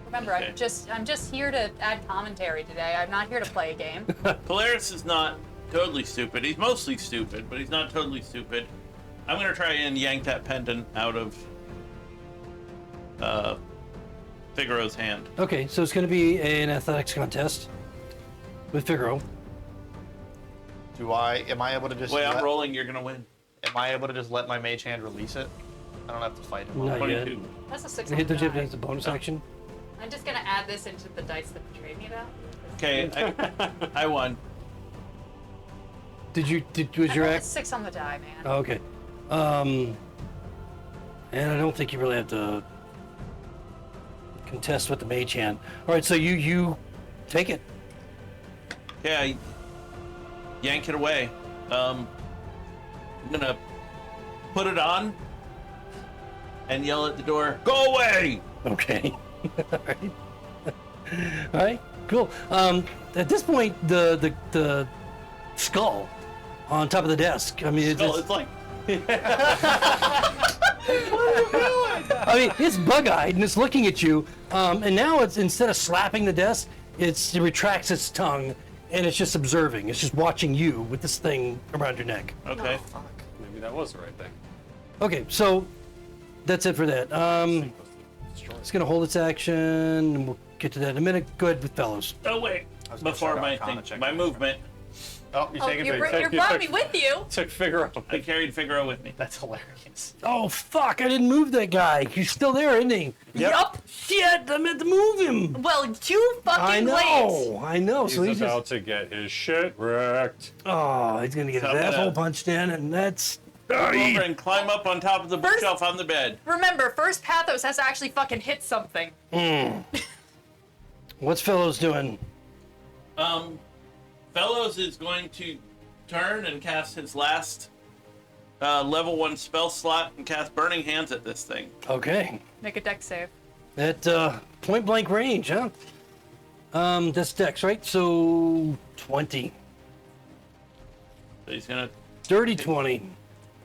Remember, Okay. I'm just here to add commentary today. I'm not here to play a game. Polaris is not totally stupid. He's mostly stupid, but he's not totally stupid. I'm gonna try and yank that pendant out of Figaro's hand. Okay, so it's going to be an athletics contest with Figaro. Am I able to just? Wait, I'm rolling. You're gonna win. Am I able to just let my mage hand release it? I don't have to fight him. Not yet. 22. That's a 6 Hit the on chip die. as a bonus action. I'm just gonna add this into the dice that betrayed me though. Okay, I won. Was I your rolled a act? 6 on the die, man. Oh, okay. And I don't think you really have to contest with the mage hand. All right, so you take it. Yeah, I yank it away. I'm gonna put it on and yell at the door, "Go away!" Okay. All right. All right. Cool. At this point, the skull on top of the desk. I mean, So it's like, I mean, it's bug-eyed and it's looking at you. And now it's instead of slapping the desk, it retracts its tongue and it's just observing. It's just watching you with this thing around your neck. okay. Maybe that was the right thing. Okay, so that's it for that. It's gonna hold its action, and we'll get to that in a minute. Go ahead with Fellows. Oh wait, was gonna before start my Arcana thing, check. my movement. Oh, you Oh, take it. you back. brought me with you. Took Figaro. I carried Figaro with me. That's hilarious. Oh fuck! I didn't move that guy. He's still there, isn't he? Yup. Shit! I meant to move him. Well, too I fucking late. know. I know. He's So he's about just. to get his shit wrecked. Oh, he's gonna get So his I'm gonna- asshole punched in, and that's. Go over and climb up on top of the First- bookshelf on the bed. Remember, first Pathos has to actually fucking hit something. What's Fellows doing? Fellows is going to turn and cast his last level 1 spell slot and cast Burning Hands at this thing. Oh. Okay. Make a deck save. At point blank range, huh? That's Dex, right? So 20. So he's gonna Dirty 20.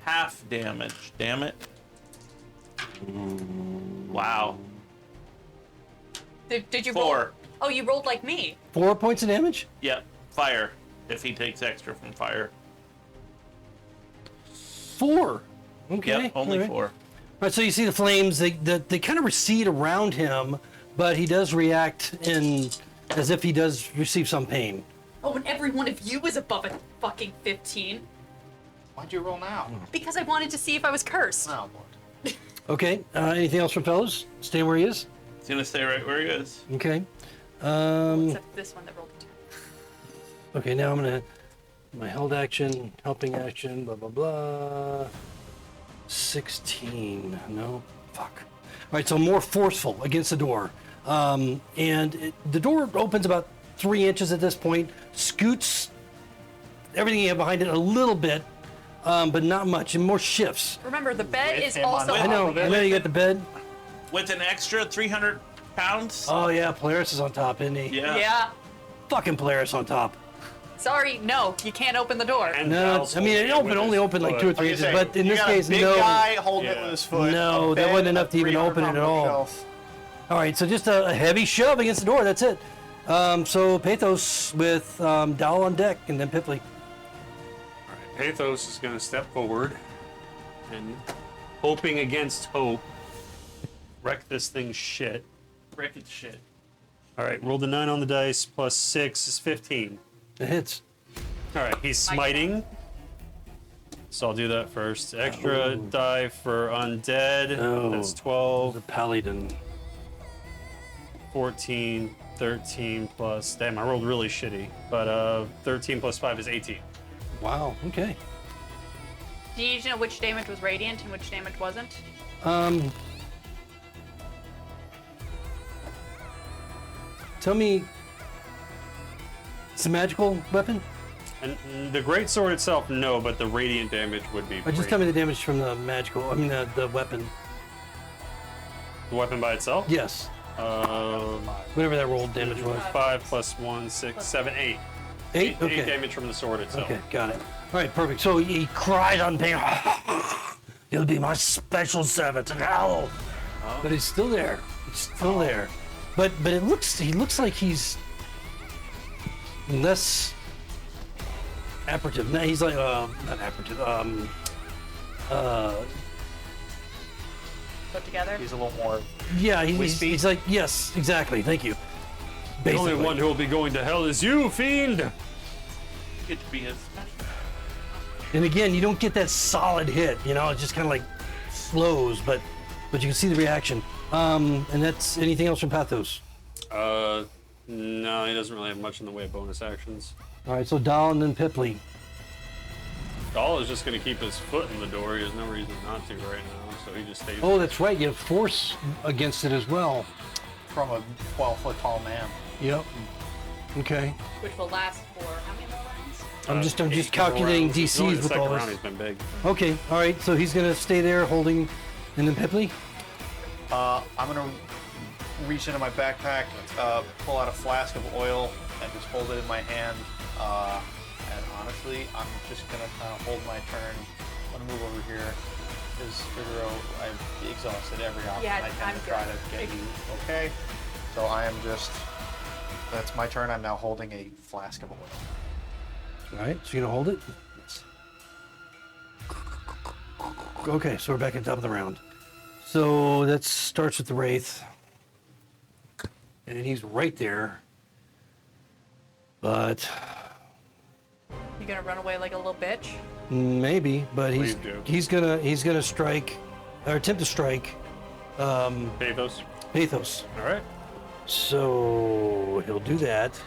half damage. Damn it. Wow. Did you 4. roll? Oh, you rolled like me. 4 points of damage? Yep. Fire. If he takes extra from fire. 4. Okay. Yep. Only all right. 4. All right, so you see the flames, they kind of recede around him, but he does react as if he does receive some pain. Oh, and every one of you is above a fucking 15. Why'd you roll now? Because I wanted to see if I was cursed. Oh, Lord. Okay, anything else from fellows? Stay where he is? He's gonna stay right where he is. Okay. Except this one that rolled a 2. Okay, now I'm gonna, my held action, helping action, blah, blah, blah. 16, no, fuck. All right, so more forceful against the door. The door opens about 3 inches at this point, scoots everything you have behind it a little bit, but not much, and more shifts. Remember, the bed With is him on also. top I know you got the bed. With an extra 300 pounds. Oh yeah, Polaris is on top, isn't he? Yeah. Yeah. Fucking Polaris on top. Sorry, no, you can't open the door. And No, Val's I mean, it holding with only his opened like foot. 2 or 3 You inches, say, but in you this got a case, big no. guy holding it Yeah. with his foot. No, a that bed, wasn't enough a to even 300 open it at pound all. bookshelf. All right, so just a heavy shove against the door. That's it. So Pathos with Dal on deck, and then Pipley. Pathos is going to step forward and, hoping against hope, wreck this thing's shit. Wreckage shit. All right, rolled a 9 on the dice, plus 6 is 15. It hits. All right, he's smiting. So I'll do that first. Extra die for undead. Oh. That's 12, The Paladin. 14, 13 plus. Damn, I rolled really shitty. But 13 plus 5 is 18. Wow. Okay. Do you need to know which damage was radiant and which damage wasn't? Tell me, it's a magical weapon? And the great sword itself, no, but the radiant damage would be. Or just tell me the damage from the magical, the weapon. The weapon by itself. Yes. Whatever that rolled damage was. 5 plus 1, 6, 7, 8. 8? Okay. 8 damage from the sword itself. Okay, got it. All right, perfect. So he cried on pain. You'll be my special servant in hell. But he's still there. He's still there. But he looks like he's less apparative. No, he's like not apparative. Put together? He's a little more. Yeah, Wispy? he's like, yes, exactly. Thank you. The only Basically. one who will be going to hell is you, fiend. Get to be his special. And again, you don't get that solid hit. You know, it just kind of like slows, but you can see the reaction. And that's anything else from Pathos. No, he doesn't really have much in the way of bonus actions. All right, so Dal and then Pipley. Dahl is just going to keep his foot in the door. He has no reason not to right now, so he just stays. Oh, that's right. You have force against it as well. From a 12-foot tall man. Yep. Okay. Which will last for how many more rounds? I'm just 8 calculating rounds. It's only DCs the with second all round this. he's been big. Okay. All right. So he's gonna stay there holding, and then Pipley. I'm gonna reach into my backpack, pull out a flask of oil, and just hold it in my hand. And honestly, I'm just gonna kind of hold my turn. I'm gonna move over here. Because Figaro, I've exhausted every option Yeah, I can I'm to try good. to get you okay. So I am just. That's my turn. I'm now holding a flask of oil. All right. So you're gonna hold it. Okay. So we're back at the top of the round. So that starts with the Wraith, and he's right there. But You gonna run away like a little bitch? maybe. But Please do. he's gonna strike, or attempt to strike, Pathos. Pathos. All right. So he'll do that.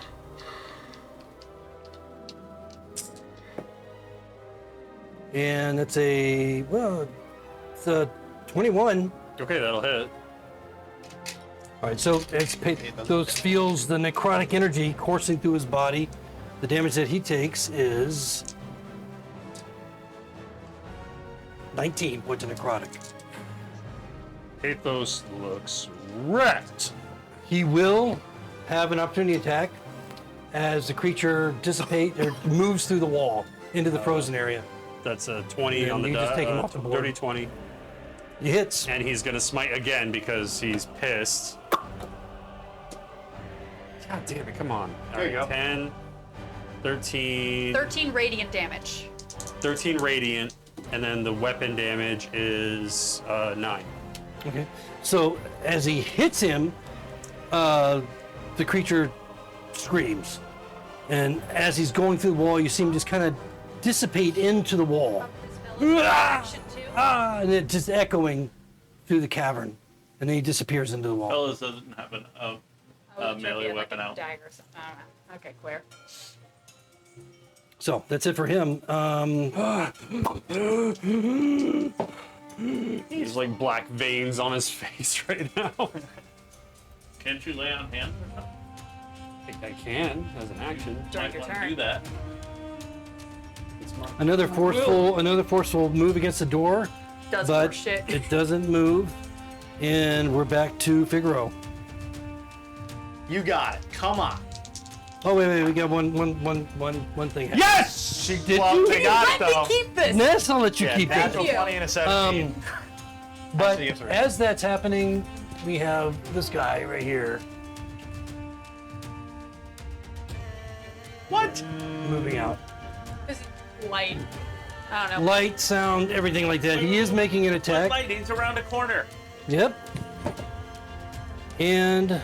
And it's it's a 21. Okay, that'll hit. All right, so as Pathos feels the necrotic energy coursing through his body, the damage that he takes is 19 points of necrotic. Pathos looks wrecked. He will have an opportunity attack as the creature moves through the wall into the frozen area. That's a 20 Yeah, on the you just die. take him off the board. Dirty 20. He hits. And he's gonna smite again because he's pissed. God damn it, come on. There you go. 10, 13, 13 radiant damage. 13 radiant, and then the weapon damage is 9. Okay. So as he hits him, the creature screams. And as he's going through the wall, you see him just kind of dissipate into the wall. Action too. And it just echoing through the cavern. And then he disappears into the wall. Fellas doesn't have Oh, a check melee it, weapon like a out. dagger or something. I don't know. Okay, clear. So that's it for him. He's like black veins on his face right now. Can't you lay on hands or something? I think I can as an action. During Might your want to turn. do that. It's not- Another forceful move against the door, Does more but shit. it doesn't move. And we're back to Figaro. You got it. Come on. Oh wait, we got one thing. Yes! She Did well, you? they got it Let me though. keep this. Ness, I'll let you Yeah, keep it. natural Thank you. 20 and a 17. But Actually, it's right. as that's happening, we have this guy right here What? moving out. This is light. I don't know. Light, sound, everything like that. He is making an attack. Light, he's around a corner. Yep. And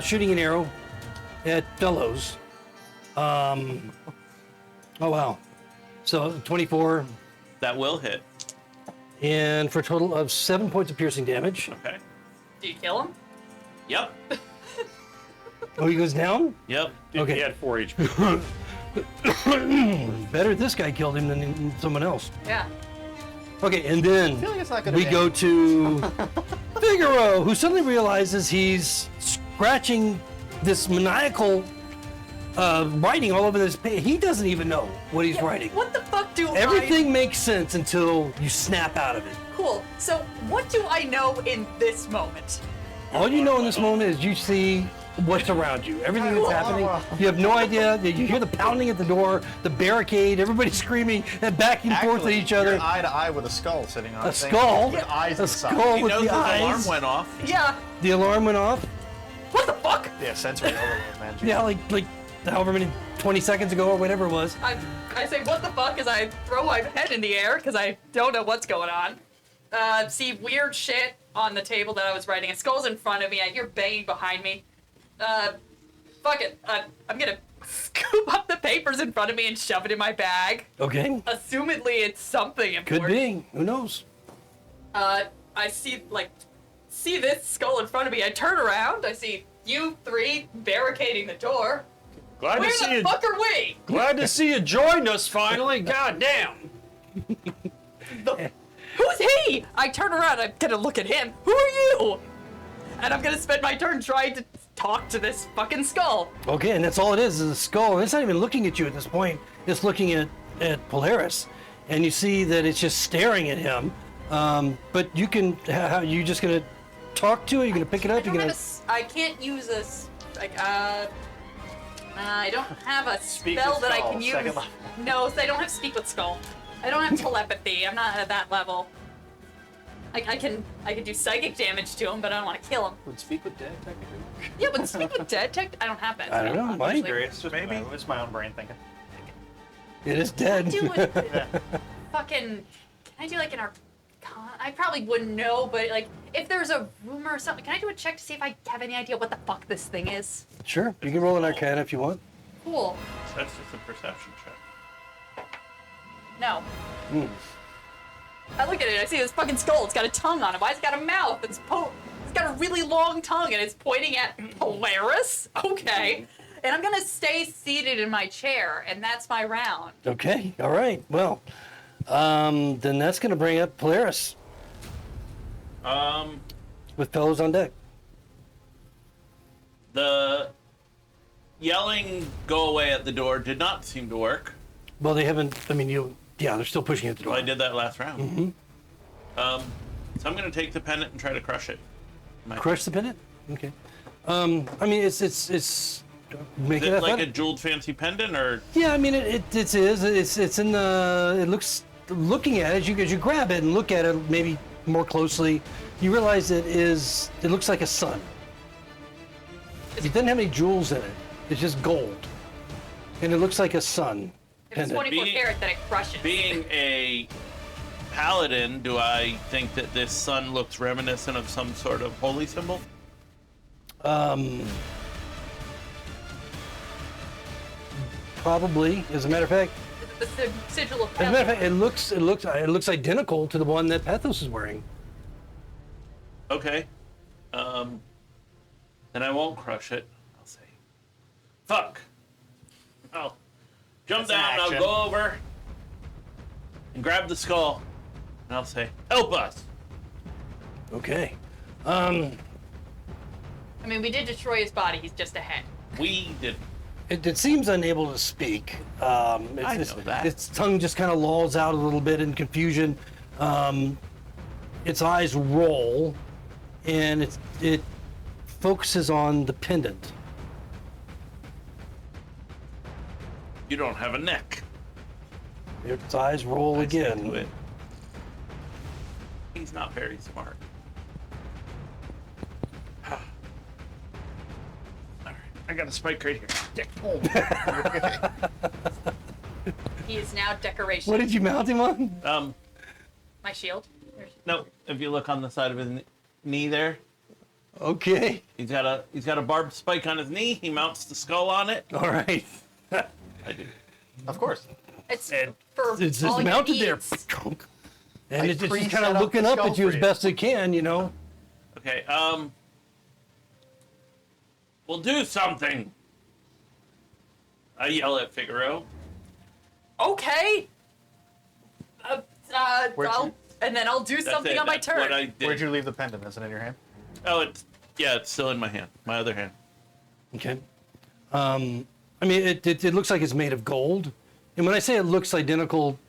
shooting an arrow at Fellows. Oh wow. So 24, That will hit. and for a total of 7 points of piercing damage. Okay. Do you kill him? Yep. Oh, he goes down? Yep. Dude, Okay. He had 4 HP. Better this guy killed him than someone else. Yeah. Okay, and then feel like it's not gonna we be go to Figaro, who suddenly realizes he's scratching this maniacal writing all over this page. He doesn't even know what he's writing. What the fuck do Everything makes sense until you snap out of it. Cool. So, what do I know in this moment? All you know in this moment is you see what's around you. Everything that's happening. You have no idea. You hear the pounding at the door, the barricade, everybody screaming and back and forth at each other. You're eye to eye with a skull sitting on A thing skull? with eyes A inside. skull He with knows the his alarm eyes. went off. Yeah. The alarm went off. What the fuck? Yeah, sensory overload, man. Yeah, like however many 20 seconds ago or whatever it was. I say what the fuck as I throw my head in the air because I don't know what's going on. See weird shit on the table that I was writing. A skull's in front of me. I hear banging behind me. Fuck it. I'm gonna scoop up the papers in front of me and shove it in my bag. Okay. Assumedly it's something important. Could be. Who knows? I see this skull in front of me. I turn around. I see you three barricading the door. Glad Where to see the you. fuck are we? Glad to see you joined us finally. God damn. Who's he? I turn around. I'm gonna look at him. Who are you? And I'm gonna spend my turn trying to talk to this fucking skull. Okay, and that's all it is a skull. And it's not even looking at you at this point. It's looking at Polaris. And you see that it's just staring at him. But you can, how you just gonna talk to it? You're gonna pick it up? You're gonna. I can't use a I don't have a Speak spell with that I skull, can use. second level. No, so I don't have speak with skull. I don't have telepathy. I'm not at that level. I can do psychic damage to him, but I don't want to kill him. Would speak with dead technically? Yeah, but speak with dead tech. I don't have that. I don't know, spell, might. actually. Curious, just maybe. It's my own brain thinking. It is dead. Do it. Fucking. Can I do like an arcana? I probably wouldn't know, but like if there's a rumor or something, can I do a check to see if I have any idea what the fuck this thing is? Sure, you can roll an arcana if you want. Cool. That's just a perception check. No. I look at it. I see this fucking skull. It's got a tongue on it. Why has it got a mouth? It's got a really long tongue and it's pointing at Polaris. Okay. And I'm gonna stay seated in my chair, and that's my round. Okay, all right. Well, then that's gonna bring up Polaris with fellows on deck. The yelling "go away" at the door did not seem to work. Well, they haven't. I mean, they're still pushing at the door. Well, I did that last round. So I'm gonna take the pendant and try to crush it. Crush the pendant. Okay. I mean, it's make Is it it like a athletic. jeweled fancy pendant or? Yeah, I mean, it's in the. It looks looking at it, as you grab it and look at it maybe more closely, you realize it looks like a sun. It doesn't have any jewels in it. It's just gold. And it looks like a sun. If it's 24 karat, then it crushes. Being a paladin, do I think that this sun looks reminiscent of some sort of holy symbol? Probably. As a matter of fact, The sigil of as a matter of fact, Paladin. it looks identical to the one that Pathos is wearing. Okay. Then I won't crush it. I'll say, fuck. I'll jump That's an down, I'll action. go over and grab the skull, and I'll say, help us. Okay. I mean, we did destroy his body. He's just a head. We did. It seems unable to speak. I know that. Its tongue just kind of lolls out a little bit in confusion. Its eyes roll, and it focuses on the pendant. You don't have a neck. Its eyes roll I say to again. it, he's not very smart. All right, I got a spike right here. He is now decoration. What did you mount him on? My shield. No, if you look on the side of his knee there, Okay. he's got a barbed spike on his knee. He mounts the skull on it. All right. I do. Of course. It's And for It's all just your mounted there. needs. And I it's just pre-set kind of up looking the up skull at you for as you. best it can, you know. Okay. We'll do something. I yell at Figaro. Okay. Where'd you- And then I'll do That's something it. on my That's turn. what I did. Where'd you leave the pendant? Is it in your hand? Oh, it's still in my hand. My other hand. Okay. I mean, it looks like it's made of gold. And when I say it looks identical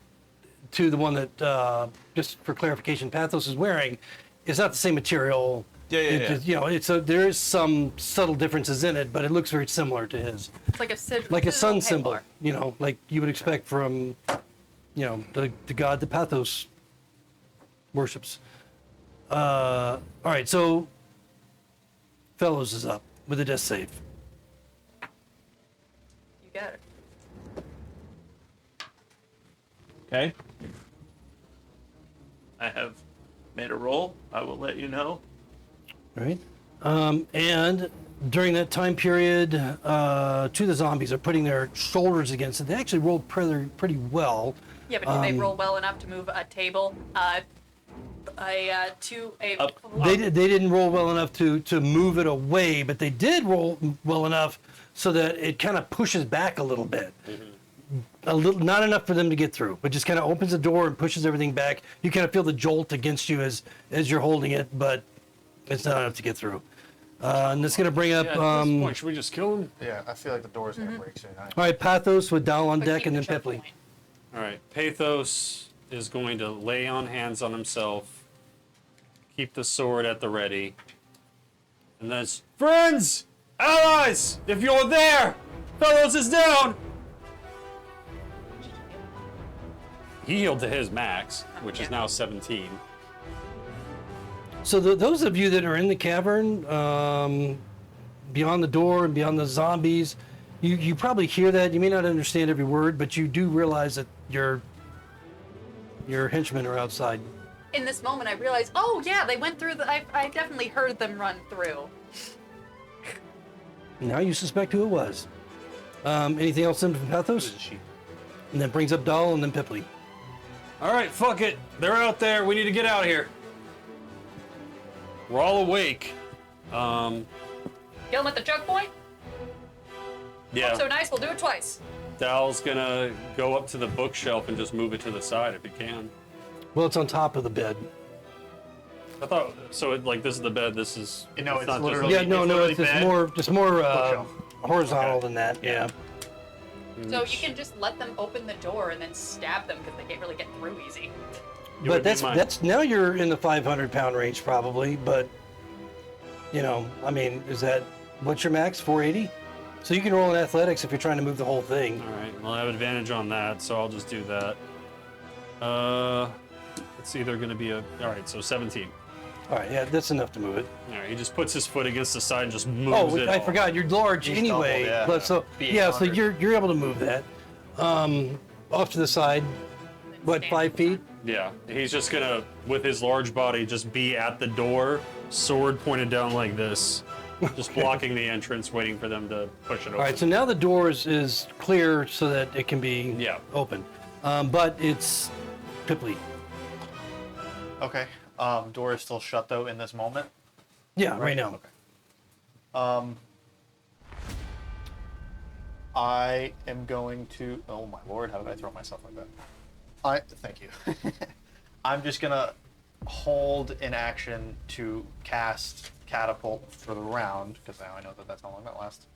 to the one that, just for clarification, Pathos is wearing, it's not the same material. Yeah. You know, there is some subtle differences in it, but it looks very similar to his. It's like a sigil. Like a sun Paylor. symbol, you know, like you would expect from, you know, the god that Pathos worships. All right, so Fellows is up with a death save. You got it. Okay. I have made a roll. I will let you know. All right. And during that time period, two of the zombies are putting their shoulders against it. They actually rolled pretty well. Yeah, but did they roll well enough to move a table to a? Up. They didn't roll well enough to move it away, but they did roll well enough so that it kind of pushes back a little bit. A little, not enough for them to get through, but just kind of opens the door and pushes everything back. You kind of feel the jolt against you as you're holding it, but it's not enough to get through. And that's going to bring up. Yeah, at this point, should we just kill him? Yeah, I feel like the door's gonna break soon. All right, Pathos with Dal on But deck, keep and the then choke Pipley. point. All right. Pathos is going to lay on hands on himself, keep the sword at the ready, and then friends, allies, if you're there, Fellows is down. He healed to his max, which is now 17. So those of you that are in the cavern, beyond the door and beyond the zombies, you probably hear that. You may not understand every word, but you do realize that your henchmen are outside. In this moment, I realized, oh yeah, they went through the. I definitely heard them run through. Now you suspect who it was. Anything else in from Pathos? And that brings up Dal and then Pipley. All right, fuck it. They're out there. We need to get out of here. We're all awake. Kill them at the choke point. Yeah. So nice, we'll do it twice. Dal's gonna go up to the bookshelf and just move it to the side if he can. Well, it's on top of the bed. I thought so. Like this is the bed. This is. You know, it's not just literally- Yeah, no, literally it's just bed, more bookshelf. horizontal than that. Yeah. So you can just let them open the door and then stab them because they can't really get through easy. You would But be mine. that's now you're in the 500-pound range probably. But you know, I mean, is that what's your max? 480. So you can roll in athletics if you're trying to move the whole thing. All right. Well, I have advantage on that, so I'll just do that. It's either going to be a. All right, so 17. All right, yeah, that's enough to move it. All right, he just puts his foot against the side and just moves Oh, it. I forgot. You're large He's anyway. doubled, yeah. But so Be yeah, so 800. you're able to move that. Off to the side. What, 5 feet? Yeah, he's just gonna, with his large body, just be at the door, sword pointed down like this, just blocking the entrance, waiting for them to push it open. All right, so now the door is clear so that it can be open. But it's Pipley. Okay. Door is still shut though in this moment. Yeah, right now. Okay. I am going to. Oh my lord! How did I throw myself like that? Thank you. I'm just gonna hold in action to cast catapult for the round because now I know that that's how long that lasts.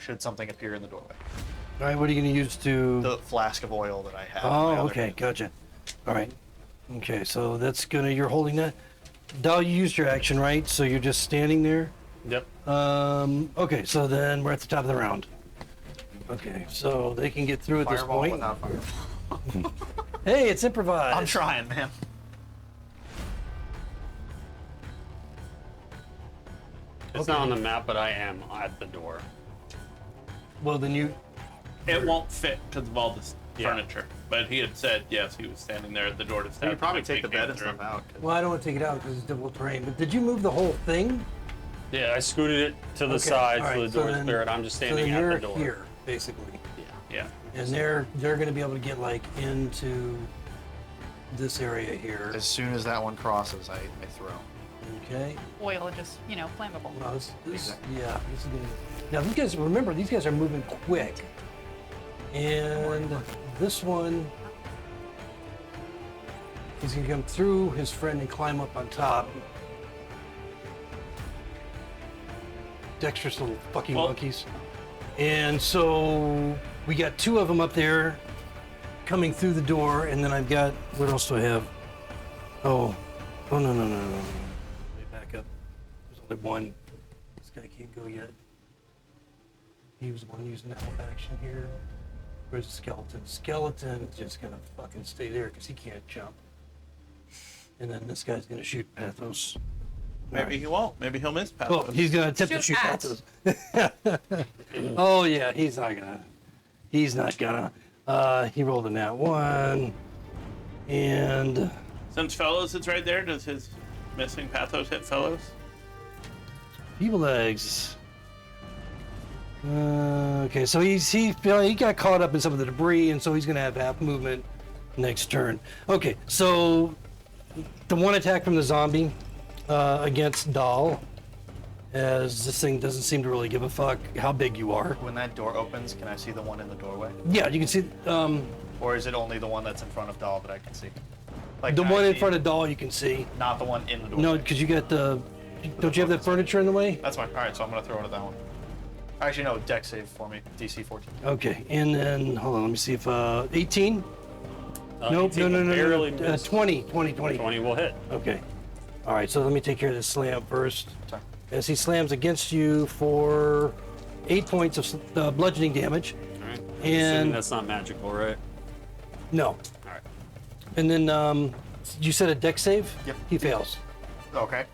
Should something appear in the doorway? All right, what are you going to use to? The flask of oil that I have. in my Oh, other okay, hand. gotcha. All right. Okay, so that's gonna. You're holding that. Dal, you used your action, right? So you're just standing there. Yep. Okay, so then we're at the top of the round. Okay, so they can get through at this Fireball point. without fireball. Hey, it's improvised. I'm trying, man. It's not on the map, but I am at the door. Well, then you. It won't fit because of all this Yeah. furniture. But he had said yes, he was standing there at the door to You stab. could probably them if take the they came bed and through. stuff out. Well, I don't want to take it out because it's difficult terrain. But did you move the whole thing? Yeah, I scooted it to the Okay, side all so right, the door's then- clear, and I'm just So standing then at you're the door. here, basically, Yeah. and they're going to be able to get like into this area here. As soon as that one crosses, I throw. Okay. Oil just, flammable. Well, this Exactly. yeah, this is gonna. Now these guys, remember, these guys are moving quick, and this one, he's gonna come through his friend and climb up on top. Dexterous little fucking Well- monkeys. And so we got two of them up there coming through the door, and then I've got, what else do I have? Oh no. Let me back up. There's only one. This guy can't go yet. He was the one using that whole action here. Where's the skeleton? Skeleton is just gonna fucking stay there because he can't jump. And then this guy's gonna shoot Pathos. Maybe he won't. Maybe he'll miss Pathos. Oh, he's gonna attempt to Shoot shoot at. Pathos. Oh yeah, he's not gonna. He's not gonna. He rolled a nat 1. And Since Fellows is right there, does his missing Pathos hit Fellows? Evil legs. Okay, so he got caught up in some of the debris, and so he's gonna have half movement next turn. Okay, so the one attack from the zombie against Dahl, as this thing doesn't seem to really give a fuck how big you are. When that door opens, can I see the one in the doorway? Yeah, you can see Or is it only the one that's in front of Dahl that I can see? Like, the can I one in see- front of Dahl. You can see. Not the one in the doorway. No, because you got the. Don't you have that furniture in the way? That's fine. All right, so I'm gonna throw it at that one. Actually, no. Deck save for me. DC 14. Okay, and then hold on. Let me see if 18. Nope, 18 no. barely missed. 20. 20 will hit. Okay. All right, so let me take care of this slam first. Sorry. As he slams against you for 8 points of bludgeoning damage. All right. And- Assuming that's not magical, right? No. All right. And then you said a deck save? Yep. He fails. Okay.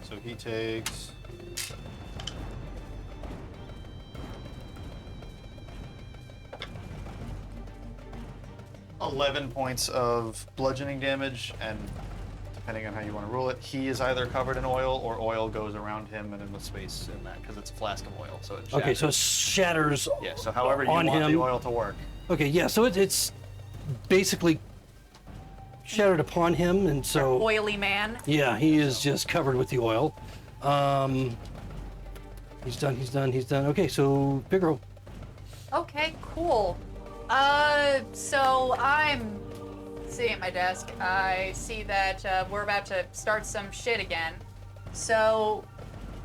So he takes. $11 points of bludgeoning damage, and depending on how you want to rule it, he is either covered in oil or oil goes around him and in the space in that because it's a flask of oil. So it shatters. Okay, so it shatters yeah. So however you on want him. the oil to work. Okay, yeah, so it's basically shattered upon him, and so Oily man. yeah, he is just covered with the oil. He's done. Okay, so Figaro. Okay, cool. So I'm sitting at my desk. I see that we're about to start some shit again. So,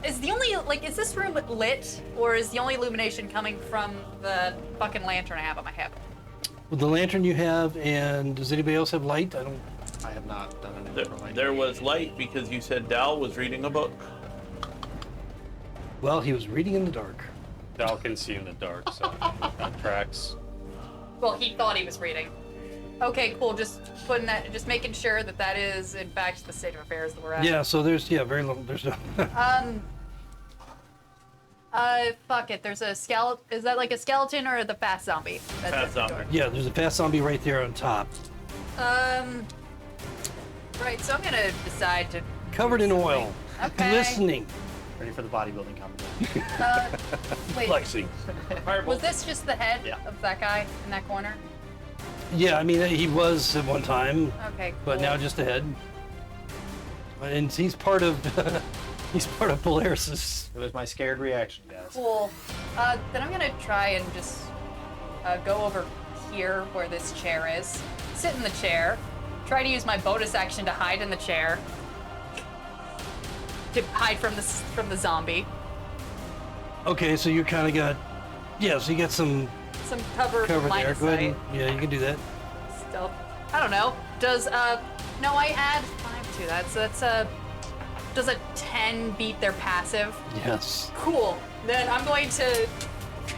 is this room lit, or is the only illumination coming from the fucking lantern I have on my head? With the lantern you have, and does anybody else have light? I don't. I have not done anything for light. There was light because you said Dal was reading a book. Well, he was reading in the dark. Dal can see in the dark, so that tracks. Well, he thought he was reading. Okay, cool. Just putting that, just making sure that that is in fact the state of affairs that we're at. Yeah, so there's very little. There's no. Fuck it. There's a skeleton. Is that like a skeleton or the fast zombie? That's Fast at the door? zombie. Yeah, there's a fast zombie right there on top, Right. So I'm gonna decide to. covered in oil, Okay. glistening. Ready for the bodybuilding competition. Wait. Flexing. Was this just the head Yeah. of that guy in that corner? Yeah, I mean he was at one time, Okay. Cool. but now just a head. And he's part of he's part of Polaris's. It was my scared reaction, guys. Cool. Then I'm gonna try and just go over here where this chair is. Sit in the chair. Try to use my bonus action to hide in the chair. To hide from the zombie. Okay, so you kind of got, yeah, so you got some Some cover, cover line there. of Go ahead. sight. And, yeah, you can do that. Stealth. I don't know. Does no, I add 5 to that. So that's does a 10 beat their passive? Yes. Cool. Then I'm going to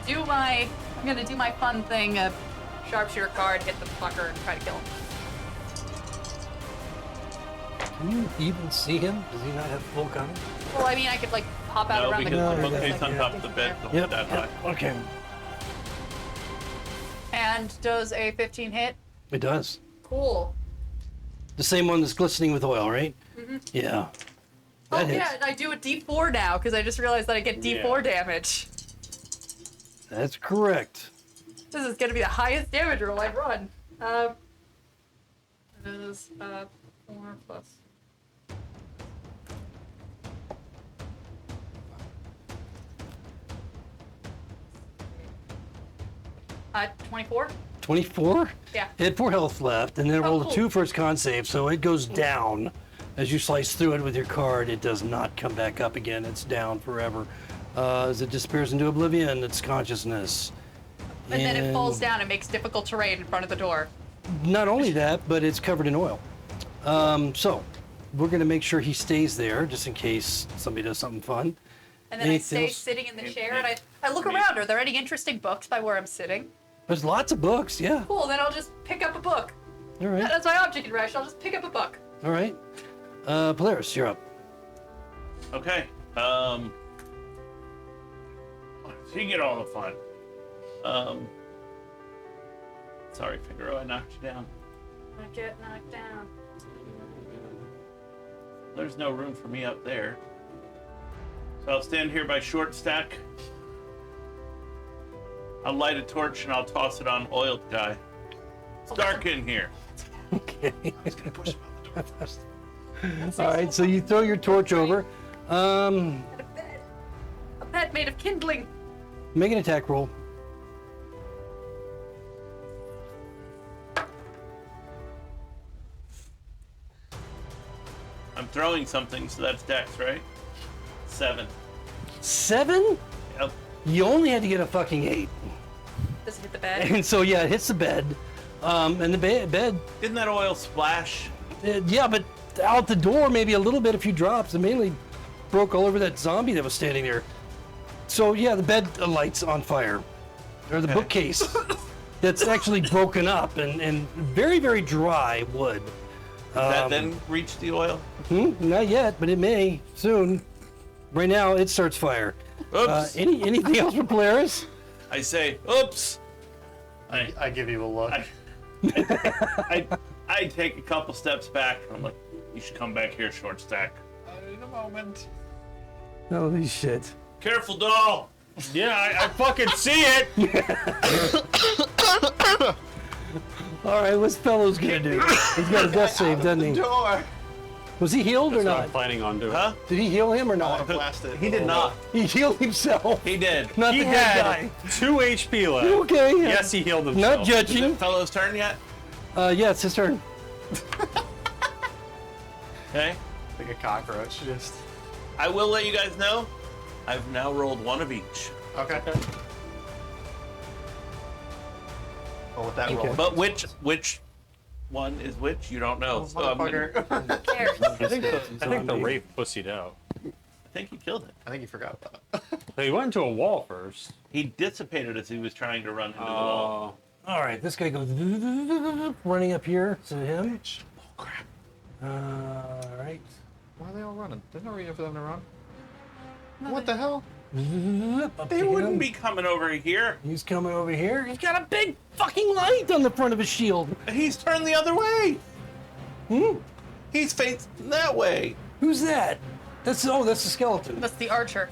do my fun thing, sharpshooter card, hit the fucker and try to kill him. Can you even see him? Does he not have full cover? Well, I mean, I could like pop out No, around the because corner. the just bookcase like on top of the bed don't Yep. that high. Okay. And does a 15 hit? It does. Cool. The same one that's glistening with oil, right? Mm-hmm. Yeah. Oh That hits. yeah, and I do a D4 now because I just realized that I get D4 damage. That's correct. This is gonna be the highest damage roll I've run. It is 4 plus. 24? 24? Yeah. It had 4 health left, and then it Oh, rolled cool. a 2 for its con save, so it goes down. As you slice through it with your card, it does not come back up again. It's down forever. As it disappears into oblivion, its consciousness. And then it falls down and makes difficult terrain in front of the door. Not only that, but it's covered in oil. So, we're going to make sure he stays there, just in case somebody does something fun. And then Anything I stay else? sitting in the chair and I look around. Are there any interesting books by where I'm sitting? There's lots of books, yeah. Cool, then I'll just pick up a book. All right. That's my object in Rush. I'll just pick up a book. All right. Polaris, you're up. Okay. So you get all the fun. Sorry, Figaro, I knocked you down. I get knocked down. There's no room for me up there. So I'll stand here by short stack. I'll light a torch and I'll toss it on oiled guy. It's dark in here. Okay. He's gonna push him out the door first. All right, so you throw your torch over. And a bed. A bed made of kindling. Make an attack roll. I'm throwing something, so that's Dex, right? 7. 7? Yep. You only had to get a fucking 8. Does it hit the bed? And so, yeah, it hits the bed. And the bed, Didn't that oil splash? yeah, but out the door, maybe a little bit, a few drops. It mainly broke all over that zombie that was standing there. So, yeah, the bed lights on fire. Or the Okay. bookcase that's actually broken up and very, very dry wood. That then reach the oil? Not yet, but it may soon. Right now, it starts fire. Oops. Anything else for Polaris? I say, oops. I give you a look. I take a couple steps back. I'm like, you should come back here, short stack. In a moment. Holy shit. Careful, doll. Yeah, I fucking see it. All right, what's Fellow's gonna do? He's got a death save, doesn't he? Door. Was he healed or That's what I'm not? planning on doing. Huh? Did he heal him or I want not? to blast it. He did not. He healed himself. He did. Not He the dead had guy. 2 HP left. Okay. Yes, he healed himself. Not Is judging. it fellow's turn yet? Yeah, it's his turn. Okay. Like a cockroach, just. I will let you guys know. I've now rolled 1 of each. Okay. Well, with that roll. But which one is which? You don't know. So I'm gonna- Motherfucker. There. I think the Wraith pussied out. I think he killed it. I think you forgot about that. So he went into a wall first. He dissipated as he was trying to run into the wall. All right, this guy goes running up here to him. Oh crap! All right. Why are they all running? There's no reason for them to run. What the hell? Up They to wouldn't him. be coming over here. He's coming over here. He's got a big fucking light on the front of his shield. He's turned the other way. Hmm? He's facing that way. Who's that? That's the skeleton. That's the archer.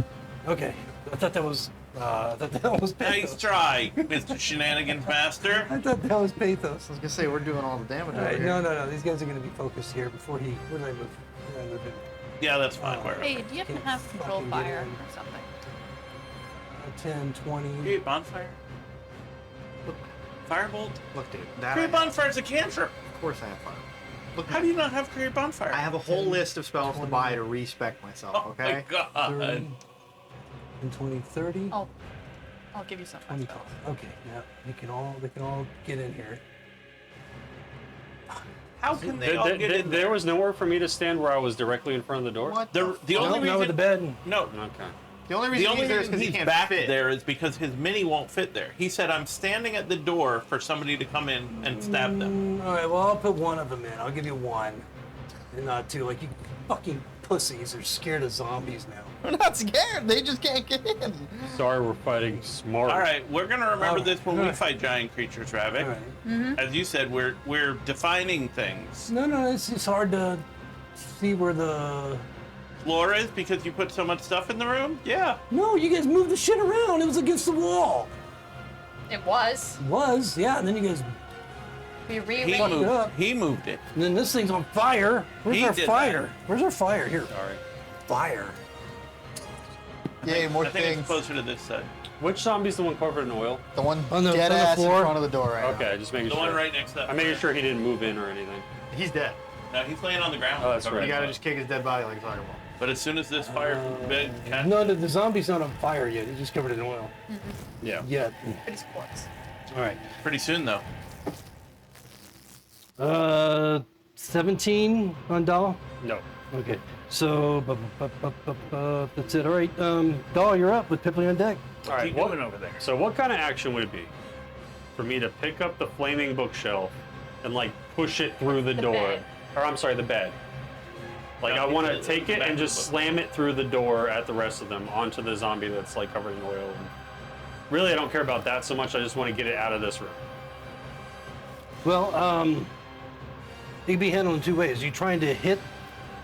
Okay, I thought that was Nice Pathos. try, Mr. Shenanigans Master. I thought that was Pathos. I was gonna say we're doing all the damage All over right, here. no. These guys are going to be focused here before he. Where did I move? Where did I move in? Yeah, that's fine. Where? Hey, do you happen to have Can't control fucking get fire in. or something? 10, 20. Create bonfire. Firebolt. Look, dude. That Create bonfire is a cantrip. of course I have fire. Look, How do you not have create bonfire? I have a whole list of spells to buy to respec myself. Oh Okay. my god. 30, and 20, 30. I'll give you some. 25. Okay, now they can all get in here. How can they all get in There was nowhere for me to stand where I was directly in front of the door. What? The only No, reason with the bed. No. Okay. The only The reason only he's there is reason because he he's can't back fit. there is because his mini won't fit there. He said, "I'm standing at the door for somebody to come in and stab them." All right, well I'll put one of them in. I'll give you one, and not two. Like you fucking pussies are scared of zombies now. We're not scared. They just can't get in. Sorry, we're fighting smart. All right, we're gonna remember Alright, this when we alright. fight giant creatures, Ravik. All right. As you said, we're defining things. No, it's hard to see where the. Floor is because you put so much stuff in the room. Yeah. No, you guys moved the shit around. It was against the wall. It was. It was, yeah. And then you guys. We He rearranged. Fuck it moved. up. He moved it. And then this thing's on fire. Where's He our did fire? that. Where's our fire? Here. Sorry. Fire. Yay, more I think things. it's closer to this side. Which zombie's the one covered in oil? The one On the- dead on the ass in floor? front of the door right Okay, just making The sure. one right next to that. I'm making sure he didn't move in or anything. now. He's dead. No, he's laying on the ground. Oh, that's Covered right. in You gotta blood. just kick his dead body like a fireball. But as soon as this fire bit catches, No, the zombie's not on fire yet. He's just covered in oil. Yeah. Yet. It is close. All right. pretty soon though. 17 on Doll. No. Okay. So that's it. All right. Doll, you're up with Pipley on deck. All right. Keep What, moving over there. so what kind of action would it be for me to pick up the flaming bookshelf and like push it through the door? bed. Or I'm sorry, the bed. Like No, I want to it's take the it back and of the just book. slam it through the door at the rest of them onto the zombie that's like covered in oil. And really, I don't care about that so much. I just want to get it out of this room. Well, it can be handled in two ways. You trying to hit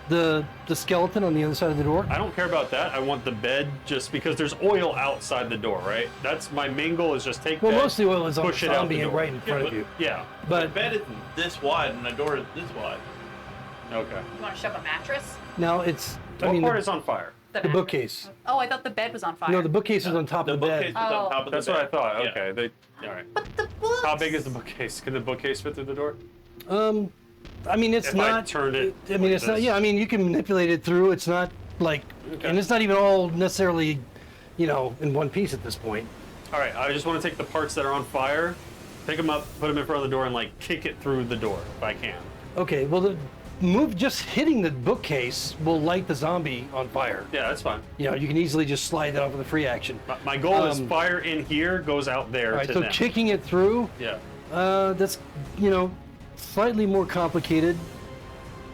the skeleton on the other side of the door? I don't care about that. I want the bed just because there's oil outside the door, right? That's my main goal is just take Well, bed, most of the oil is on the push it out zombie the and door. right in front of but- you. Yeah. The But bed isn't this wide and the door is this wide. Okay. You want to shove a mattress? now it's. What I mean, part the, is on fire? the mattress. bookcase. Oh, I thought the bed was on fire. No, the bookcase is on top The of the bookcase is bed. on Oh. top of the That's bed. what I thought. Yeah. Okay. All right. But the books. How big is the bookcase? Can the bookcase fit through the door? I mean, it's If I not. turned it I mean, like it's not. this. Yeah, I mean, you can manipulate it through. It's not like, Okay. and it's not even all necessarily, in one piece at this point. All right. I just want to take the parts that are on fire, pick them up, put them in front of the door, and like kick it through the door if I can. Okay, well, the move just hitting the bookcase will light the zombie on fire. Yeah, that's fine. You can easily just slide that off with a free action. My goal is Um, fire in here goes out there All right, to so them. kicking it through, Yeah. that's slightly more complicated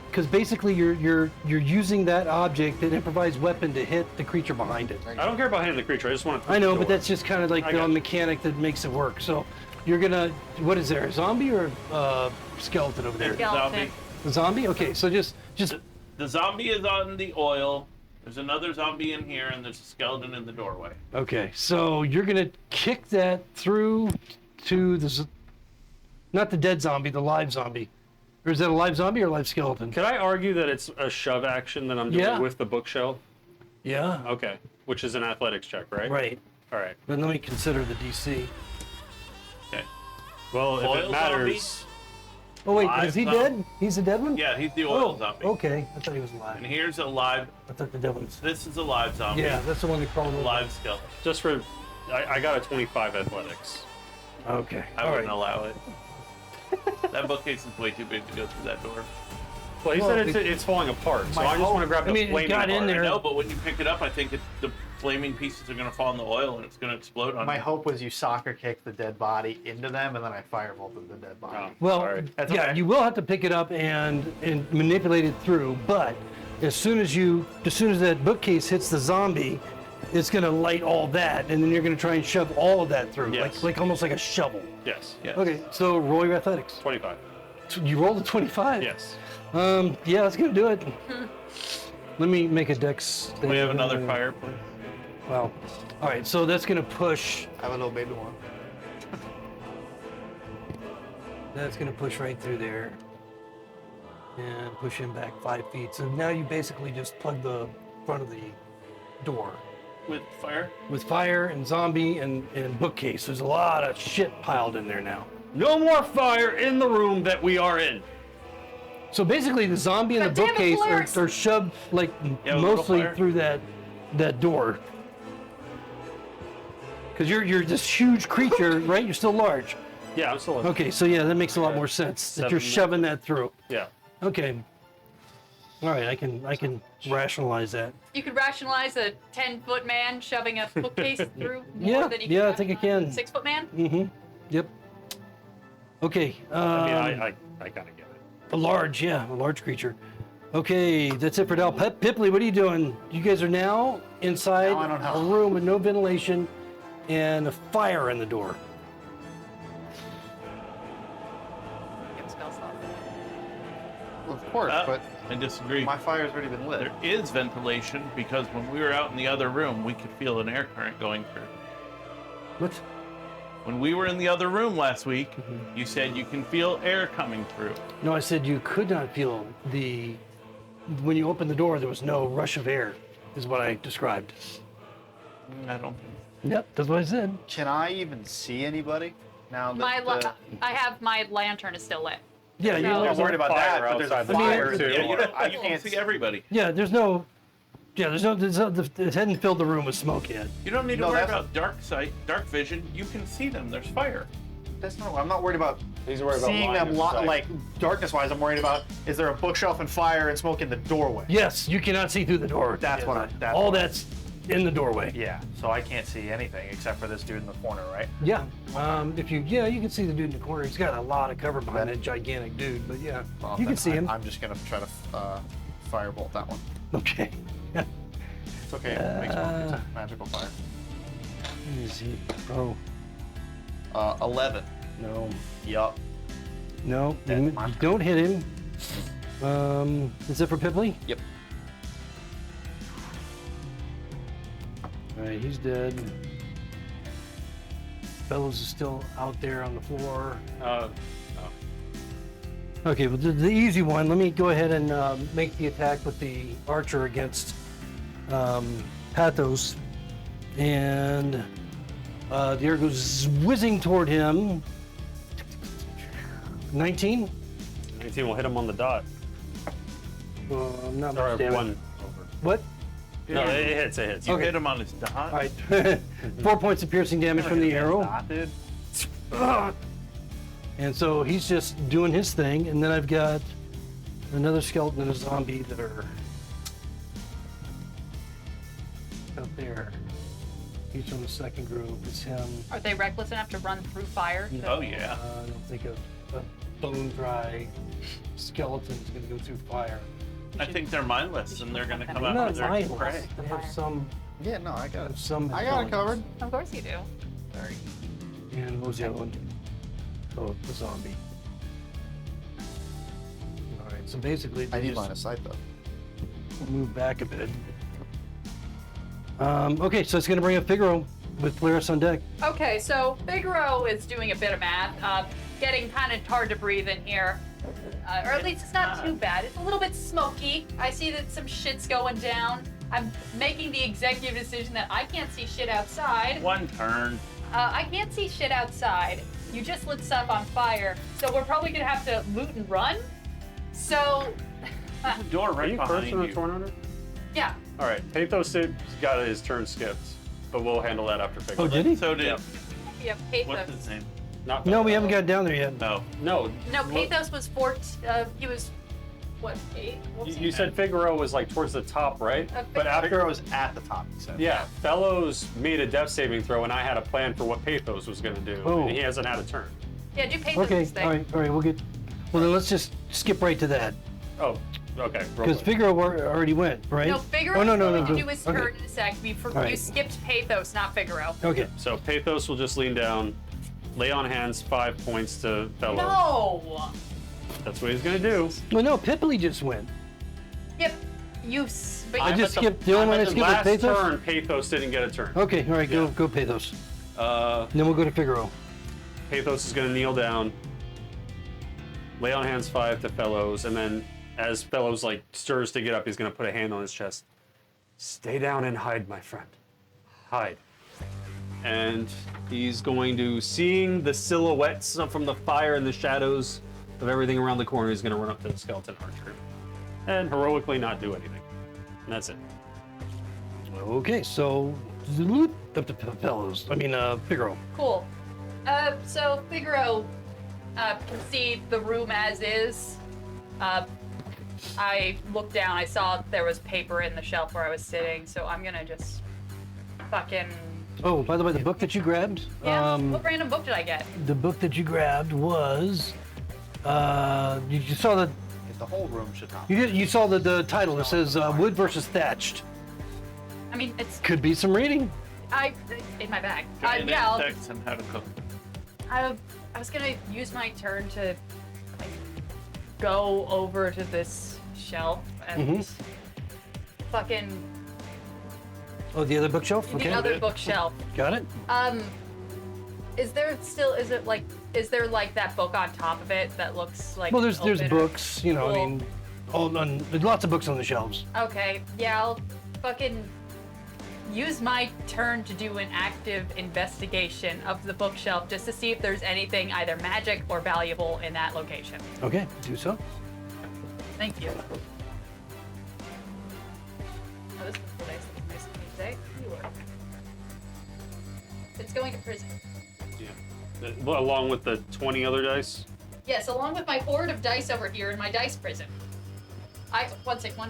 because basically you're using that object, an improvised weapon, to hit the creature behind it. I don't care about hitting the creature. I just want to. I know, but that's just kind of like I the got you. mechanic that makes it work. So you're gonna, what is there, a zombie or a skeleton over there? Skeleton. Zombie. A zombie? Okay, so just The zombie is on the oil. There's another zombie in here, and there's a skeleton in the doorway. okay. So you're gonna kick that through to not the dead zombie, the live zombie. Or is that a live zombie or a live skeleton? Could I argue that it's a shove action that I'm doing Yeah. with the bookshelf? Yeah. Okay. Which is an athletics check, right? Right. All right. But let me consider the DC. Okay. Well, if Oil it matters. Oh wait, Live is he zombie? dead? He's a dead one? Yeah, he's the oil Oh, zombie. okay. I thought he was And alive. here's a live. I thought the dead one's. This is a live zombie. Yeah, that's the one that crawled over. Live skeleton. Just for, I got a 25 athletics. Okay. I All wouldn't right. allow it. That bookcase is way too big to go through that door. Well, he Well, said it's falling apart, so My I just want to grab the I mean, it flaming got in part. there. No, but when you pick it up, I think the flaming pieces are going to fall in the oil and it's going to explode on My you. hope was you soccer kicked the dead body into them, and then I firebolted the dead body. Oh, Well, sorry. That's yeah, okay. you will have to pick it up and manipulate it through. But as soon as that bookcase hits the zombie, it's gonna light all that, and then you're gonna try and shove all of that through, Yes. like almost like a shovel. Yes. Yes. Okay, so roll your athletics. 25. You rolled a 25. Yes. Yeah, that's gonna do it. Let me make a dex. We have another fire, please. Well, all right, so that's gonna push. I have a little baby one. That's gonna push right through there, and push him back 5 feet. So now you basically just plug the front of the door With fire? with fire and zombie and bookcase. There's a lot of shit piled in there now. No more fire in the room that we are in. So basically, the zombie and the God damn it, bookcase Polaris! are shoved like Yeah, with a little mostly fire. through that door. Because you're this huge creature, right? You're still large. Yeah, I'm still. Okay, so yeah, that makes a lot more sense that you're 7 shoving that through. Yeah. Okay. All right, I can rationalize that. You could rationalize a 10-foot man shoving a bookcase through more Yeah, than you yeah, can I think I rationalize can. a 6-foot man? Mm-hmm. Yep. Okay. I mean, I kind of get it. A large creature. Okay, that's it for now. Pipley, what are you doing? You guys are now inside Now I don't know. a room with no ventilation and a fire in the door. Give spell slot. Of course, but I disagree. my fire's already been lit. There is ventilation because when we were out in the other room, we could feel an air current going through. What? When we were in the other room last week, you said you can feel air coming through. No, I said you could not feel when you opened the door, there was no rush of air, is what I described. I don't think. Yep, that's what I said. Can I even see anybody now My that I have my lantern is still lit. Yeah, you No. know, I'm worried about Fire that, but there's a outside the fire door, in the too. Yeah, you door. don't, I you can't see everybody. yeah, there's no, it hadn't filled the room with smoke yet. You don't need to No, worry that's- about dark sight, dark vision. You can see them. There's fire. That's not. I'm not worried about He's worried about seeing line them of sight. like darkness-wise. I'm worried about is there a bookshelf and fire and smoke in the doorway? Yes, you cannot see through the door. That's what I- that's all what I- that's in the doorway. Yeah. So I can't see anything except for this dude in the corner, right? Yeah. You can see the dude in the corner. He's got a lot of cover behind that gigantic dude, but yeah, Well, you can then see him. I'm just gonna try to firebolt that one. Okay. It's okay. It makes smoke. It's a magical fire. Where is he? Oh, 11. no. Yup. No, Dead you mark. don't hit him. Is it for Pipley? Yep. All right, he's dead. Bellows is still out there on the floor. Okay, well, the easy one, let me go ahead and make the attack with the archer against Pathos. And the arrow goes whizzing toward him. 19? 19 will hit him on the dot. Not Or much damage. 1 over. What? No, it hits. It hits. You Okay. hit him on his dot. All right. 4 points of piercing damage from the arrow. Dude. And so he's just doing his thing, and then I've got another skeleton and a zombie that are out there. He's from the second group. It's him. Are they reckless enough to run through fire? Oh yeah. I don't think a bone dry skeleton is going to go through fire. I think they're mindless and they're gonna come They're out not with their mindless. prey. They have some. Yeah, no, I got it. Some. I got it covered. Of course you do. Sorry. And what was the other one? Oh, the zombie. All right. So basically, I they need just line of sight though. move back a bit. Okay, so it's going to bring up Figaro with Polaris on deck. Okay, so Figaro is doing a bit of math, getting kind of hard to breathe in here. Or at least it's not too bad. It's a little bit smoky. I see that some shit's going down. I'm making the executive decision that I can't see shit outside. One turn. I can't see shit outside. You just lit stuff on fire. So we're probably gonna have to loot and run. So, The door Are right you first behind in the you. tornado? yeah. All right. Pathos got his turn skipped, but we'll handle that after Figaro. Oh, did he? So did Yep. Yeah, what's Pathos. his name? Not No, we haven't got down there yet. No. No. No, Pathos was What, 8? You said Figaro was like towards the top, right? But after, Figaro was at the top, he said. yeah, Fellows made a death saving throw, and I had a plan for what Pathos was going to do, Oh. and he hasn't had a turn. Yeah, do pay Okay, this thing. all right, we'll get. Well, then let's just skip right to that Oh, okay. roll because it. Figaro already went, right? No, Figaro Oh no, no, going no. to do his okay. turn in a sec. You right. skipped Pathos, not Figaro. Okay. So Pathos will just lean down, lay on hands 5 points to Fellows. No! That's what he's going to do. Well, no, Pipley just went. Yep. But I I'm just at the- skipped. The only I'm one I at the skipped was last Pathos. turn, Pathos didn't get a turn. Okay, all right, Yeah. go Pathos. Uh, And then we'll go to Figaro. Pathos is going to kneel down, lay on hands 5 to Fellows, and then as Fellows like stirs to get up, he's going to put a hand on his chest. Stay down and hide, my friend. Hide. And he's going to, seeing the silhouettes from the fire and the shadows of everything around the corner, he's going to run up to the skeleton archer and heroically not do anything. And that's it. Okay, so up to Fellows. I mean, Figaro. Cool. So Figaro can see the room as is. I looked down, I saw there was paper in the shelf where I was sitting, so I'm gonna just fucking... Oh, by the way, the book that you grabbed. Yeah, what random book did I get? The book that you grabbed was. You saw the. The whole room should not. You saw the title. It says Wood versus Thatched. I mean, it's... Could be some reading. in my bag. Giant Yeah, insects and how to cook. I was gonna use my turn to like, go over to this shelf and fucking Oh, the other bookshelf. Okay. the other bookshelf. Got it. Is there like that book on top of it that looks like? Well, there's open or- books. You know, I Cool. mean, there's lots of books on the shelves. Okay, yeah, I'll fucking use my turn to do an active investigation of the bookshelf just to see if there's anything either magic or valuable in that location. Okay, do so. Thank you. Oh, this is the dice that was missing today. It's going to prison. Yeah. Along with the 20 other dice. Yes, along with my hoard of dice over here in my dice prison. 1,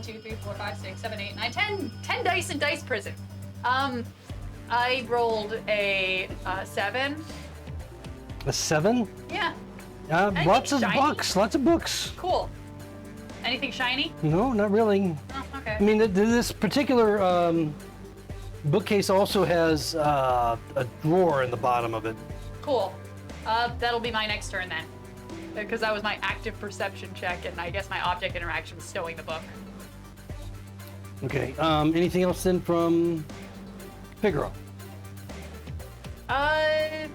2, 3, 4, 5, 6, 7, 8, 9, 10 dice in dice prison. I rolled a 7. A 7. Yeah, Lots of shiny? books. Lots of books. cool. Anything shiny? No, not really. Oh, okay. I mean, this particular bookcase also has a drawer in the bottom of it. Cool. That'll be my next turn then. Because that was my active perception check, and I guess my object interaction was stowing the book. Okay. Anything else then from Figaro? I'm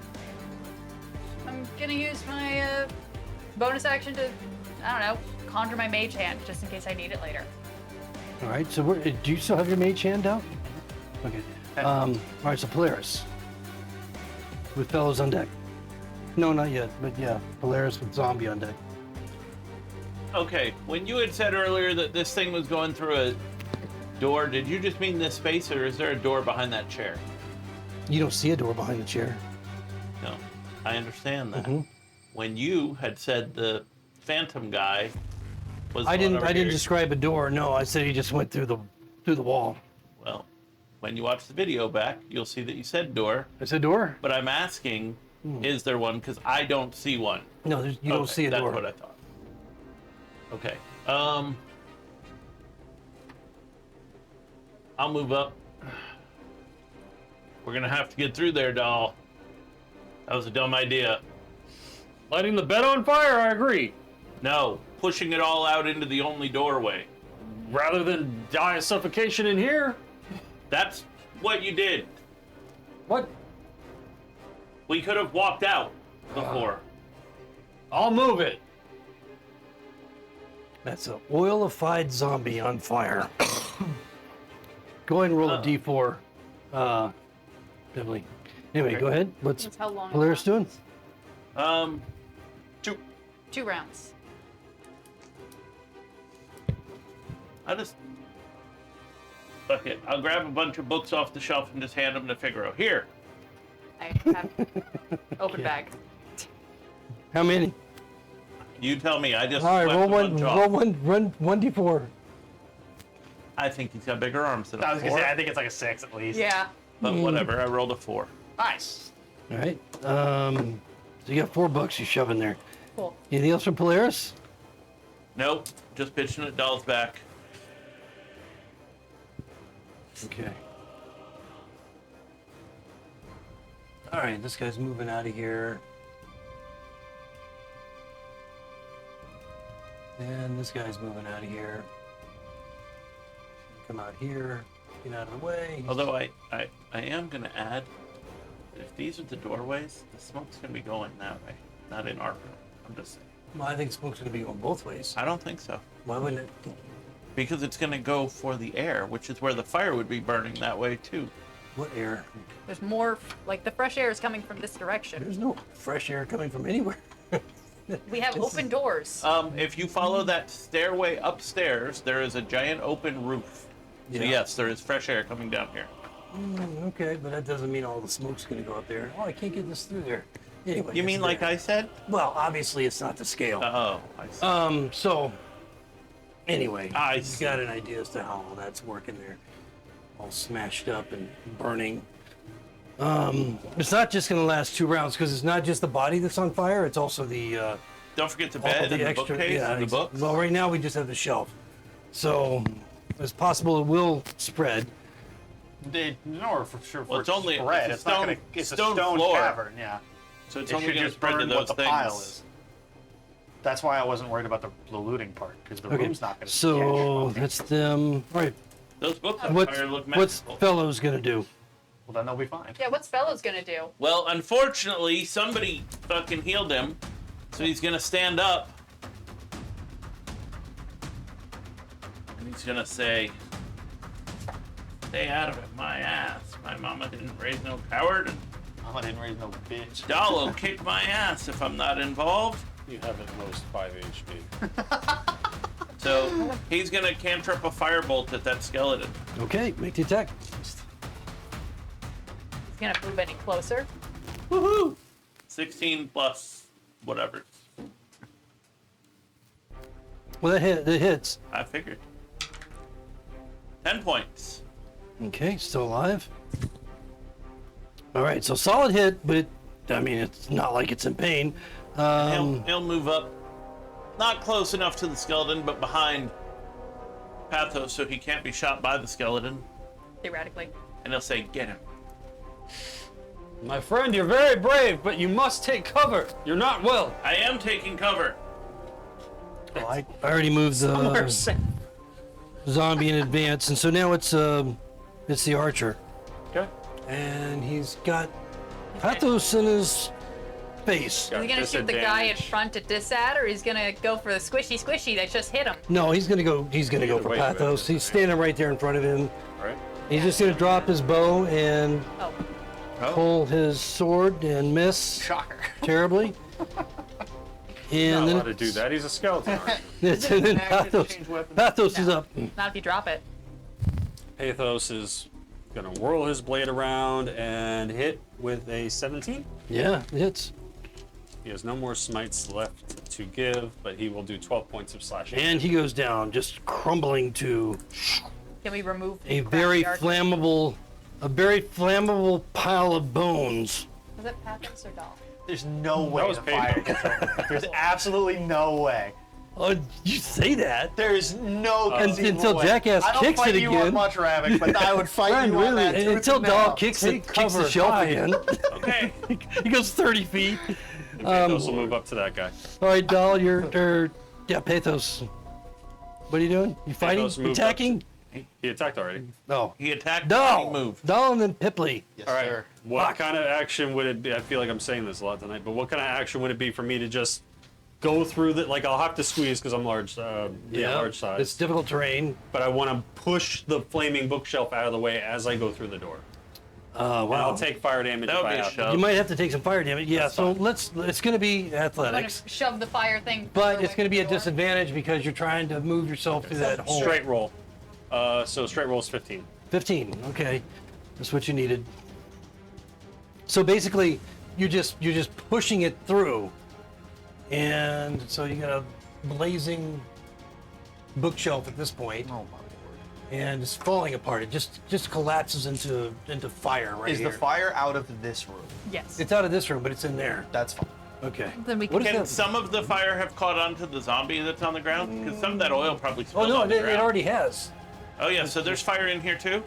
gonna use my bonus action to, I don't know, conjure my mage hand just in case I need it later. All right. So do you still have your mage hand out? Okay. All right. So Polaris with Fellows on deck. No, not yet. But yeah, Polaris with zombie on deck. Okay, when you had said earlier that this thing was going through a door, did you just mean this space, or is there a door behind that chair? You don't see a door behind the chair. No, I understand that. Mhm. When you had said the phantom guy was, I the one didn't. over I didn't here, describe a door. No, I said he just went through the wall. Well, when you watch the video back, you'll see that you said door. I said door. But I'm asking, is there one? Because I don't see one. No, you don't Okay, see a door. That's what I thought. Okay. I'll move up. We're gonna have to get through there, doll. That was a dumb idea. Lighting the bed on fire, I agree. No, pushing it all out into the only doorway. Rather than die of suffocation in here. That's what you did. What? We could have walked out before. I'll move it. That's an oilified zombie on fire. Go ahead and roll a d4, Beverly. Anyway, go ahead. What's That's how long it Polaris doing? lasts. 2. 2 rounds. I just... Fuck it. I'll grab a bunch of books off the shelf and just hand them to Figaro. Here. I have open bag. How many? You tell me. I just All right, swept roll a one, bunch roll off. one, run 1d4. I think he's got bigger arms than I a was 4. gonna say, I think it's like a 6 at least. Yeah. But whatever. I rolled a 4. Nice. All right. So you got $4 you shove in there. Cool. Anything else from Polaris? Nope. Just pitching at Doll's back. Okay. All right, this guy's moving out of here. And this guy's moving out of here. Come out here, get out of the way. Although I am going to add, if these are the doorways, the smoke's going to be going that way, not in our room. I'm just saying. Well, I think smoke's going to be going both ways. I don't think so. Why wouldn't it? Because it's going to go for the air, which is where the fire would be burning that way too. What air? There's more, like the fresh air is coming from this direction. There's no fresh air coming from anywhere. We have open doors. If you follow that stairway upstairs, there is a giant open roof. So Yeah. yes, there is fresh air coming down here. Okay, but that doesn't mean all the smoke's going to go up there. Oh, I can't get this through there. Anyway. You it's mean like there. I said? Well, obviously it's not the scale. Oh, I see. So, anyway, I you see. got an idea as to how all that's working there. All smashed up and burning. It's not just going to last 2 rounds because it's not just the body that's on fire. It's also the Don't forget the all bed and the bookcase and the books. Well, right now we just have the shelf, so it's possible it will spread. No, for sure. Well, it's only- spread. it's a It's not gonna. stone- It's a stone stone floor. cavern. Yeah. So it's It only should going to just spread to burn those what the things. pile is. That's why I wasn't worried about the looting part because the Okay, room's not gonna. so catch. that's them. All right, Those books on what's fire look what's magical. Fellows gonna do? Well, then they'll be fine. Yeah, what's Fellow's gonna do? Well, unfortunately, somebody fucking healed him, so he's gonna stand up. And he's gonna say, "Stay out of it, my ass. My mama didn't raise no coward, and I didn't raise no bitch. Doll will kick my ass if I'm not involved." You have at most 5 HP. So he's gonna cantrip a firebolt at that skeleton. Okay, make the attack. He's gonna move any closer. Woohoo! 16 plus whatever. Well, that hits. I figured. 10 points. Okay, still alive. All right, so solid hit, but I mean it's not like it's in pain. He'll move up, not close enough to the skeleton, but behind Pathos, so he can't be shot by the skeleton. Theoretically. And he'll say, "Get him." My friend, you're very brave, but you must take cover. You're not well. I am taking cover. Well, I already moved the zombie in advance, and so now it's the archer, Okay. and he's got Pathos in his face. Is he gonna shoot the guy in Disadvantage. front at Disad, or he's gonna go for the squishy that just hit him? No, he's gonna go. He's gonna go for Wait, Pathos. He's standing right there in front of him. All right. He's just gonna drop his bow and Oh, pull his sword and miss Shocker. terribly. And Not then allowed to do that. He's a skeleton. aren't you? and then Action, change weapon. Pathos is up. not if you drop it. Pathos is gonna whirl his blade around and hit with a 17. Yeah, it hits. He has no more smites left to give, but he will do 12 points of slashing. And he goes down, just crumbling to Can we remove a the very crappy flammable pile of bones. Was it Pathos or Doll? There's no way was the fire gets over. There's absolutely no way. Oh, you say that? There's no conceivable until way. Jackass I don't kicks fight it you again. on much, Ravik, but I would fight Friend, you on really? that tooth Until and Dog nail. kicks Take the cover, shelf hide. again. Okay. He goes 30 feet. Pathos will move up to that guy. All right, Doll, yeah, Pathos. What are you doing? You fighting? Pathos moved Attacking? He attacked already. No. He attacked. Doll. He moved. Doll and then Pipley. Yes, All right. sir. What kind of action would it be? I feel like I'm saying this a lot tonight, but what kind of action would it be for me to just go through the, like, I'll have to squeeze because I'm large, large size. It's difficult terrain. But I want to push the flaming bookshelf out of the way as I go through the door. And I'll Wow. take fire damage That if would I be a have to. shove. You might have to take some fire damage. Yeah, That's so fine. it's going to be I'm gonna athletics. shove the fire thing. But further it's going to be away a from the door. disadvantage because you're trying to move yourself through that hole. Straight roll. So straight roll is 15. 15. Okay, that's what you needed. So basically, you're just pushing it through. And so you got a blazing bookshelf at this point, Oh my lord. and it's falling apart. It just collapses into fire right Is here. the fire out of this room? Yes. It's out of this room, but it's in there. That's fine. Okay. Then we What can- is Can that? some of the fire have caught on to the zombie that's on the ground? Because some of that oil probably Oh spilled no, on the it ground. already has. Oh yeah, so there's fire in here too?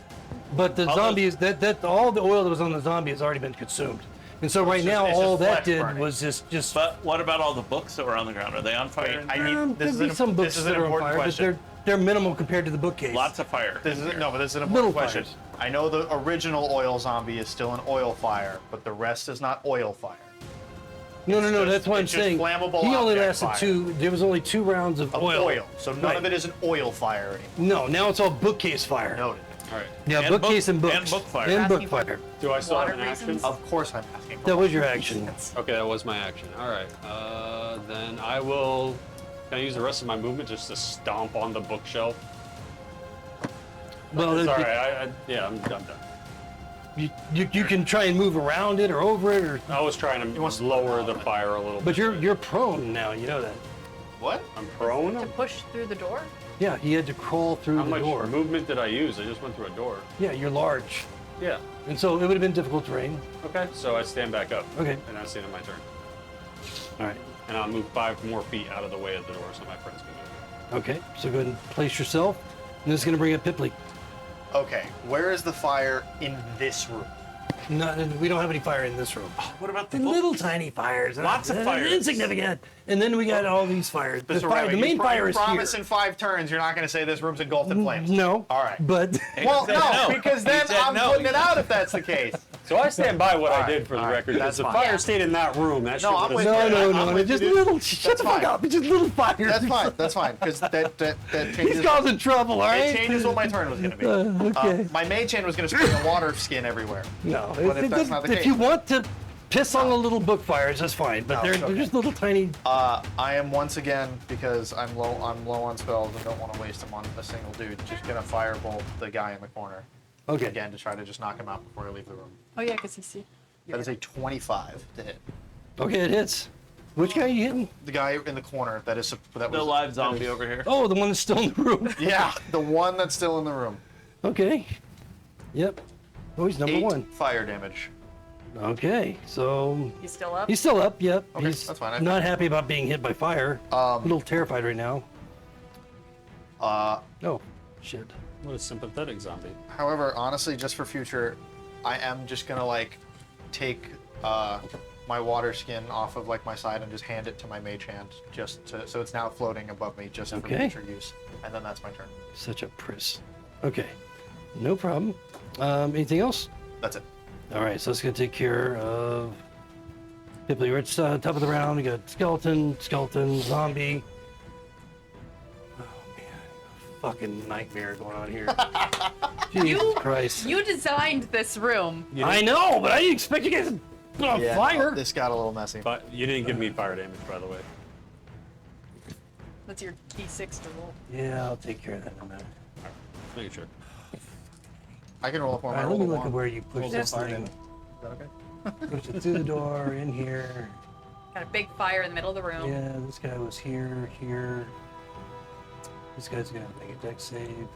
But the All zombie is that all the oil that was on the zombie has already been consumed. And so right just- now, it's all just that flesh did burning. was just. But what about all the books that were on the ground? Are they on fire? I need. This There'd be is some an, books this is that an are on important fire, question. but they're minimal compared to the bookcase. Lots of fire. This in is here. no, but this is an Little important question. fires. I know the original oil zombie is still an oil fire, but the rest is not oil fire. No, just- that's what I'm it's just saying. flammable He only object lasted fire. two. There was only 2 rounds of Of oil. So none Right. of it is an oil fire anymore. No, now it's all bookcase fire. Noted. All right. Yeah, And bookcase book- and books. and book fire. And book Asking for- fire. Do I still have Water an action? reasons? Of course, I'm asking. For That was your action. Okay, that was my action. All right. Then I will. Can I use the rest of my movement just to stomp on the bookshelf? Well, It's all it- right. I'm done. you can try and move around it or over it, or I was trying to lower the fire a little bit. but you're prone now. You know that. What? I'm to prone? push through the door. Yeah, he had to crawl through How the much door. movement did I use? I just went through a door. Yeah, you're large, Yeah. and so it would have been difficult terrain. Okay, so I stand back up. Okay. And that's the end of my turn. All right. And I'll move 5 more feet out of the way of the door so my friends can move. Okay. So go ahead and place yourself, and this is gonna bring up Pipley. Okay, where is the fire in this room? Not, we don't have any fire in this room. What about the The book? little tiny fires. Lots of fires. Insignificant. And then we got all these fires. The, Mr. fire, Rabbit, the you main fire is promise here. in 5 turns you're not going to say this room's engulfed in flames. No. All right. But Well, said no, no. because then He said I'm no. putting it out if that's the case. So I stand by what All I right, did for the all right, record. Because that's the fine. fire Yeah. stayed in that room. That No, shit I'm would've with stayed- you. no, I'm it's with just you, dude. little. Shut the fuck fine. up. It's just little fires. That's fine. That's fine. Because that He's changes. causing trouble, all right? It changes what my turn was going to be. Okay. My mage hand was going to spray a water skin everywhere. No, if that's not the if case. you want to piss on the little book fires, that's fine. But No, they're, it's okay. they're just little tiny. I am once again, because I'm low on spells and don't want to waste them on a single dude, just going to firebolt the guy in the corner Okay. again to try to just knock him out before I leave the room. Oh yeah, because you see. That is a 25 to hit. Okay, it hits. Which guy are you hitting? The guy in the corner that is that The was live zombie over here. Oh, the one that's still in the room. Yeah, the one that's still in the room. Okay. Yep. Oh, he's number 8 1. fire damage. Okay, so He's still up. he's still up. Yep. Okay, he's that's fine. not happy about being hit by fire. A little terrified right now. Oh, shit. What a sympathetic zombie. However, honestly, just for future, I am just gonna like take my water skin off of like my side and just hand it to my mage hand, just to, so it's now floating above me, just for Okay. future use. And then that's my turn. Such a priss. Okay. No problem. Anything else? That's it. All right, so it's gonna take care of Pipley. We're at top of the round. We got skeleton, zombie. Oh man, fucking nightmare going on here. Jesus Christ. You designed this room. I know, but I didn't expect you guys to on fire. This got a little messy. But you didn't give me fire damage, by the way. That's your D6 to roll. Yeah, I'll take care of that in a minute. Just making sure. I can roll up one. All right, let me look at where you push Roll this some fire thing. damage. Is that okay? Push it through the door, in here. Got a big fire in the middle of the room. Yeah, this guy was here. This guy's gonna make a dex save.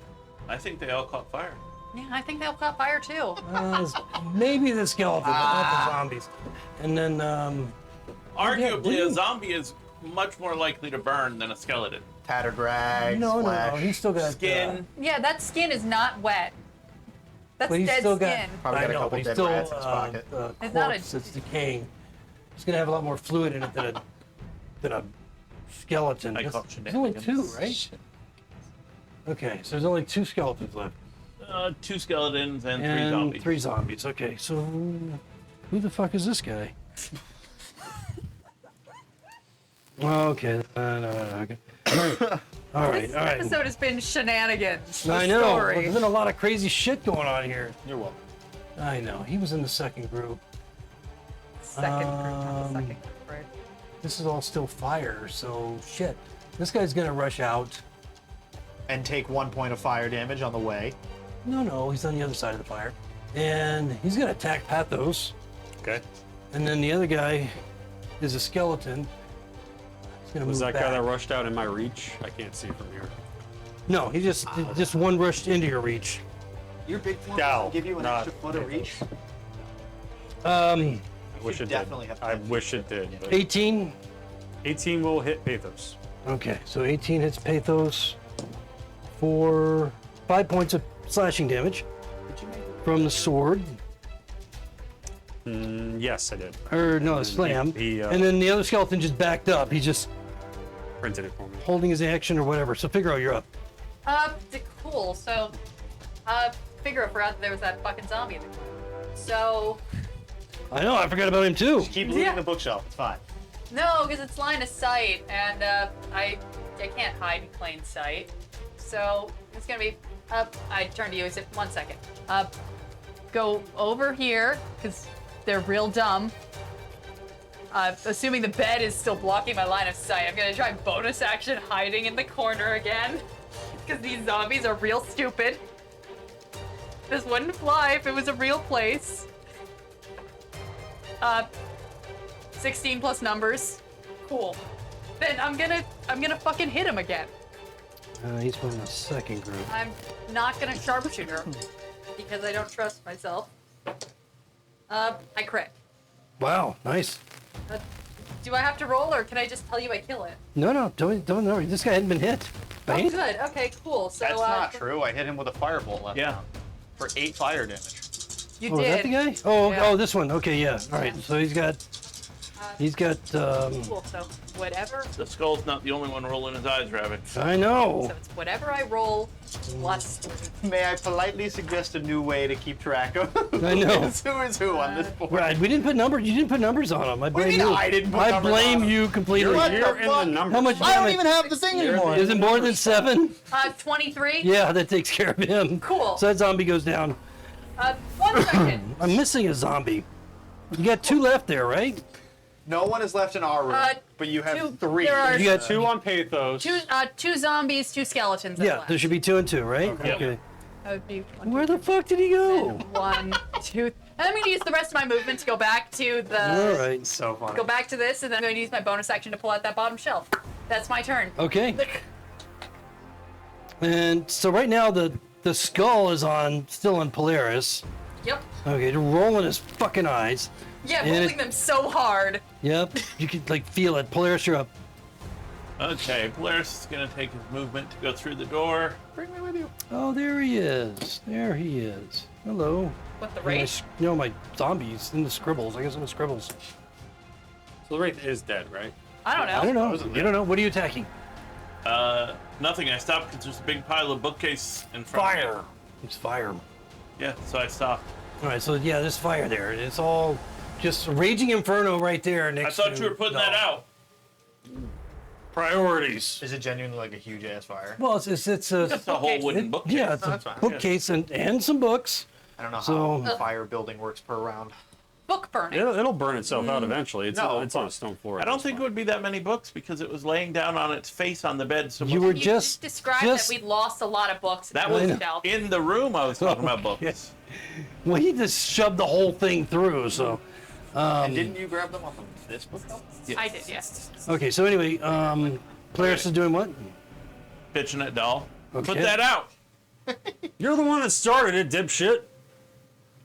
I think they all caught fire. Yeah, I think they'll caught fire too. Maybe the skeleton, but not the zombies. And then, Arguably, didn't- a zombie is much more likely to burn than a skeleton. Tatter drag. no, splash. he's still got Skin. Yeah, that skin is not wet. That's but he's dead still skin. got. Probably I got a know, couple but he's dead still rats in his pocket. It's not a- corpse that's decaying. He's gonna have a lot more fluid in it than a skeleton. I call There's only 2, shenanigans. right? Okay, so there's only 2 skeletons left. 2 skeletons and 3 And zombies. 3 zombies. Okay, so who the fuck is this guy? Okay. Okay. All right. This All right. episode has been shenanigans. I The know. story. There's been a lot of crazy shit going on here. You're welcome. I know. He was in the second group. Second group, not the second group, right? This is all still fire, so shit. This guy's gonna rush out. And take 1 point of fire damage on the way. No, he's on the other side of the fire. And he's gonna attack Pathos. Okay. And then the other guy is a skeleton. Gonna Was move that guy back. that rushed out in my reach? I can't see from here. No, he just one rushed into your reach. Your big form Gal, doesn't give you an not extra foot of reach. I wish should it definitely did. have I touched wish it. it did. but 18. 18 will hit Pathos. Okay, so 18 hits Pathos for 5 points of slashing damage from the sword. Yes, I did. Or no, a slam. he, and then the other skeleton just backed up. He's just Printed it for me. holding his action or whatever. So Figaro, you're up. Cool. So, Figaro forgot that there was that fucking zombie in the corner. So, I know, I forgot about him too. Keep looting Yeah. the bookshelf. It's fine. no, because it's line of sight, and I can't hide in plain sight. So it's gonna be. I turn to you. Is it 1 second? Go over here because they're real dumb. Assuming the bed is still blocking my line of sight, I'm gonna try bonus action hiding in the corner again. Because these zombies are real stupid. This wouldn't fly if it was a real place. 16 plus numbers. Cool. Then I'm gonna fucking hit him again. He's put in a second group. I'm not gonna sharpshooter because I don't trust myself. I crit. Wow, nice. Do I have to roll or can I just tell you I kill it? No, don't know. This guy hadn't been hit. Oh, Right? good. Okay, cool. So That's not true. I hit him with a firebolt last Yeah. round for 8 fire damage. You Oh, is that did. the guy? Oh, Yeah. oh, this one. Okay, yeah. All right. So he's got. Cool. So whatever. The skull's not the only one rolling his eyes, Rabbit. I know. So it's whatever I roll plus 3. May I politely suggest a new way to keep track of I know. who is who on this board? Right, we didn't put numbers. You didn't put numbers on them. I do blame you mean you. I didn't put I numbers blame on 'em? you completely. What You're the in fuck? the numbers. How much I don't damage? even have the thing anymore. Is it more than 7? 23. Yeah, that takes care of him. Cool. So that zombie goes down. 1 second. I'm missing a zombie. You got 2 left there, right? No one is left in our room, but you have 2. 3. There are You got 2 on Pathos. two zombies, 2 skeletons. that are Yeah, left. there should be 2 and 2, right? Okay. Okay. That would be 1, Where the fuck did he go? 1, 2. And I'm going to use the rest of my movement to go back to the. All right. So funny. Go back to this, and then I'm going to use my bonus action to pull out that bottom shelf. That's my turn. Okay. And so right now the skull is still on Polaris. Yep. Okay, rolling his fucking eyes. Yeah, And holding them so hard. Yep, you could like feel it. Polaris, you're up. Okay, Polaris is gonna take his movement to go through the door. Bring me with you. Oh, there he is. There he is. Hello. What, the My race? no, my zombies in the scribbles. I guess in the scribbles. So the Wraith is dead, right? I don't know. I don't know. Wasn't You don't know. What are you attacking? Nothing. I stopped because there's a big pile of bookcase in front of me. It's fire. Yeah, so I stopped. All right, so yeah, there's fire there. It's all just raging inferno right there I next. thought to you were putting the- that out. Priorities. Is it genuinely like a huge ass fire? Well, it's a It's a whole wooden bookcase. yeah, it's a that's fine. bookcase and some books. I don't know So- how fire building works per round. Book burning. It'll burn itself out eventually. It's, No, it's on a stone floor. I don't think it would be that many books because it was laying down on its face on the bed. So You much- were You just described just- that we lost a lot of books. that in was the shelf. in the room I was talking about books. Yes. Well, he just shoved the whole thing through. So And didn't you grab them off of this book? I did, yes. okay. So anyway, Polaris is doing what? Pitching it, doll. Put Okay. that out. You're the one that started it, dipshit.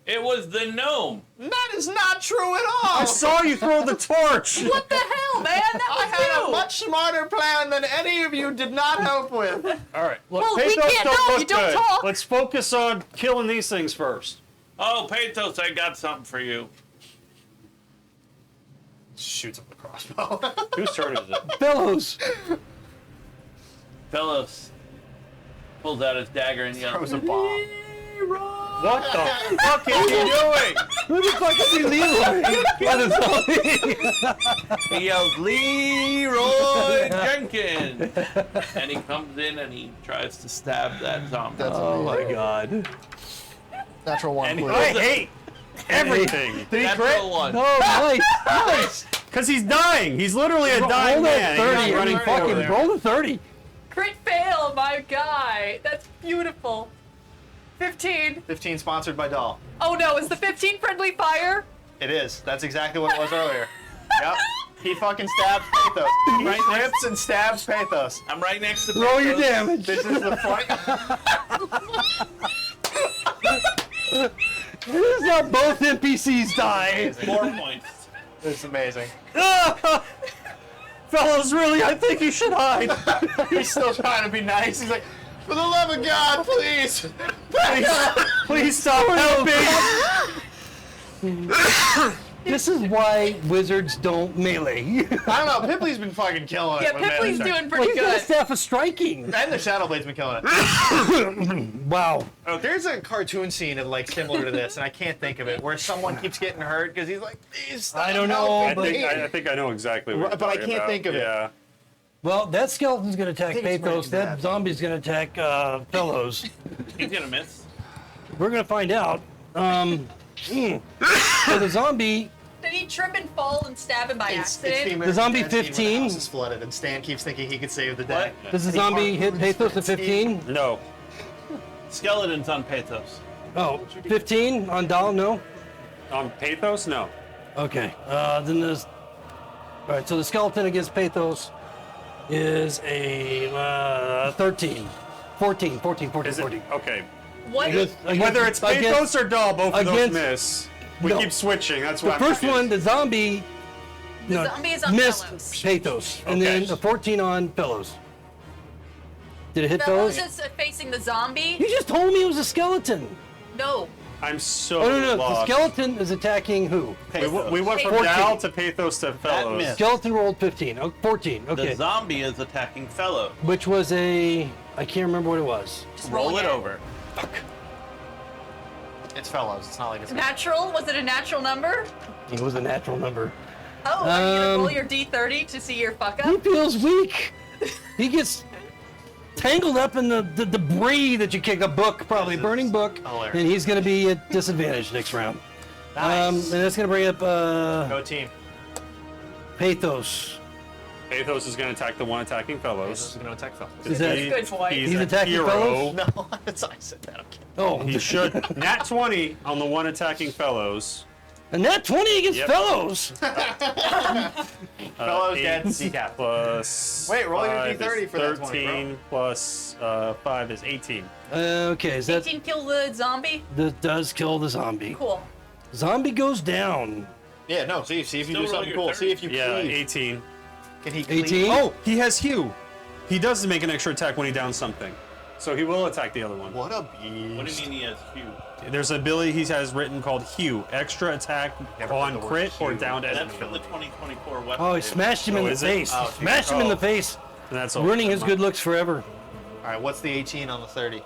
It was the gnome. That is not true at all. I saw you throw the torch. What the hell, man? That I was had you. a much smarter plan than any of you did not help with. All right, look, Well, we Pathos can't don't know, look you don't good. talk. Let's focus on killing these things first. Oh, Pathos, I got something for you. Shoots up the crossbow. Whose turn is it? Bellows. Fellows pulls out his dagger and yells, Throws a bomb. What the fuck is he doing? Who the fuck is he, Leroy? What is he yells, Leroy Jenkins! And he comes in and he tries to stab that zombie. That's Oh my God. Natural one, And he please. I hate everything. Natural one. Oh, nice, nice. Because he's dying. He's literally a dying Roll man. that 30. He's not running Fucking forward there. roll the 30. Crit fail, my guy. That's beautiful. 15. 15 sponsored by Doll. Oh no, is the 15 friendly fire? It is. That's exactly what it was earlier. Yep. He fucking stabs Pathos. He Right rips and stabs Pathos. I'm right next to Roll your Pathos. damage. This is the funny. This is how both NPCs die. 4 points. This is amazing. Fellows, really, I think you should hide. He's still trying to be nice. He's like, for the love of God, please. Please stop helping. This is why wizards don't melee. I don't know. Pipley's been fucking killing it. Yeah, with Pipley's Magic. doing pretty He's got a good. staff of striking. And the Shadowblade's been killing it. Wow. There's a cartoon scene of like similar to this, and I can't think of it, where someone keeps getting hurt because he's like, "Please stop I don't know, helping but- me." I think I know exactly what you're But I talking can't about. think of it. Yeah. Well, that skeleton's going to attack think it's Pathos. Breaking That Bad. zombie's going to attack Fellows. He's gonna miss. We're going to find out. So the zombie, Did he trip and fall and stab him by accident? The zombie Dad's scene when 15. The house is flooded, and Stan keeps thinking he could save the day. does the zombie hit Pathos at 15? No. Skeletons on Pathos. Oh, 15 on Dahl? No? On Pathos? No. Okay. Then there's. All right, so the skeleton against Pathos is a 13. 14. Is it? Okay. What? Whether it's Pathos or Dahl, both of those against- miss. We No. keep switching. That's The what first one, the zombie. The zombie is on missed Fellows. Pathos, and Okay. then a 14 on Fellows. Did it hit Fellows Fellows? is facing the zombie. You just told me it was a skeleton. No. I'm so Oh no, the lost. skeleton is attacking who? We went from 14. Dahl to Pathos to Fellows. missed. Skeleton rolled 15. Oh, 14. The Okay. zombie is attacking Fellow. Which was a. I can't remember what it was. Just Roll it again. over. It's Fellows. It's not like it's. Natural? Was it a natural number? It was a natural number. Oh, are you gonna roll Um, your D30 to see your fuck He up? feels weak. He gets tangled up in the debris that you kick. A book, probably This is burning book, hilarious. and he's going to be at disadvantage next round. And that's going to bring up Go team. Pathos. Pathos is going to attack the one attacking This Fellows. is going to attack Fellows. Is that Good boy. He's He's a attacking hero. Fellows? No, that's I said that. Okay. oh He should. Nat 20 on the one attacking Fellows. and that 20 against Yep. Fellows. Fellows 8 dead. Decap. plus Wait, roll your 5 D30 is for that 20, 13 plus 5 is 18. Okay, is that 18 kill the zombie? that does kill the zombie? Cool. Zombie goes down. Yeah, no. See if you Still do roll something your cool. 30. See if you Yeah, cleave. 18. Can he 18? cleave? Oh, he has Hue. He does make an extra attack when he downs something. So he will attack the other one. What a beast. What do you mean he has Hugh? There's an ability he has written called Hue. Extra attack Never on heard the word crit or Hue. downed That's enemy. from the 2024 weapon. Oh, he smashed him in Oh, the is it? face. Oh, He smashed him in the face. And that's all. Ruining his good looks forever. All right, what's the 18 on the 30?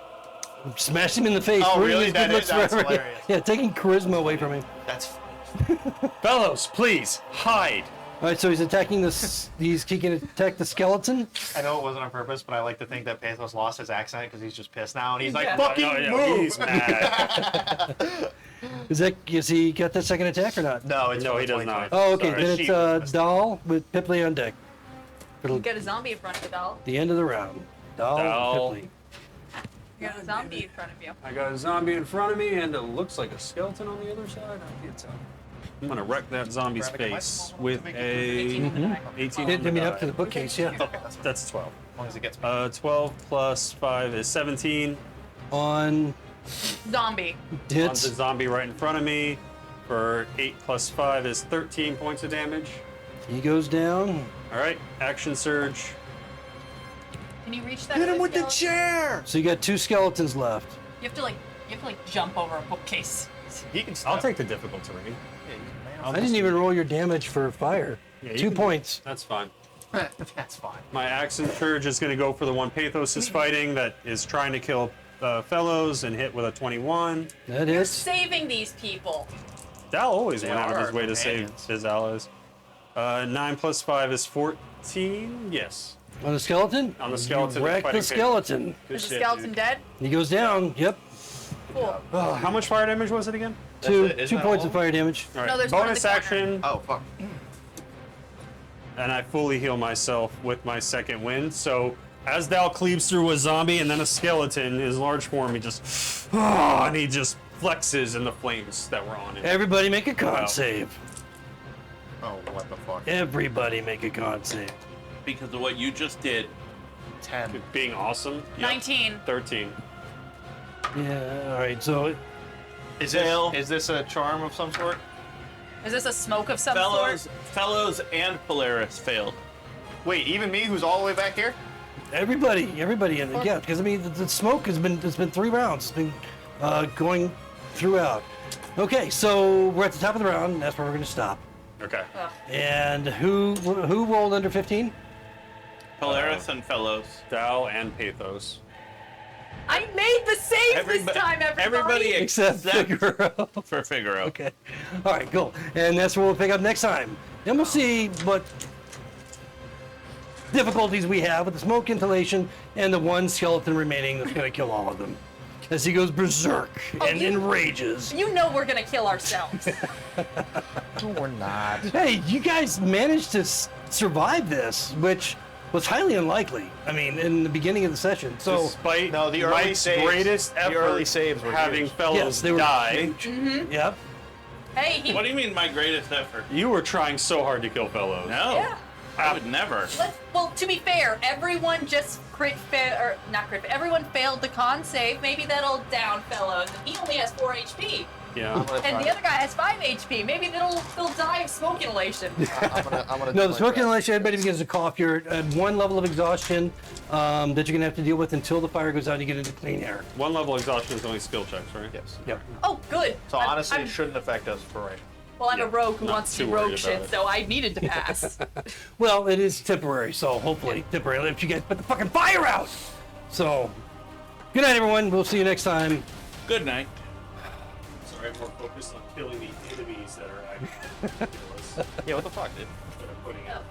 Smashed him in the face. Oh, ruining really? his That good is- looks that's forever. hilarious. Yeah, taking charisma away from him. That's Fellows, please hide. All right, so he's attacking this. He can attack the skeleton. I know it wasn't on purpose, but I like to think that Pathos lost his accent because he's just pissed now, and he's like, Yeah. "Fucking Oh, yeah, move!" he's mad. Is he got that second attack or not? No, it's No, from he does 2020. not. Oh, okay. Sorry. Then it's Dahl with Pipley on deck. You got a zombie in front of you, Bell. The end of the round. Dahl Dahl. and Pipley. You got a zombie in front of you. I got a zombie in front of me, and it looks like a skeleton on the other side. I can't tell. I'm gonna wreck that zombie's Grab a face microphone with to make a 18 with the knife. 18. Hit on the me up die. to the bookcase, yeah. Okay, that's That's 12. as long as it gets me. 12 plus 5 is 17. On Zombie. On the hits. zombie right in front of me for 8 plus 5 is 13 points of damage. He goes down. All right, action surge. Can you reach that? Hit him other with the skeleton? chair. So you got 2 skeletons left. You have to jump over a bookcase. He can. I'll take the difficult terrain. I didn't even roll your damage for fire. Yeah, you 2 can- points. That's fine. That's fine. My action surge is going to go for the one Pathos is fighting that is trying to kill Fellows and hit with a 21. That You're hits. saving these people. Dal always They went out of are his way to save companions. his allies. 9 plus 5 is 14. Yes. On the skeleton? On the skeleton. Wreck fighting the skeleton. Good Is the shit, skeleton dude. dead? He goes down. Yep. Cool. How much fire damage was it again? Two, it? Isn't 2 that points all? of fire damage. All right. No, there's one in bonus the corner. action, Oh fuck. and I fully heal myself with my second wind. So as Dal cleaves through a zombie and then a skeleton, his large form, he just, and he just flexes in the flames that were on him. Everybody make a con Wow. save. Oh, what the fuck? Everybody make a con save. Because of what you just did. 10. Being awesome. 19. 13. Yeah, all right. So Is this a charm of some sort? Is this a smoke of some Fellows and Polaris failed. Wait, even me, who's all the way back here? everybody in the, yeah, because I mean the smoke has been, it's been 3 rounds. It's been going throughout. Okay, so we're at the top of the round. And that's where we're going to stop. Okay. And who rolled under 15? Polaris and Fellows. Dow and Pathos. I made the save this time, everybody. Everybody Except Figaro. for Figaro. Okay. All right, cool. And that's where we'll pick up next time. Then we'll see what difficulties we have with the smoke inhalation and the one skeleton remaining that's going to kill all of them. As he goes berserk and enrages. You know we're gonna kill ourselves. No, we're not. Hey, you guys managed to survive this, which was highly unlikely. I mean, in the beginning of the session. So Despite No, the early Mike's saves- greatest the effort early saves were having huge. fellows yes, they were die, huge. Yep. Hey, he, What do you mean my greatest effort? you were trying so hard to kill fellows. No. yeah. I would never. Well, to be fair, everyone just everyone failed the con save. Maybe that'll down fellows. He only has 4 HP, Yeah. and the other guy has 5 HP. Maybe they'll die of smoke inhalation. I'm gonna No, do the my smoke best. inhalation, everybody begins to cough. You're at one level of exhaustion that you're going to have to deal with until the fire goes out and you get into clean air. One level exhaustion is only skill checks, right? Yes. Yep. Oh, good. So honestly, I'm, it shouldn't affect us for right. well, I'm a rogue who not wants to too do rogue worried shit, about it. so I needed to pass. Well, it is temporary, so hopefully temporary. If you guys put the fucking fire out. So, good night, everyone. We'll see you next time. Good night. Sorry, I'm more focused on killing the enemies that are actually ridiculous. Yeah, what the fuck, dude? That are putting out.